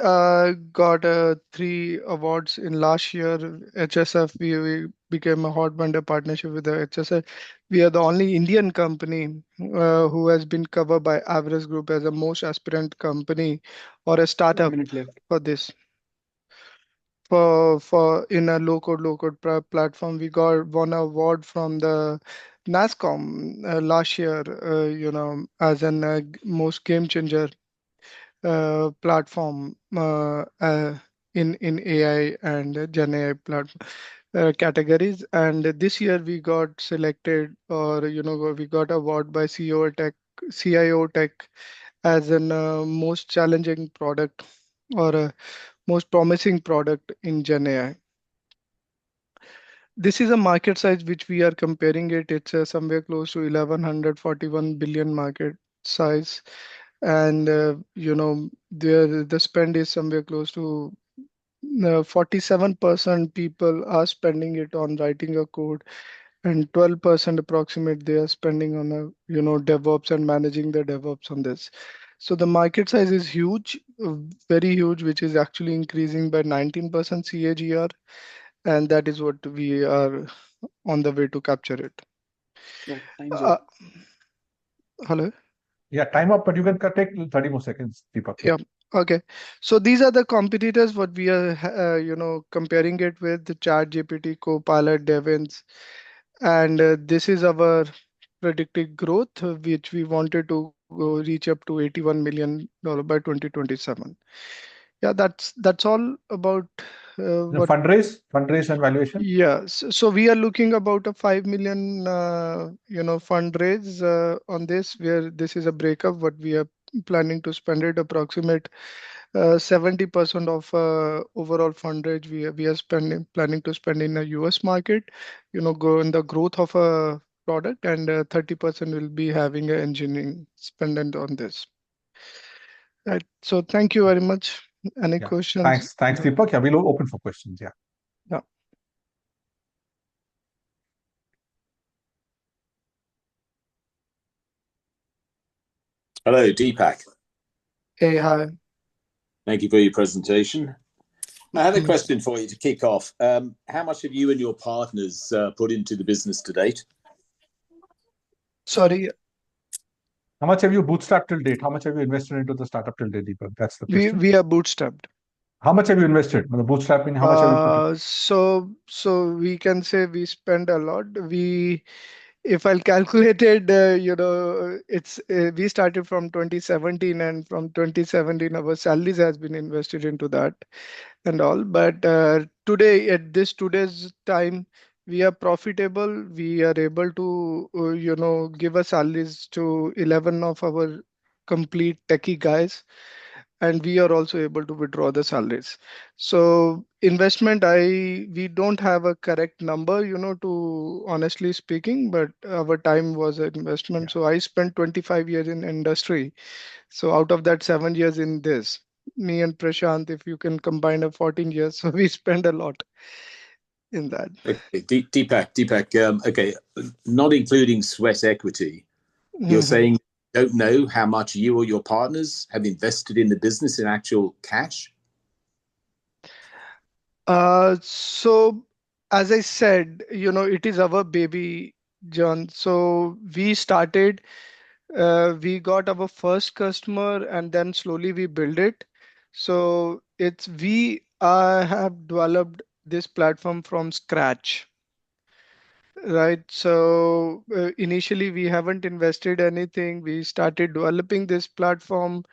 S22: got 3 awards in last year. HSF, we became a hot vendor partnership with the HSF. We are the only Indian company who has been covered by Average Group as a most aspirant company or a startup for this. For in a low code platform, we got one award from the NASCOM last year, as an most game changer platform in AI and Gen AI platform categories. And this year we got selected, or we got award by CIO Tech as an most challenging product or most promising product in Gen AI. This is a market size which we are comparing it. It's somewhere close to 1141 billion market size, and the spend is somewhere close to 47% people are spending it on writing a code, and 12% approximate they are spending on DevOps and managing the DevOps on this. So the market size is huge, very huge, which is actually increasing by 19% CAGR, and that is what we are on the way to capture it.
S20: Yeah, time's up.
S22: Hello?
S1: Yeah, time up, but you can take 30 more seconds, Deepak.
S22: Yeah. Okay. So these are the competitors what we are, comparing it with the ChatGPT, Copilot, Devins, and this is our predicted growth, which we wanted to reach up to $81 million by 2027. Yeah, that's all about
S1: The fundraise and valuation.
S22: Yeah, so we are looking about a 5 million, fundraise on this, where this is a breakup. What we are planning to spend it approximate 70% of overall fundraise we are planning to spend in the US market, go in the growth of a product, and 30% will be having an engineering spend on this. Right. So thank you very much. Any questions?
S1: Thanks, Deepak. Yeah, we'll open for questions. Yeah.
S22: Yeah.
S13: Hello, Deepak.
S22: Hey, hi.
S13: Thank you for your presentation. I had a question for you to kick off. How much have you and your partners put into the business to date?
S22: Sorry.
S1: How much have you bootstrapped till date? How much have you invested into the startup till date, Deepak? That's the question.
S22: We are bootstrapped.
S1: How much have you invested? The bootstrapping, how much have you put in?
S22: So we can say we spend a lot. If I'll calculate it, it's we started from 2017, and from 2017 our salaries has been invested into that and all. But today, at today's time, we are profitable. We are able to give a salaries to 11 of our complete techie guys, and we are also able to withdraw the salaries. So investment, we don't have a correct number, to honestly speaking, but our time was an investment. So I spent 25 years in industry. So out of that, 7 years in this. Me and Prashant, if you can combine a 14 years, so we spend a lot in that.
S13: Okay, Deepak, okay, not including sweat equity, you're saying you don't know how much you or your partners have invested in the business in actual cash?
S22: So as I said, it is our baby, John. So we started, we got our first customer, and then slowly we build it. So we have developed this platform from scratch. Right. So initially, we haven't invested anything. We started developing this platform,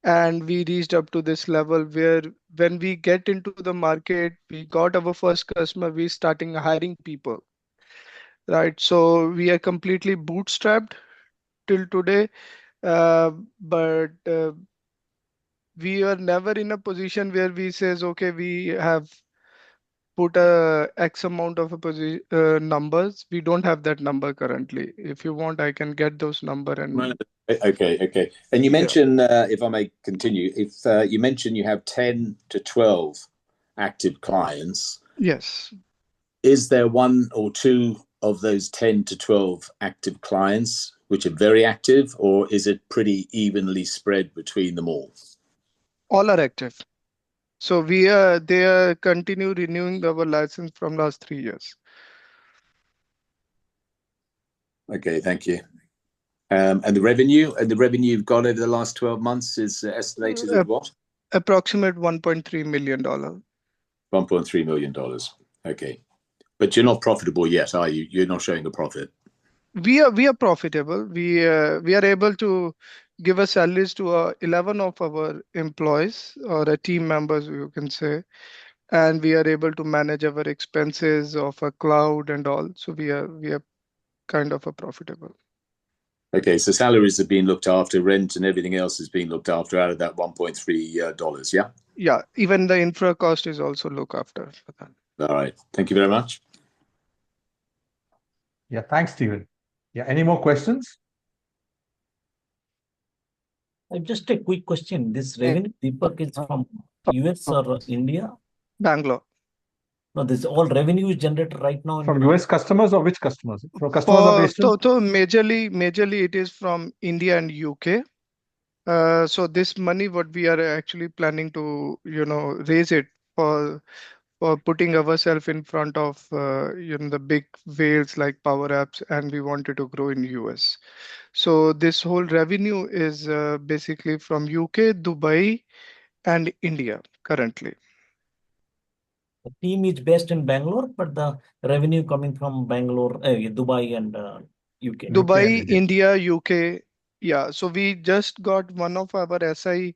S22: and we reached up to this level where when we get into the market, we got our first customer, we starting hiring people. Right. So we are completely bootstrapped till today, but we are never in a position where we says, okay, we have put a X amount of numbers. We don't have that number currently. If you want, I can get those number and.
S13: Okay. And you mentioned, if I may continue, if you mentioned you have 10 to 12 active clients.
S22: Yes.
S13: Is there one or two of those 10 to 12 active clients which are very active, or is it pretty evenly spread between them all?
S22: All are active. So they are continue renewing our license from last 3 years.
S13: Okay, thank you. And the revenue you've got over the last 12 months is estimated at what?
S22: Approximate $1.3 million.
S13: $1.3 million. Okay. But you're not profitable yet, are you? You're not showing a profit.
S22: We are profitable. We are able to give a salaries to 11 of our employees or team members, you can say, and we are able to manage our expenses of a cloud and all. So we are kind of a profitable.
S13: Okay, so salaries are being looked after, rent and everything else is being looked after out of that $1.3, yeah?
S22: Yeah, even the infra cost is also looked after for that.
S13: All right, thank you very much.
S1: Yeah, thanks, Stephen. Yeah, any more questions?
S5: Just a quick question. This revenue, Deepak, is from US or India?
S22: Bangalore.
S5: No, this all revenue is generated right now
S1: from US customers, or which customers? From customers are based
S22: so majorly it is from India and UK. So this money, what we are actually planning to, raise it for putting ourselves in front of, the big whales like Power Apps, and we wanted to grow in US. So this whole revenue is basically from UK, Dubai, and India currently.
S5: The team is based in Bangalore, but the revenue coming from Bangalore, Dubai, and UK.
S22: Dubai, India, UK. Yeah. So we just got one of our SI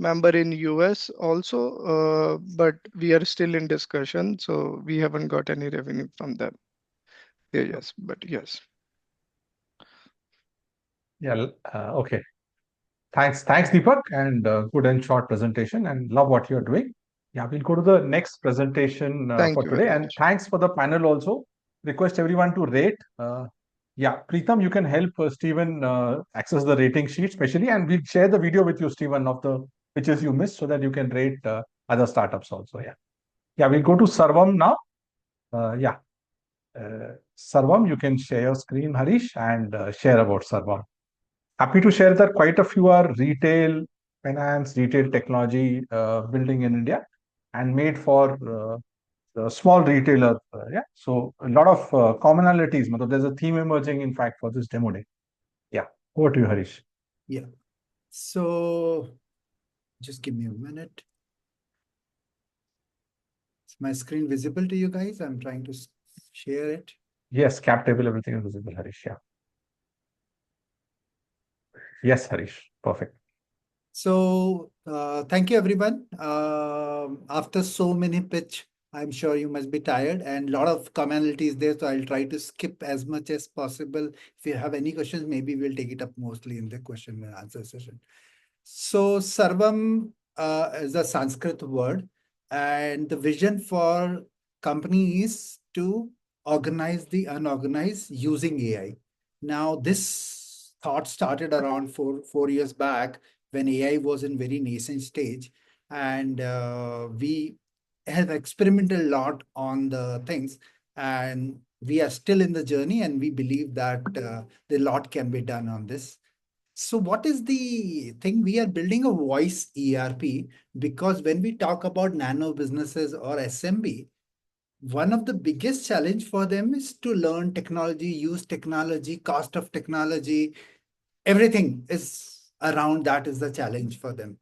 S22: member in US also, but we are still in discussion. So we haven't got any revenue from them. Yeah, yes, but yes.
S1: Yeah. Okay. Thanks, Deepak, and good and short presentation, and love what you're doing. Yeah, we'll go to the next presentation for today. And thanks for the panel also. Request everyone to rate. Yeah, Preetham, you can help Stephen access the rating sheet, especially, and we'll share the video with you, Stephen, of the pitches you missed, so that you can rate other startups also. Yeah, we'll go to Sarvm now. Sarvm, you can share your screen, Harish, and share about Sarvm. Happy to share that quite a few are retail finance, retail technology building in India, and made for the small retailer. So a lot of commonalities. There's a theme emerging, in fact, for this demo day. Yeah, over to you, Harish.
S10: Yeah. So just give me a minute. Is my screen visible to you guys? I'm trying to share it.
S1: Yes, cap table, everything is visible, Harish. Yeah. Yes, Harish. Perfect.
S10: So thank you, everyone. After so many pitch, I'm sure you must be tired, and a lot of commonalities there. So I'll try to skip as much as possible. If you have any questions, maybe we'll take it up mostly in the question and answer session. So Sarvam is a Sanskrit word, and the vision for company is to organize the unorganized using AI. Now, this thought started around four years back when AI was in very nascent stage, and we have experimented a lot on the things, and we are still in the journey, and we believe that the lot can be done on this. So what is the thing? We are building a voice ERP because when we talk about nano businesses or SMB, one of the biggest challenge for them is to learn technology, use technology, cost of technology, everything is around that is the challenge for them.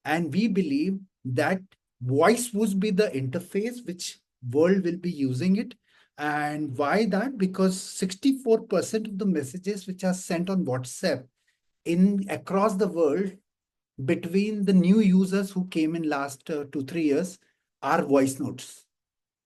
S10: And we believe that voice would be the interface which world will be using it. And why that? Because 64% of the messages which are sent on WhatsApp in across the world between the new users who came in last 2-3 years are voice notes.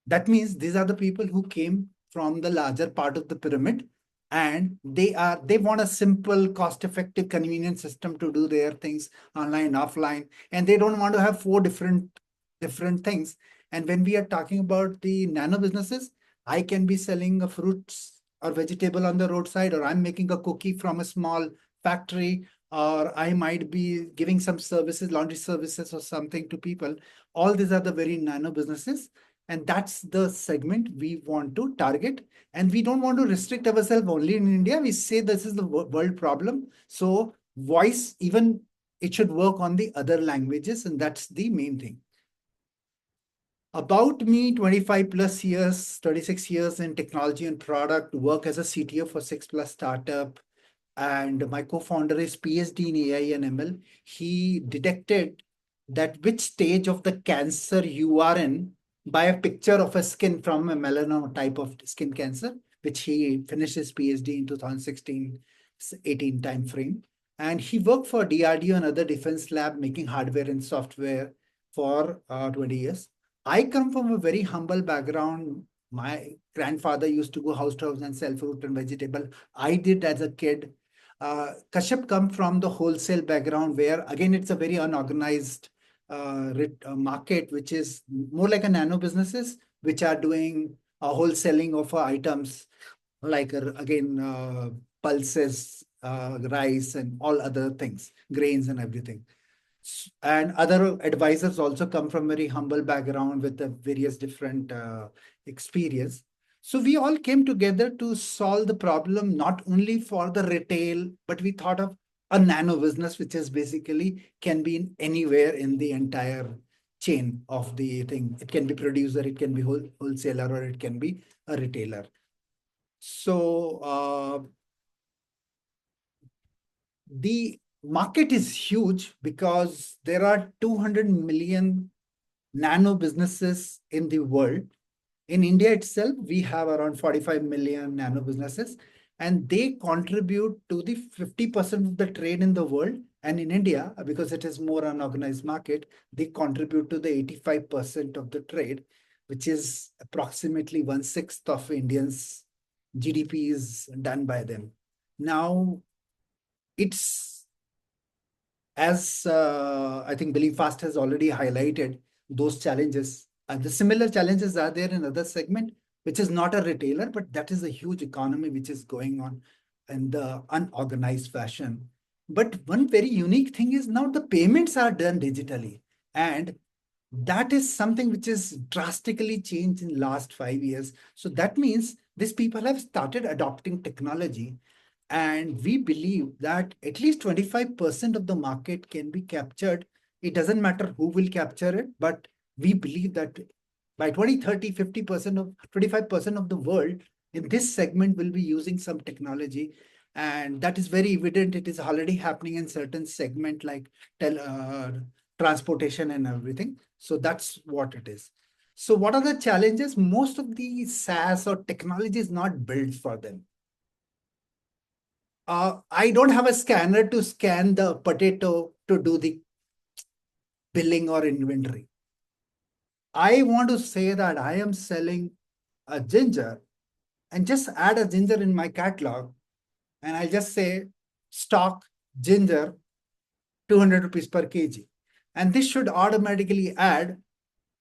S10: That means these are the people who came from the larger part of the pyramid, and they want a simple, cost-effective, convenient system to do their things online, offline, and they don't want to have four different things. And when we are talking about the nano businesses, I can be selling a fruits or vegetable on the roadside, or I'm making a cookie from a small factory, or I might be giving some services, laundry services or something to people. All these are the very nano businesses. And that's the segment we want to target. And we don't want to restrict ourselves only in India. We say this is the world problem. So voice, even it should work on the other languages. And that's the main thing. About me, 25 plus years, 26 years in technology and product, work as a CTO for 6+ startup. And my co-founder is PhD in AI and ML. He detected that which stage of the cancer you are in by a picture of a skin from a melanoma type of skin cancer, which he finished his PhD in 2016-18 timeframe. And he worked for DRDO and other defense lab making hardware and software for 20 years. I come from a very humble background. My grandfather used to go house to house and sell fruit and vegetable. I did as a kid. Kashyap come from the wholesale background where, again, it's a very unorganized market, which is more like a nano businesses, which are doing wholesaling of items like, again, pulses, rice and all other things, grains and everything. And other advisors also come from very humble background with the various different experience. So we all came together to solve the problem, not only for the retail, but we thought of a nano business, which is basically can be in anywhere in the entire chain of the thing. It can be producer, it can be wholesaler, or it can be a retailer. So the market is huge because there are 200 million nano businesses in the world. In India itself, we have around 45 million nano businesses, and they contribute to the 50% of the trade in the world. And in India, because it is more unorganized market, they contribute to the 85% of the trade, which is approximately 1/6 of Indians' GDP is done by them. Now, it's as I think Billingfast has already highlighted those challenges. The similar challenges are there in other segment, which is not a retailer, but that is a huge economy which is going on in the unorganized fashion. But one very unique thing is now the payments are done digitally. And that is something which is drastically changed in last 5 years. So that means these people have started adopting technology. And we believe that at least 25% of the market can be captured. It doesn't matter who will capture it, but we believe that by 2030, 50% of 25% of the world in this segment will be using some technology. And that is very evident. It is already happening in certain segment like transportation and everything. So that's what it is. So what are the challenges? Most of the SaaS or technology is not built for them. I don't have a scanner to scan the potato to do the billing or inventory. I want to say that I am selling a ginger and just add a ginger in my catalog. And I just say stock ginger 200 rupees per kg. And this should automatically add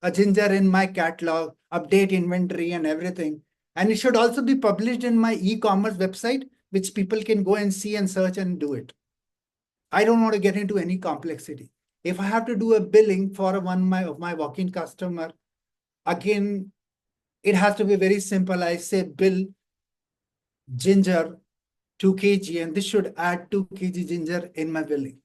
S10: a ginger in my catalog, update inventory and everything. And it should also be published in my e-commerce website, which people can go and see and search and do it. I don't want to get into any complexity. If I have to do a billing for one of my walk-in customer, again, it has to be very simple. I say bill ginger 2 kg, and this should add 2 kg ginger in my billing.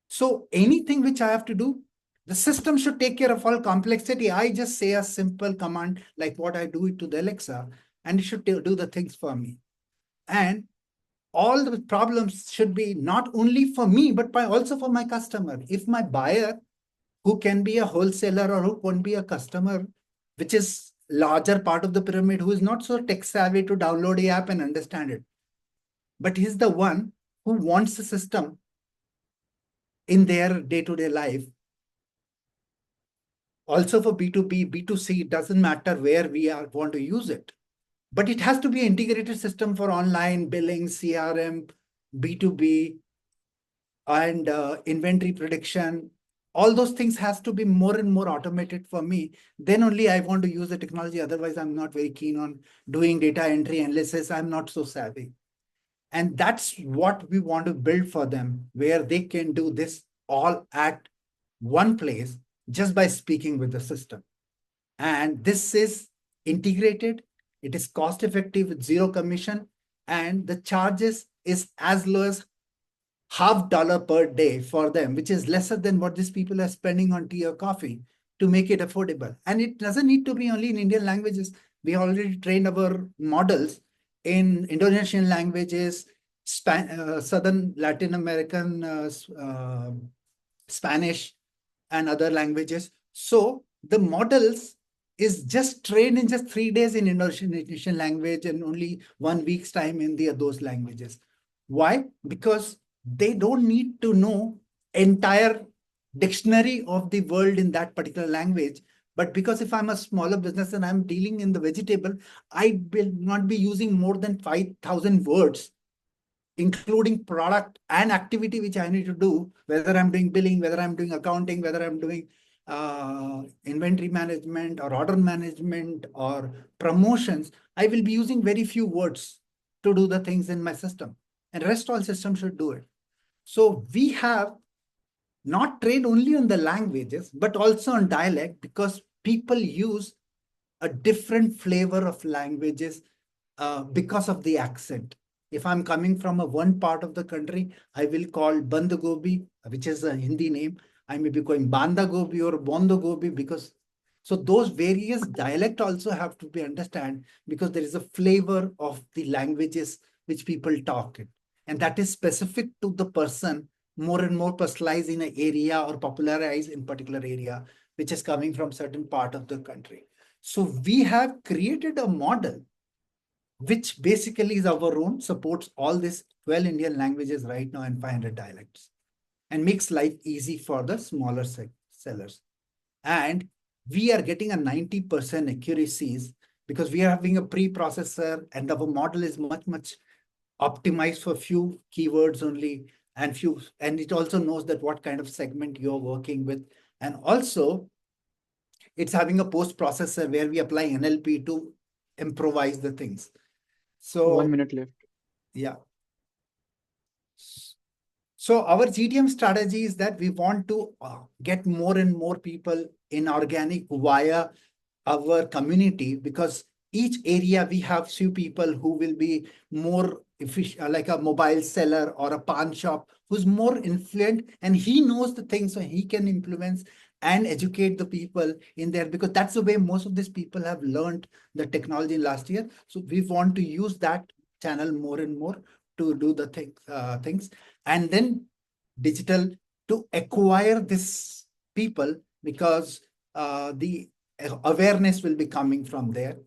S10: So anything which I have to do, the system should take care of all complexity. I just say a simple command like what I do it to the Alexa, and it should do the things for me. And all the problems should be not only for me, but also for my customer. If my buyer, who can be a wholesaler or who can be a customer, which is larger part of the pyramid, who is not so tech savvy to download the app and understand it, but he's the one who wants the system in their day-to-day life. Also for B2B, B2C, it doesn't matter where we want to use it. But it has to be an integrated system for online billing, CRM, B2B, and inventory prediction. All those things has to be more and more automated for me. Then only I want to use the technology. Otherwise, I'm not very keen on doing data entry analysis. I'm not so savvy. And that's what we want to build for them, where they can do this all at one place just by speaking with the system. And this is integrated. It is cost effective with zero commission. And the charges is as low as $0.50 per day for them, which is lesser than what these people are spending on tea or coffee to make it affordable. And it doesn't need to be only in Indian languages. We already trained our models in Indonesian languages, Southern Latin American, Spanish, and other languages. So the models is just trained in just 3 days in Indonesian language and only 1 week's time in those languages. Why? Because they don't need to know entire dictionary of the world in that particular language. But because if I'm a smaller business and I'm dealing in the vegetable, I will not be using more than 5,000 words, including product and activity which I need to do, whether I'm doing billing, whether I'm doing accounting, whether I'm doing inventory management or order management or promotions. I will be using very few words to do the things in my system, and rest all systems should do it. So we have not trained only on the languages, but also on dialect, because people use a different flavor of languages because of the accent. If I'm coming from one part of the country, I will call Band Gobi, which is a Hindi name. I may be calling Banda Gobi or Bondo Gobi because, so those various dialect also have to be understand, because there is a flavor of the languages which people talk. And that is specific to the person, more and more personalized in an area or popularized in particular area, which is coming from certain part of the country. So we have created a model which basically is our own, supports all these 12 Indian languages right now and 500 dialects, and makes life easy for the smaller sellers. And we are getting a 90% accuracies because we are having a pre-processor, and our model is much optimized for few keywords only, and it also knows that what kind of segment you're working with. And also it's having a post-processor where we apply NLP to improvise the things. So
S20: 1 minute left.
S10: Yeah. So our GTM strategy is that we want to get more and more people in organic via our community, because each area we have few people who will be more efficient, like a mobile seller or a pawn shop who's more influent, and he knows the things, so he can influence and educate the people in there, because that's the way most of these people have learned the technology last year. So we want to use that channel more and more to do the things, and then digital to acquire these people, because the awareness will be coming from there.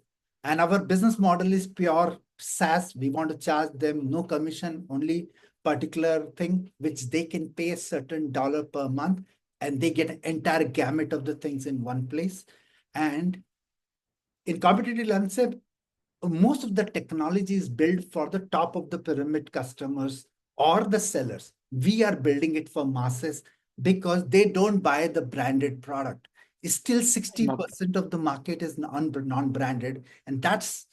S10: And our business model is pure SaaS. We want to charge them no commission, only particular thing which they can pay a certain dollar per month, and they get an entire gamut of the things in one place. And in competitive landscape, most of the technology is built for the top of the pyramid customers or the sellers. We are building it for masses because they don't buy the branded product. It's still 60% of the market is non-branded, and that's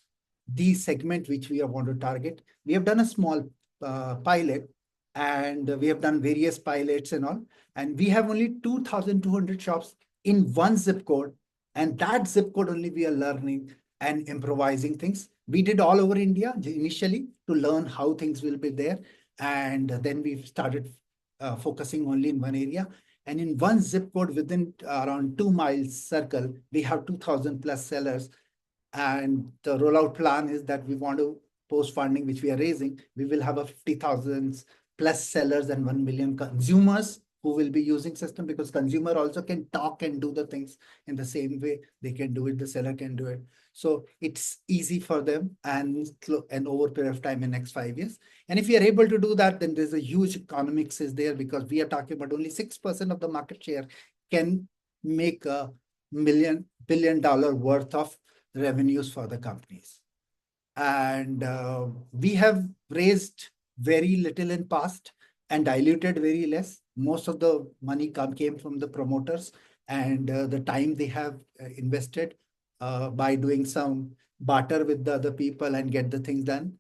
S10: the segment which we want to target. We have done a small pilot, and we have done various pilots and all, and we have only 2,200 shops in one zip code, and that zip code only we are learning and improvising things. We did all over India initially to learn how things will be there, and then we started focusing only in one area. And in one zip code within around 2 miles circle, we have 2,000 plus sellers. And the rollout plan is that we want to post funding, which we are raising. We will have a 50,000 plus sellers and 1 million consumers who will be using system, because consumer also can talk and do the things in the same way. They can do it, the seller can do it. So it's easy for them, and over a period of time in next 5 years. And if we are able to do that, then there's a huge economics is there, because we are talking about only 6% of the market share can make a $1 billion worth of revenues for the companies. And we have raised very little in past and diluted very less. Most of the money came from the promoters, and the time they have invested by doing some barter with the other people and get the things done.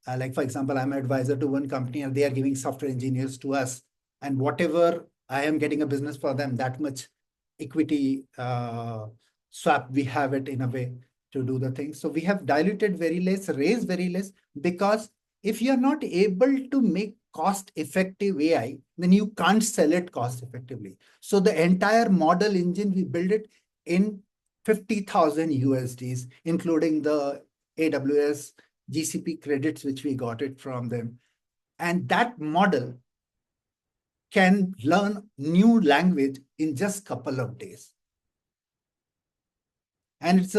S10: Like, for example, I'm an advisor to one company, and they are giving software engineers to us. And whatever I am getting a business for them, that much equity swap, we have it in a way to do the things. So we have diluted very less, raised very less, because if you're not able to make cost-effective AI, then you can't sell it cost-effectively. So the entire model engine, we build it in 50,000 USDs, including the AWS GCP credits, which we got it from them. And that model can learn new language in just a couple of days. And it's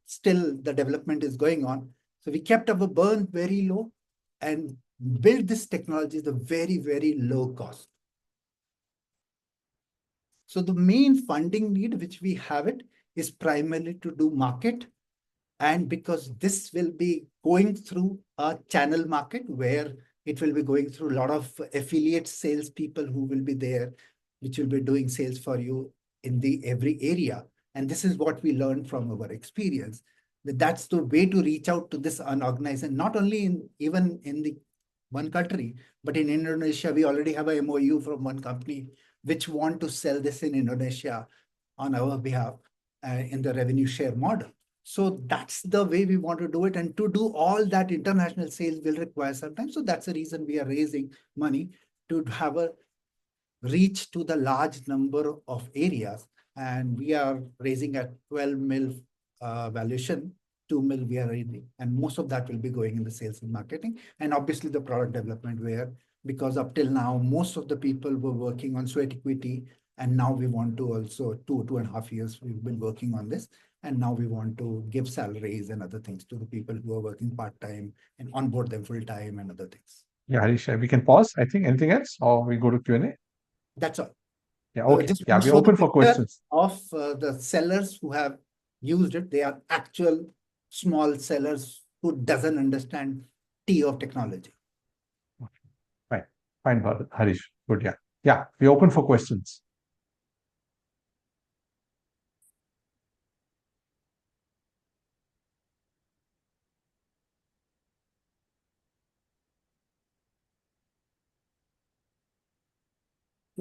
S10: still the development is going on. So we kept our burn very low and built this technology at a very, very low cost. So the main funding need, which we have it, is primarily to do market. And because this will be going through a channel market where it will be going through a lot of affiliate sales people who will be there, which will be doing sales for you in every area. And this is what we learned from our experience. That's the way to reach out to this unorganized, and not only even in the one country, but in Indonesia, we already have a MOU from one company which want to sell this in Indonesia on our behalf in the revenue share model. So that's the way we want to do it. And to do all that, international sales will require some time. So that's the reason we are raising money, to have a reach to the large number of areas. And we are raising at 12 mil valuation, 2 mil we are raising. And most of that will be going in the sales and marketing. And obviously the product development, where, because up till now, most of the people were working on sweat equity. And now we want to also, 2.5 years, we've been working on this. And now we want to give salaries and other things to the people who are working part-time and onboard them full-time and other things.
S1: Yeah, Harish, we can pause, I think. Anything else, or we go to Q&A?
S10: That's all.
S1: Yeah, okay. Yeah, we're open for questions.
S10: Of the sellers who have used it, they are actual small sellers who doesn't understand T of technology.
S1: Fine, fine, Harish. Good, yeah. Yeah, we're open for questions.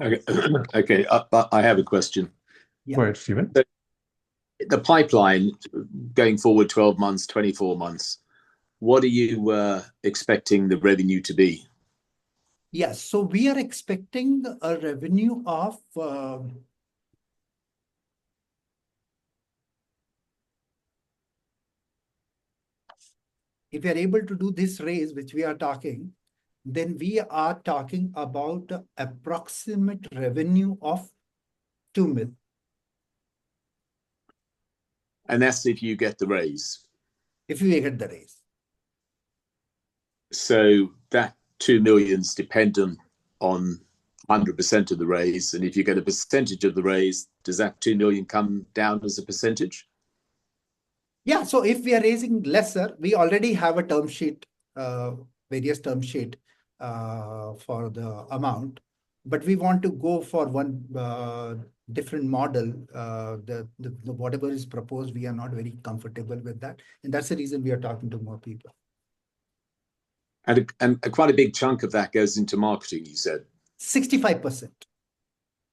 S13: Okay, okay. I have a question.
S1: Yeah. Go ahead, Stephen.
S13: The pipeline going forward 12 months, 24 months, what are you expecting the revenue to be?
S10: Yes, so we are expecting a revenue of if we are able to do this raise, which we are talking, then we are talking about approximate revenue of 2 million.
S13: And that's if you get the raise.
S10: If you get the raise.
S13: So that 2 million's dependent on 100% of the raise. And if you get a percentage of the raise, does that 2 million come down as a percentage?
S10: Yeah, so if we are raising lesser, we already have a term sheet, various term sheet for the amount. but we want to go for one different model. The whatever is proposed, we are not very comfortable with that, and that's the reason we are talking to more people.
S13: And quite a big chunk of that goes into marketing, you said?
S10: 65%.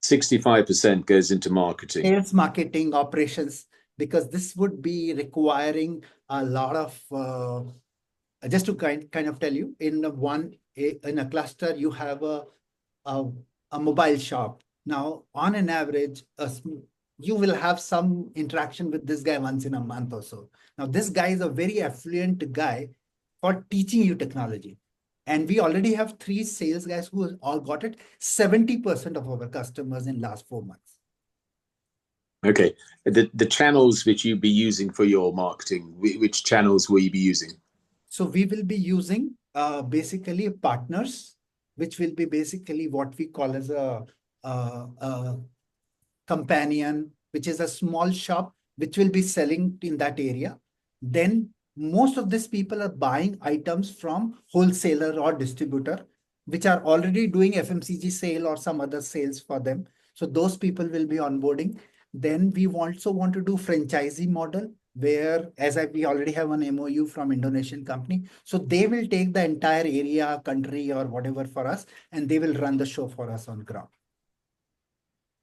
S13: 65% goes into marketing.
S10: Sales, marketing, operations, because this would be requiring a lot of, just to kind of tell you, in a cluster, you have a mobile shop. Now, on an average, you will have some interaction with this guy once in a month or so. Now, this guy is a very affluent guy for teaching you technology. And we already have 3 sales guys who all got it. 70% of our customers in last 4 months.
S13: Okay. The channels which you'd be using for your marketing, which channels will you be using?
S10: So we will be using basically partners, which will be basically what we call as a companion, which is a small shop, which will be selling in that area. Then most of these people are buying items from wholesaler or distributor, which are already doing FMCG sale or some other sales for them. So those people will be onboarding. Then we also want to do franchisee model, where we already have an MOU from Indonesian company. So they will take the entire area, country, or whatever for us, and they will run the show for us on ground.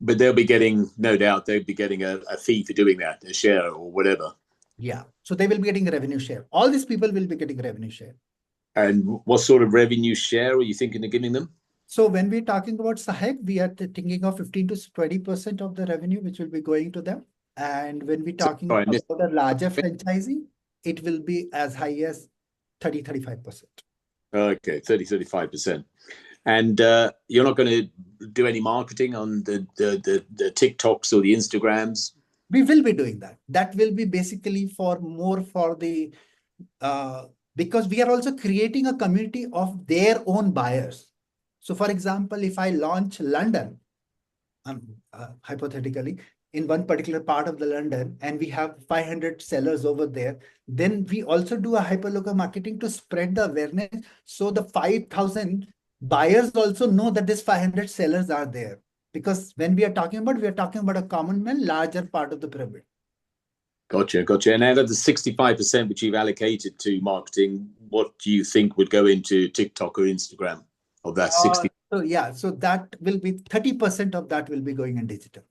S13: But they'll be getting, no doubt, they'll be getting a fee for doing that, a share or whatever.
S10: Yeah. So they will be getting a revenue share. All these people will be getting revenue share.
S13: And what sort of revenue share are you thinking of giving them?
S10: So when we're talking about Sahib, we are thinking of 15 to 20% of the revenue, which will be going to them. And when we're talking about a larger franchisee, it will be as high as 30-35%.
S13: Okay, 30-35%. And you're not going to do any marketing on the TikToks or the Instagrams?
S10: We will be doing that. That will be basically more for the, because we are also creating a community of their own buyers. So for example, if I launch London, hypothetically, in one particular part of the London, and we have 500 sellers over there, then we also do a hyperlocal marketing to spread the awareness. So the 5,000 buyers also know that these 500 sellers are there. Because when we are talking about a common man, larger part of the pyramid.
S13: Gotcha. And out of the 65% which you've allocated to marketing, what do you think would go into TikTok or Instagram of that 60?
S10: So that will be 30% of that will be going in digital.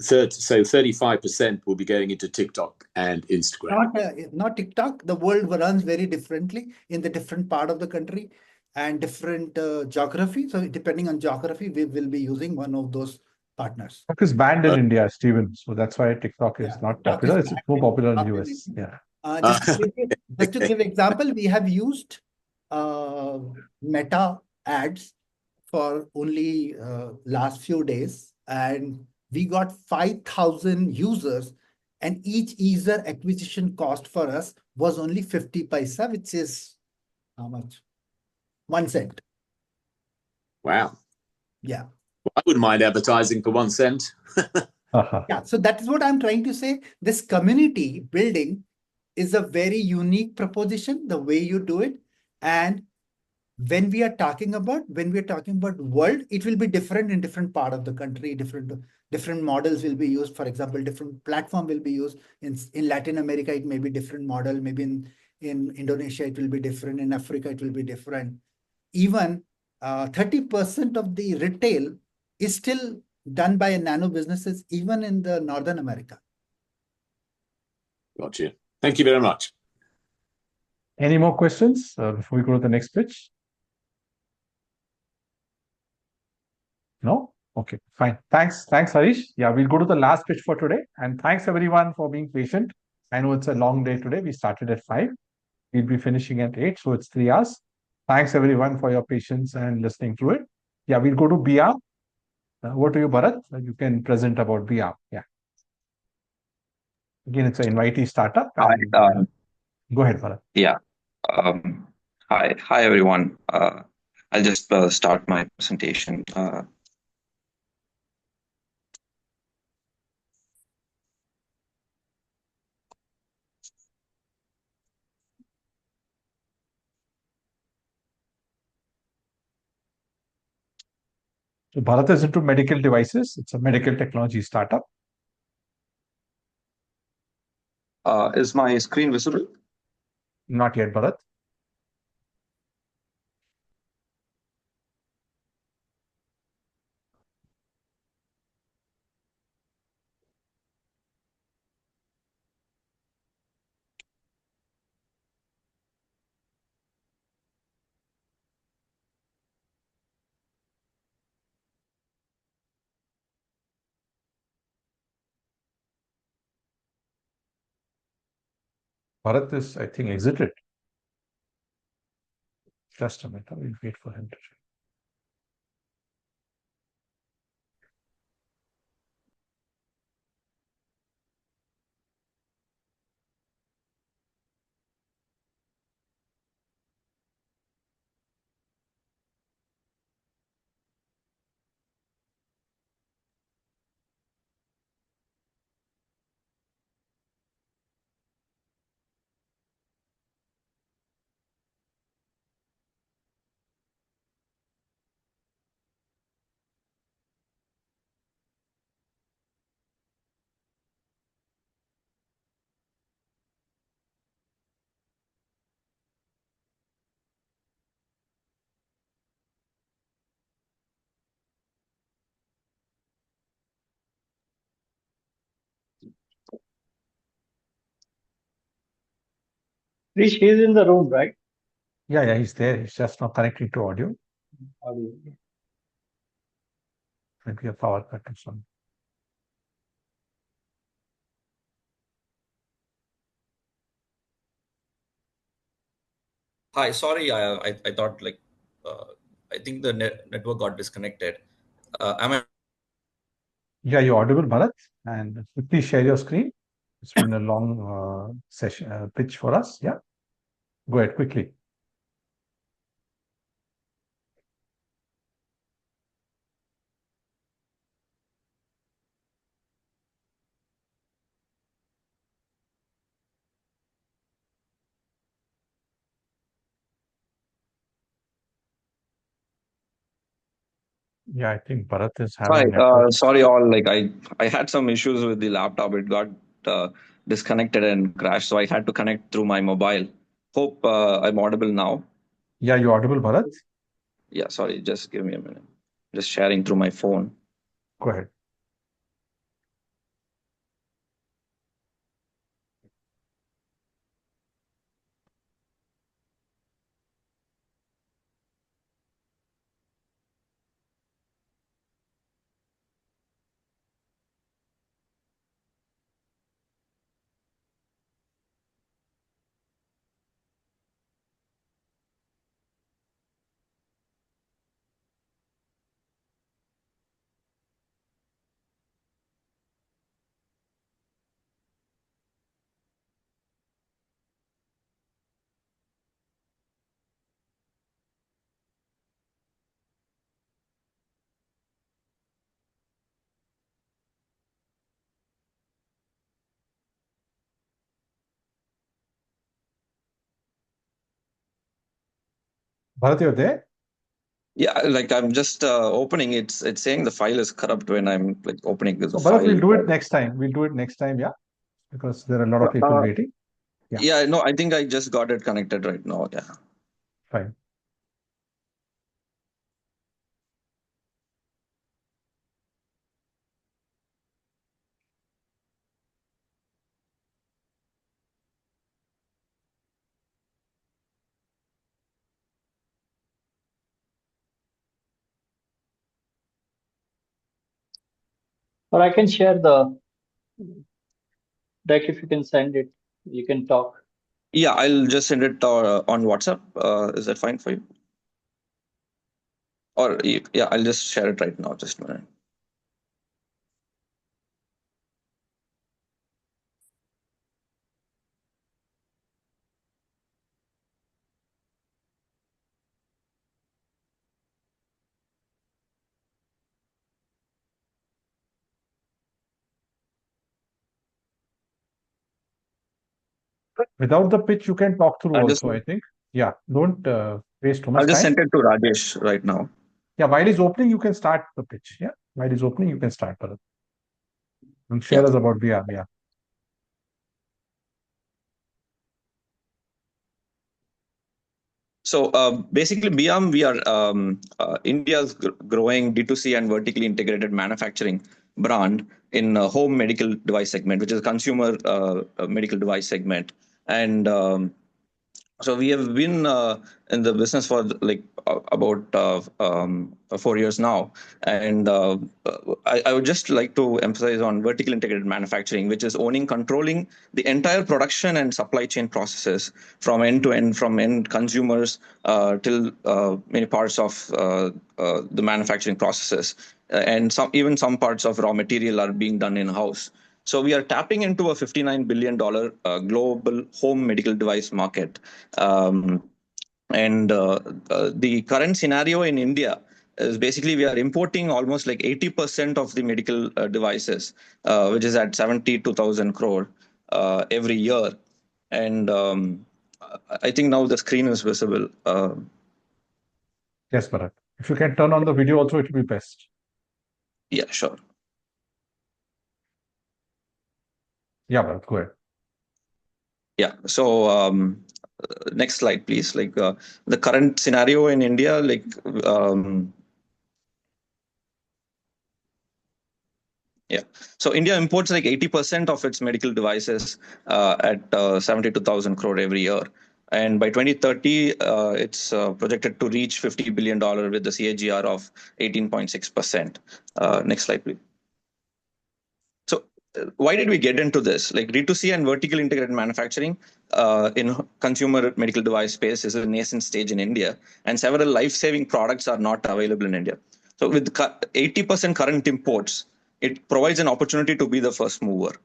S13: So 35% will be going into TikTok and Instagram.
S10: Not TikTok. The world runs very differently in the different part of the country and different geography. So depending on geography, we will be using one of those partners.
S1: TikTok is banned in India, Stephen. So that's why TikTok is not popular. It's more popular in US. Yeah.
S10: Just to give example, we have used Meta ads for only last few days, and we got 5,000 users, and each user acquisition cost for us was only 50 paisa, which is how much? 1 cent.
S13: Wow.
S10: Yeah.
S13: Well, I wouldn't mind advertising for 1 cent.
S10: Yeah, so that is what I'm trying to say. This community building is a very unique proposition, the way you do it. And when we are talking about world, it will be different in different part of the country. Different models will be used. For example, different platform will be used. In Latin America, it may be different model. Maybe in Indonesia, it will be different. In Africa, it will be different. Even 30% of the retail is still done by nano businesses, even in the Northern America.
S13: Gotcha. Thank you very much.
S1: Any more questions before we go to the next pitch? No? Okay, fine. Thanks, Harish. Yeah, we'll go to the last pitch for today. And thanks everyone for being patient. I know it's a long day today. We started at 5. We'll be finishing at 8, so it's 3 hours. Thanks everyone for your patience and listening to it. Yeah, we'll go to BArm. Over to you, Bharat. You can present about BArm. Yeah. Again, it's an invitee startup.
S12: Hi.
S1: Go ahead, Bharat.
S12: Yeah. Hi, everyone. I'll just start my presentation.
S1: So Bharat is into medical devices. It's a medical technology startup.
S12: Is my screen visible?
S1: Not yet, Bharat. Bharat is, I think, exited. Just a minute. I will wait for him to check.
S9: Rish, he's in the room, right?
S1: Yeah, he's there. He's just not connecting to audio. Maybe a power cut or something.
S14: Hi, sorry, I thought like I think the network got disconnected. Am I?
S1: Yeah, you're audible, Bharat. And please share your screen. It's been a long session pitch for us. Yeah, go ahead quickly. Yeah, I think Bharat is
S12: Hi,
S1: having network.
S12: sorry all. Like I had some issues with the laptop. It got disconnected and crashed, so I had to connect through my mobile. Hope I'm audible now.
S1: Yeah, you're audible, Bharat.
S12: Yeah, sorry, just give me a minute. Just sharing through my phone.
S1: Go ahead. Bharat, you're there?
S12: Yeah, like I'm just opening. It's saying the file is corrupt when I'm like opening the
S1: Bharat,
S12: file.
S1: we'll do it next time. We'll do it next time, yeah, because there are a lot of people waiting.
S12: Yeah, no, I think I just got it connected right now. Yeah.
S1: Fine.
S9: Or I can share the deck if you can send it. You can talk.
S12: Yeah, I'll just send it on WhatsApp. Is that fine for you? Or yeah, I'll just share it right now. Just a minute.
S1: Without the pitch, you can talk through
S12: I'll
S1: also, I think. Yeah, don't waste too much
S12: I'll just
S1: time.
S12: send it to Rajesh right now.
S1: Yeah, while he's opening, you can start the pitch. Yeah, while he's opening, you can start, Bharat. And share us about BArm. Yeah.
S12: So basically, BArm, we are India's growing D2C and vertically integrated manufacturing brand in home medical device segment, which is consumer medical device segment. And so we have been in the business for like about 4 years now, and I would just like to emphasize on vertical integrated manufacturing, which is controlling the entire production and supply chain processes from end to end, from end consumers till many parts of the manufacturing processes, and even some parts of raw material are being done in house. So we are tapping into a $59 billion global home medical device market. And the current scenario in India is basically we are importing almost like 80% of the medical devices, which is at 72,000 crore every year. And I think now the screen is visible.
S1: Yes, Bharat. If you can turn on the video also, it will be best.
S12: Yeah, sure.
S1: Yeah, Bharat, go ahead.
S12: Yeah. So next slide, please. Like the current scenario in India, like yeah. So India imports like 80% of its medical devices at 72,000 crore every year. And by 2030, it's projected to reach $50 billion with the CAGR of 18.6%. Next slide, please. So why did we get into this? Like D2C and vertical integrated manufacturing in consumer medical device space is a nascent stage in India, and several life-saving products are not available in India. So with 80% current imports, it provides an opportunity to be the first mover.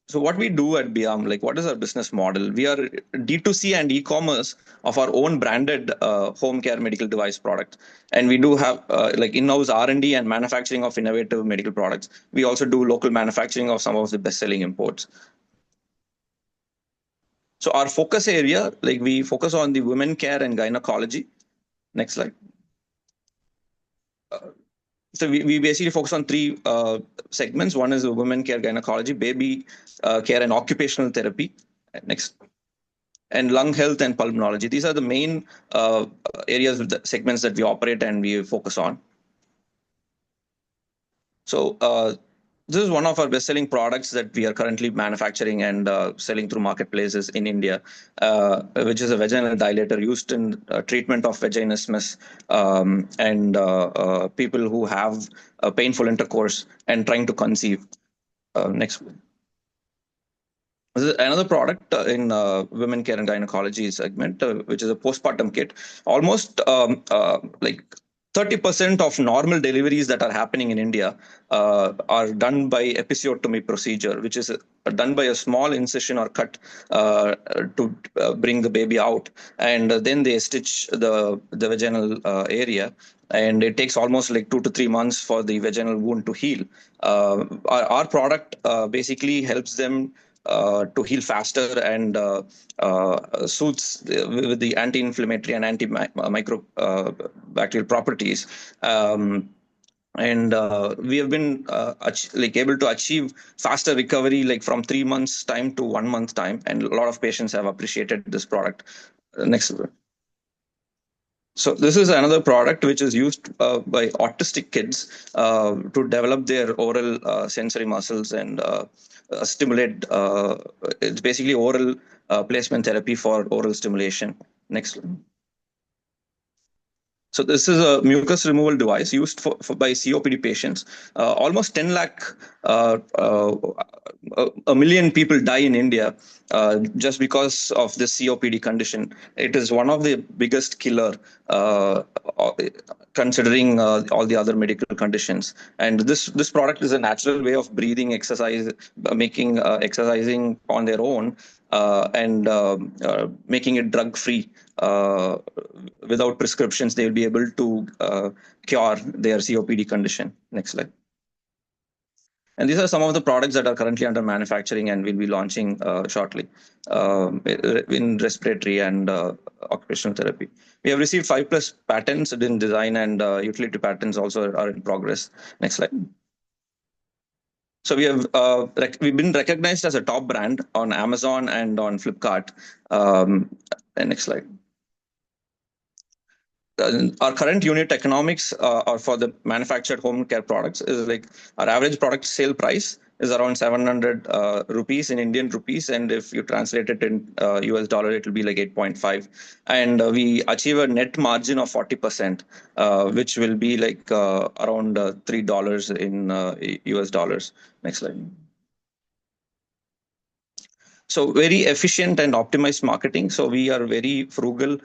S12: So what we do at BArm, like what is our business model? We are D2C and e-commerce of our own branded home care medical device product. And we do have like in-house R&D and manufacturing of innovative medical products. We also do local manufacturing of some of the best-selling imports. So our focus area, like we focus on the women care and gynecology. Next slide. So we basically focus on three segments. One is the women care gynecology, baby care and occupational therapy. Next. And lung health and pulmonology. These are the main areas of the segments that we operate and we focus on. So this is one of our best-selling products that we are currently manufacturing and selling through marketplaces in India, which is a vaginal dilator used in treatment of vaginismus and people who have painful intercourse and trying to conceive. Next. This is another product in women care and gynecology segment, which is a postpartum kit. Almost like 30% of normal deliveries that are happening in India are done by episiotomy procedure, which is done by a small incision or cut to bring the baby out. And then they stitch the vaginal area. And it takes almost like 2 to 3 months for the vaginal wound to heal. Our product basically helps them to heal faster and suits with the anti-inflammatory and antimicrobial properties. And we have been like able to achieve faster recovery, like from 3 months time to 1 month time. And a lot of patients have appreciated this product. Next. So this is another product which is used by autistic kids to develop their oral sensory muscles and stimulate. It's basically oral placement therapy for oral stimulation. Next. So this is a mucus removal device used by COPD patients. Almost 10 lakh, a million people die in India just because of this COPD condition. It is one of the biggest killer considering all the other medical conditions. And this product is a natural way of breathing exercise, making exercising on their own and making it drug-free. Without prescriptions, they will be able to cure their COPD condition. Next slide. And these are some of the products that are currently under manufacturing and will be launching shortly in respiratory and occupational therapy. We have received 5+ patents in design, and utility patents also are in progress. Next slide. So we've been recognized as a top brand on Amazon and on Flipkart. And next slide. Our current unit economics are for the manufactured home care products is like our average product sale price is around 700 rupees in Indian rupees, and if you translate it in US dollar, it will be like 8.5. And we achieve a net margin of 40%, which will be like around $3 in US dollars. Next slide. So very efficient and optimized marketing. So we are very frugal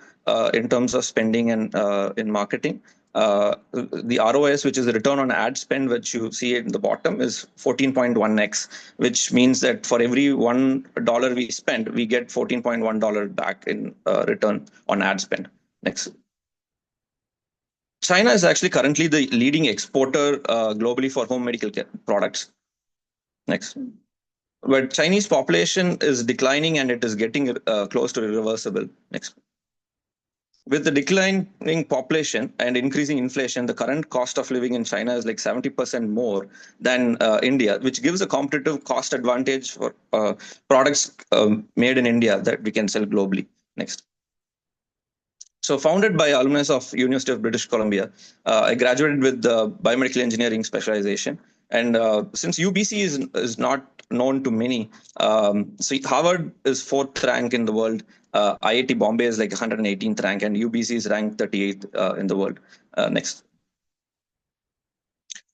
S12: in terms of spending and in marketing. The ROS, which is the return on ad spend, which you see in the bottom, is 14.1x, which means that for every $1 we spend, we get $14.1 back in return on ad spend. Next. China is actually currently the leading exporter globally for home medical care products. Next. But Chinese population is declining and it is getting close to irreversible. Next. With the declining population and increasing inflation, the current cost of living in China is like 70% more than India, which gives a competitive cost advantage for products made in India that we can sell globally. Next. So founded by alumnus of University of British Columbia, I graduated with the biomedical engineering specialization. And since UBC is not known to many, so Harvard is 4th rank in the world. IIT Bombay is like 118th rank, and UBC is ranked 38th in the world. Next.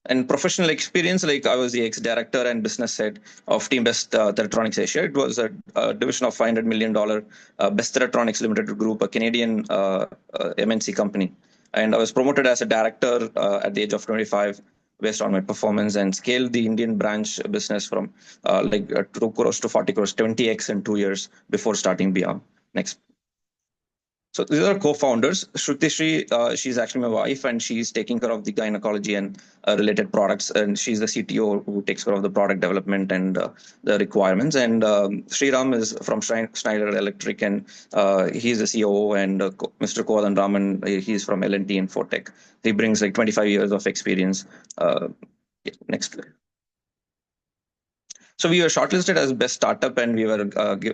S12: And professional experience, like I was the ex-director and business head of Team Best Electronics Asia. It was a division of $500 million Best Electronics Limited Group, a Canadian MNC company. And I was promoted as a director at the age of 25 based on my performance, and scaled the Indian branch business from 2 crores to 40 crores, 20x in 2 years before starting BArm. Next. So these are co-founders. Shruti, she's actually my wife, and she's taking care of the gynecology and related products. And she's the CTO who takes care of the product development and the requirements. And Sriram is from Schneider Electric, and he's the COO. And Mr. Kodan Raman, he's from L&T Infotech. He brings like 25 years of experience. Next. So we were shortlisted as best startup, and we were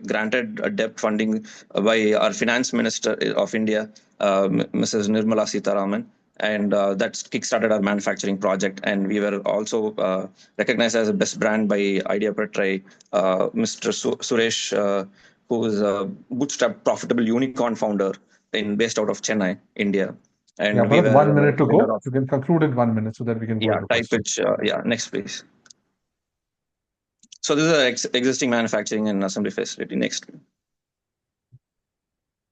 S12: granted a debt funding by our finance minister of India, Mrs. Nirmala Sitharaman, and that kickstarted our manufacturing project. And we were also recognized as a best brand by Idea Petrai, Mr. Suresh, who is a bootstrap profitable unicorn founder based out of Chennai, India. And
S1: yeah,
S12: we were
S1: 1 minute to go. You can conclude in 1 minute so that we can go to
S12: type
S1: questions.
S12: it. Next, please. So this is our existing manufacturing and assembly facility. Next.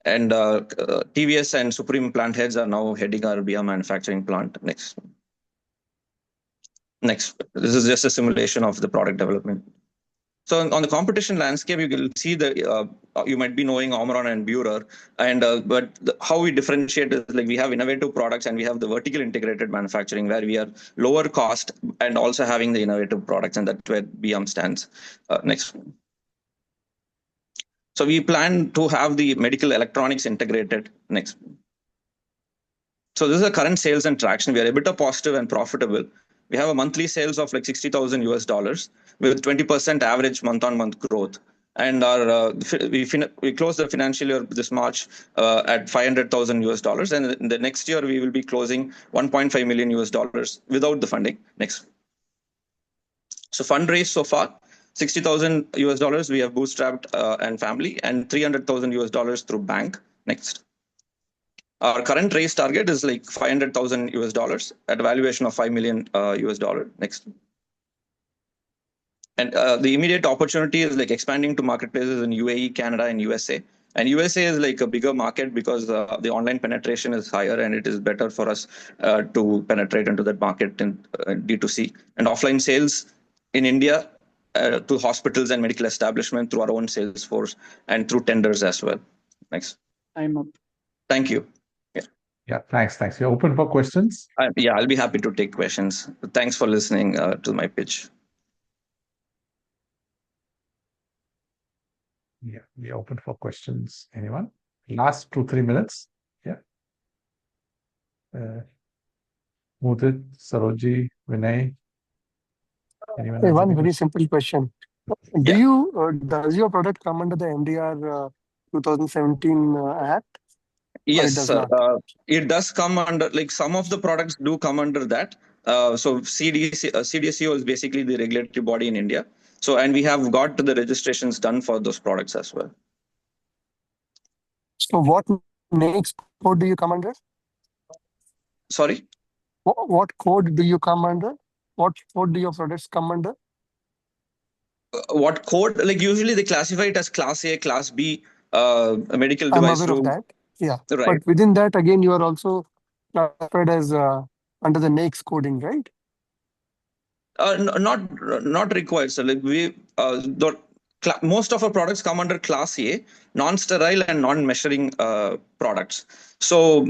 S12: And TVS and Supreme plant heads are now heading our BArm manufacturing plant. Next. Next. This is just a simulation of the product development. So on the competition landscape, you can see that you might be knowing Omron and Burer, and but how we differentiate is like we have innovative products and we have the vertical integrated manufacturing where we are lower cost and also having the innovative products, and that's where BArm stands. Next. So we plan to have the medical electronics integrated. Next. So this is the current sales and traction. We are EBITDA positive and profitable. We have a monthly sales of like $60,000 US with 20% average month-on-month growth. And our we closed the financial year this March at $500,000 US, and in the next year we will be closing $1.5 million US without the funding. Next. So fundraise so far, $60,000 US we have bootstrapped and family, and $300,000 US through bank. Next. Our current raise target is like $500,000 US at a valuation of $5 million US. Next. And the immediate opportunity is like expanding to marketplaces in UAE, Canada, and USA. And USA is like a bigger market because the online penetration is higher, and it is better for us to penetrate into that market in D2C. And offline sales in India to hospitals and medical establishments through our own sales force and through tenders as well. Next.
S20: I'm up.
S12: Thank you.
S1: Yeah, thanks. You're open for questions?
S12: I'll be happy to take questions. Thanks for listening to my pitch.
S1: Yeah, we open for questions. Anyone? Last 2-3 minutes. Yeah. Mudit, Saroji, Vinay. Anyone has
S2: One
S1: any
S2: very
S1: question?
S2: simple question. Does your product come under the MDR 2017 Act? Or
S12: Yes,
S2: it does
S12: sir.
S2: not?
S12: It does come under, like some of the products do come under that. So CDSCO is basically the regulatory body in India. So, and we have got the registrations done for those products as well.
S2: So what NAICS code do you come under?
S12: Sorry?
S2: What code do you come under? What code do your products come under?
S12: What code? Like usually they classify it as Class A, Class B, a medical
S2: I'm
S12: device
S2: aware of
S12: room.
S2: that. Yeah.
S12: Right.
S2: But within that, again, you are also classified as under the NAICS coding, right?
S12: Not required. So like most of our products come under Class A, non-sterile and non-measuring products. So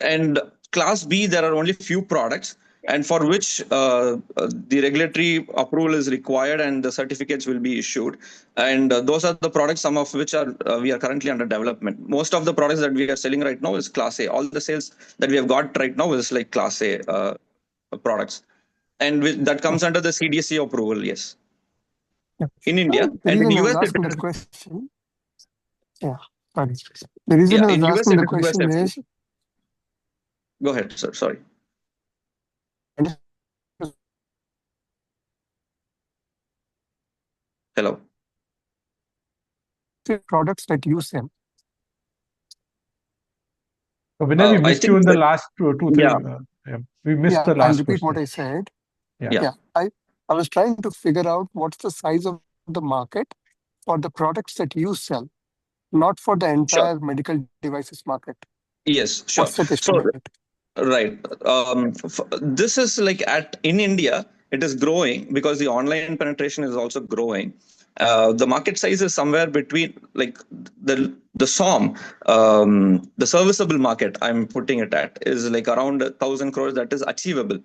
S12: and Class B, there are only few products, and for which the regulatory approval is required and the certificates will be issued. And those are the products, some of which are we are currently under development. Most of the products that we are selling right now is Class A. All the sales that we have got right now is like Class A products. And that comes under the CDSC approval, yes.
S2: Yeah.
S12: In India.
S2: The
S12: And in
S2: reason I was
S12: US,
S2: asking that question, sorry. The reason I was
S12: in US
S2: asking
S12: it
S2: the
S12: is
S2: question
S12: US
S2: is,
S12: Go ahead, sir. Sorry. Hello.
S2: the products that you sell.
S1: Vinay, we missed you in the last two, three.
S12: Yeah.
S1: We missed the
S2: I'll
S1: last
S2: repeat
S1: question.
S2: what I said.
S1: Yeah.
S2: I was trying to figure out what's the size of the market for the products that you sell, not for the entire medical devices market.
S12: Yes, sure.
S2: What's that estimate?
S12: Right. This is like in India, it is growing because the online penetration is also growing. The market size is somewhere between like the SOM, the serviceable market, I'm putting it at, is like around 1,000 crores that is achievable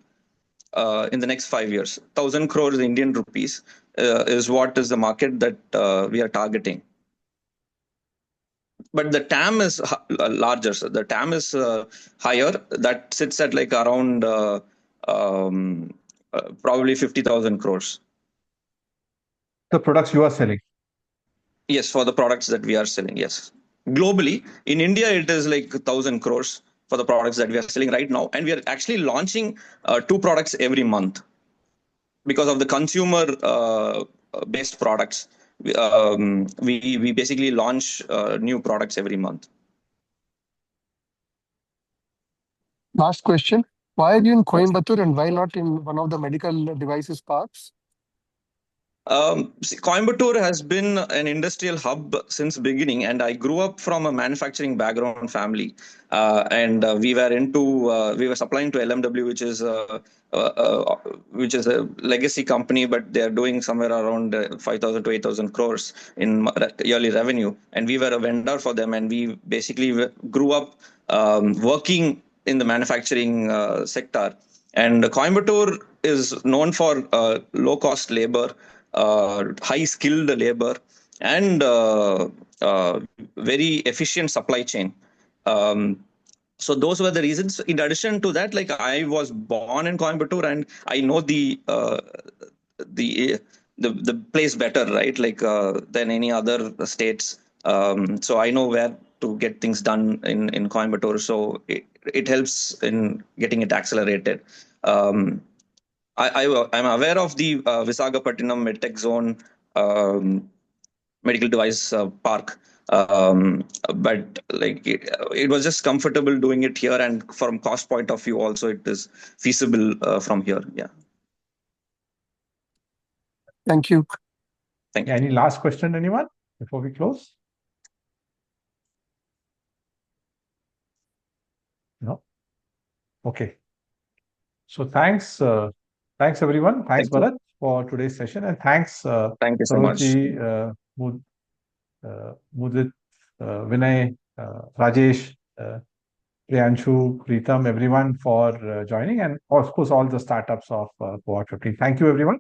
S12: in the next 5 years. 1,000 crores Indian rupees is what is the market that we are targeting. But the TAM is larger. So the TAM is higher. That sits at like around probably 50,000 crores.
S1: The products you are selling?
S12: Yes, for the products that we are selling, yes. Globally, in India, it is like 1,000 crores for the products that we are selling right now. And we are actually launching 2 products every month because of the consumer based products. We basically launch new products every month.
S2: Last question. Why are you in Coimbatore and why not in one of the medical devices parks?
S12: Coimbatore has been an industrial hub since beginning, and I grew up from a manufacturing background family, and we were supplying to LMW, which is a legacy company, but they are doing somewhere around 5,000 to 8,000 crores in yearly revenue, and we were a vendor for them, and we basically grew up working in the manufacturing sector. And Coimbatore is known for low cost labor, high skilled labor, and very efficient supply chain. So those were the reasons. In addition to that, like I was born in Coimbatore and I know the place better, right? Like than any other states. So I know where to get things done in Coimbatore. So it helps in getting it accelerated. I'm aware of the Visakhapatnam MedTech Zone medical device park, but like it was just comfortable doing it here, and from cost point of view, also it is feasible from here. Yeah.
S2: Thank you.
S12: Thank you.
S1: Any last question, anyone, before we close? No. Okay. So thanks everyone. Thanks Bharat for today's session, and thanks
S12: thank you so much.
S1: Mudit, Vinay, Rajesh, Priyanshu, Preetham, everyone for joining, and of course all the startups of Cohort 15. Thank you everyone.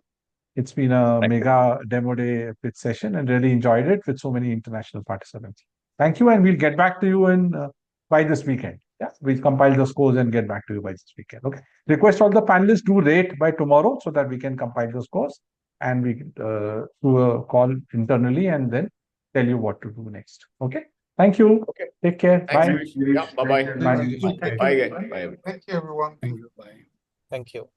S1: It's been a mega demo day pitch session and really enjoyed it with so many international participants. Thank you, and we'll get back to you by this weekend. Yeah, we'll compile the scores and get back to you by this weekend. Okay. Request all the panelists do rate by tomorrow so that we can compile the scores and we do a call internally and then tell you what to do next. Okay. Thank you. Okay. Take care.
S13: Thanks,
S1: Bye.
S13: Yeah, bye-bye.
S1: Bye.
S13: Bye again. Bye.
S4: Thank you, everyone.
S10: Thank you. Bye.
S21: Thank you.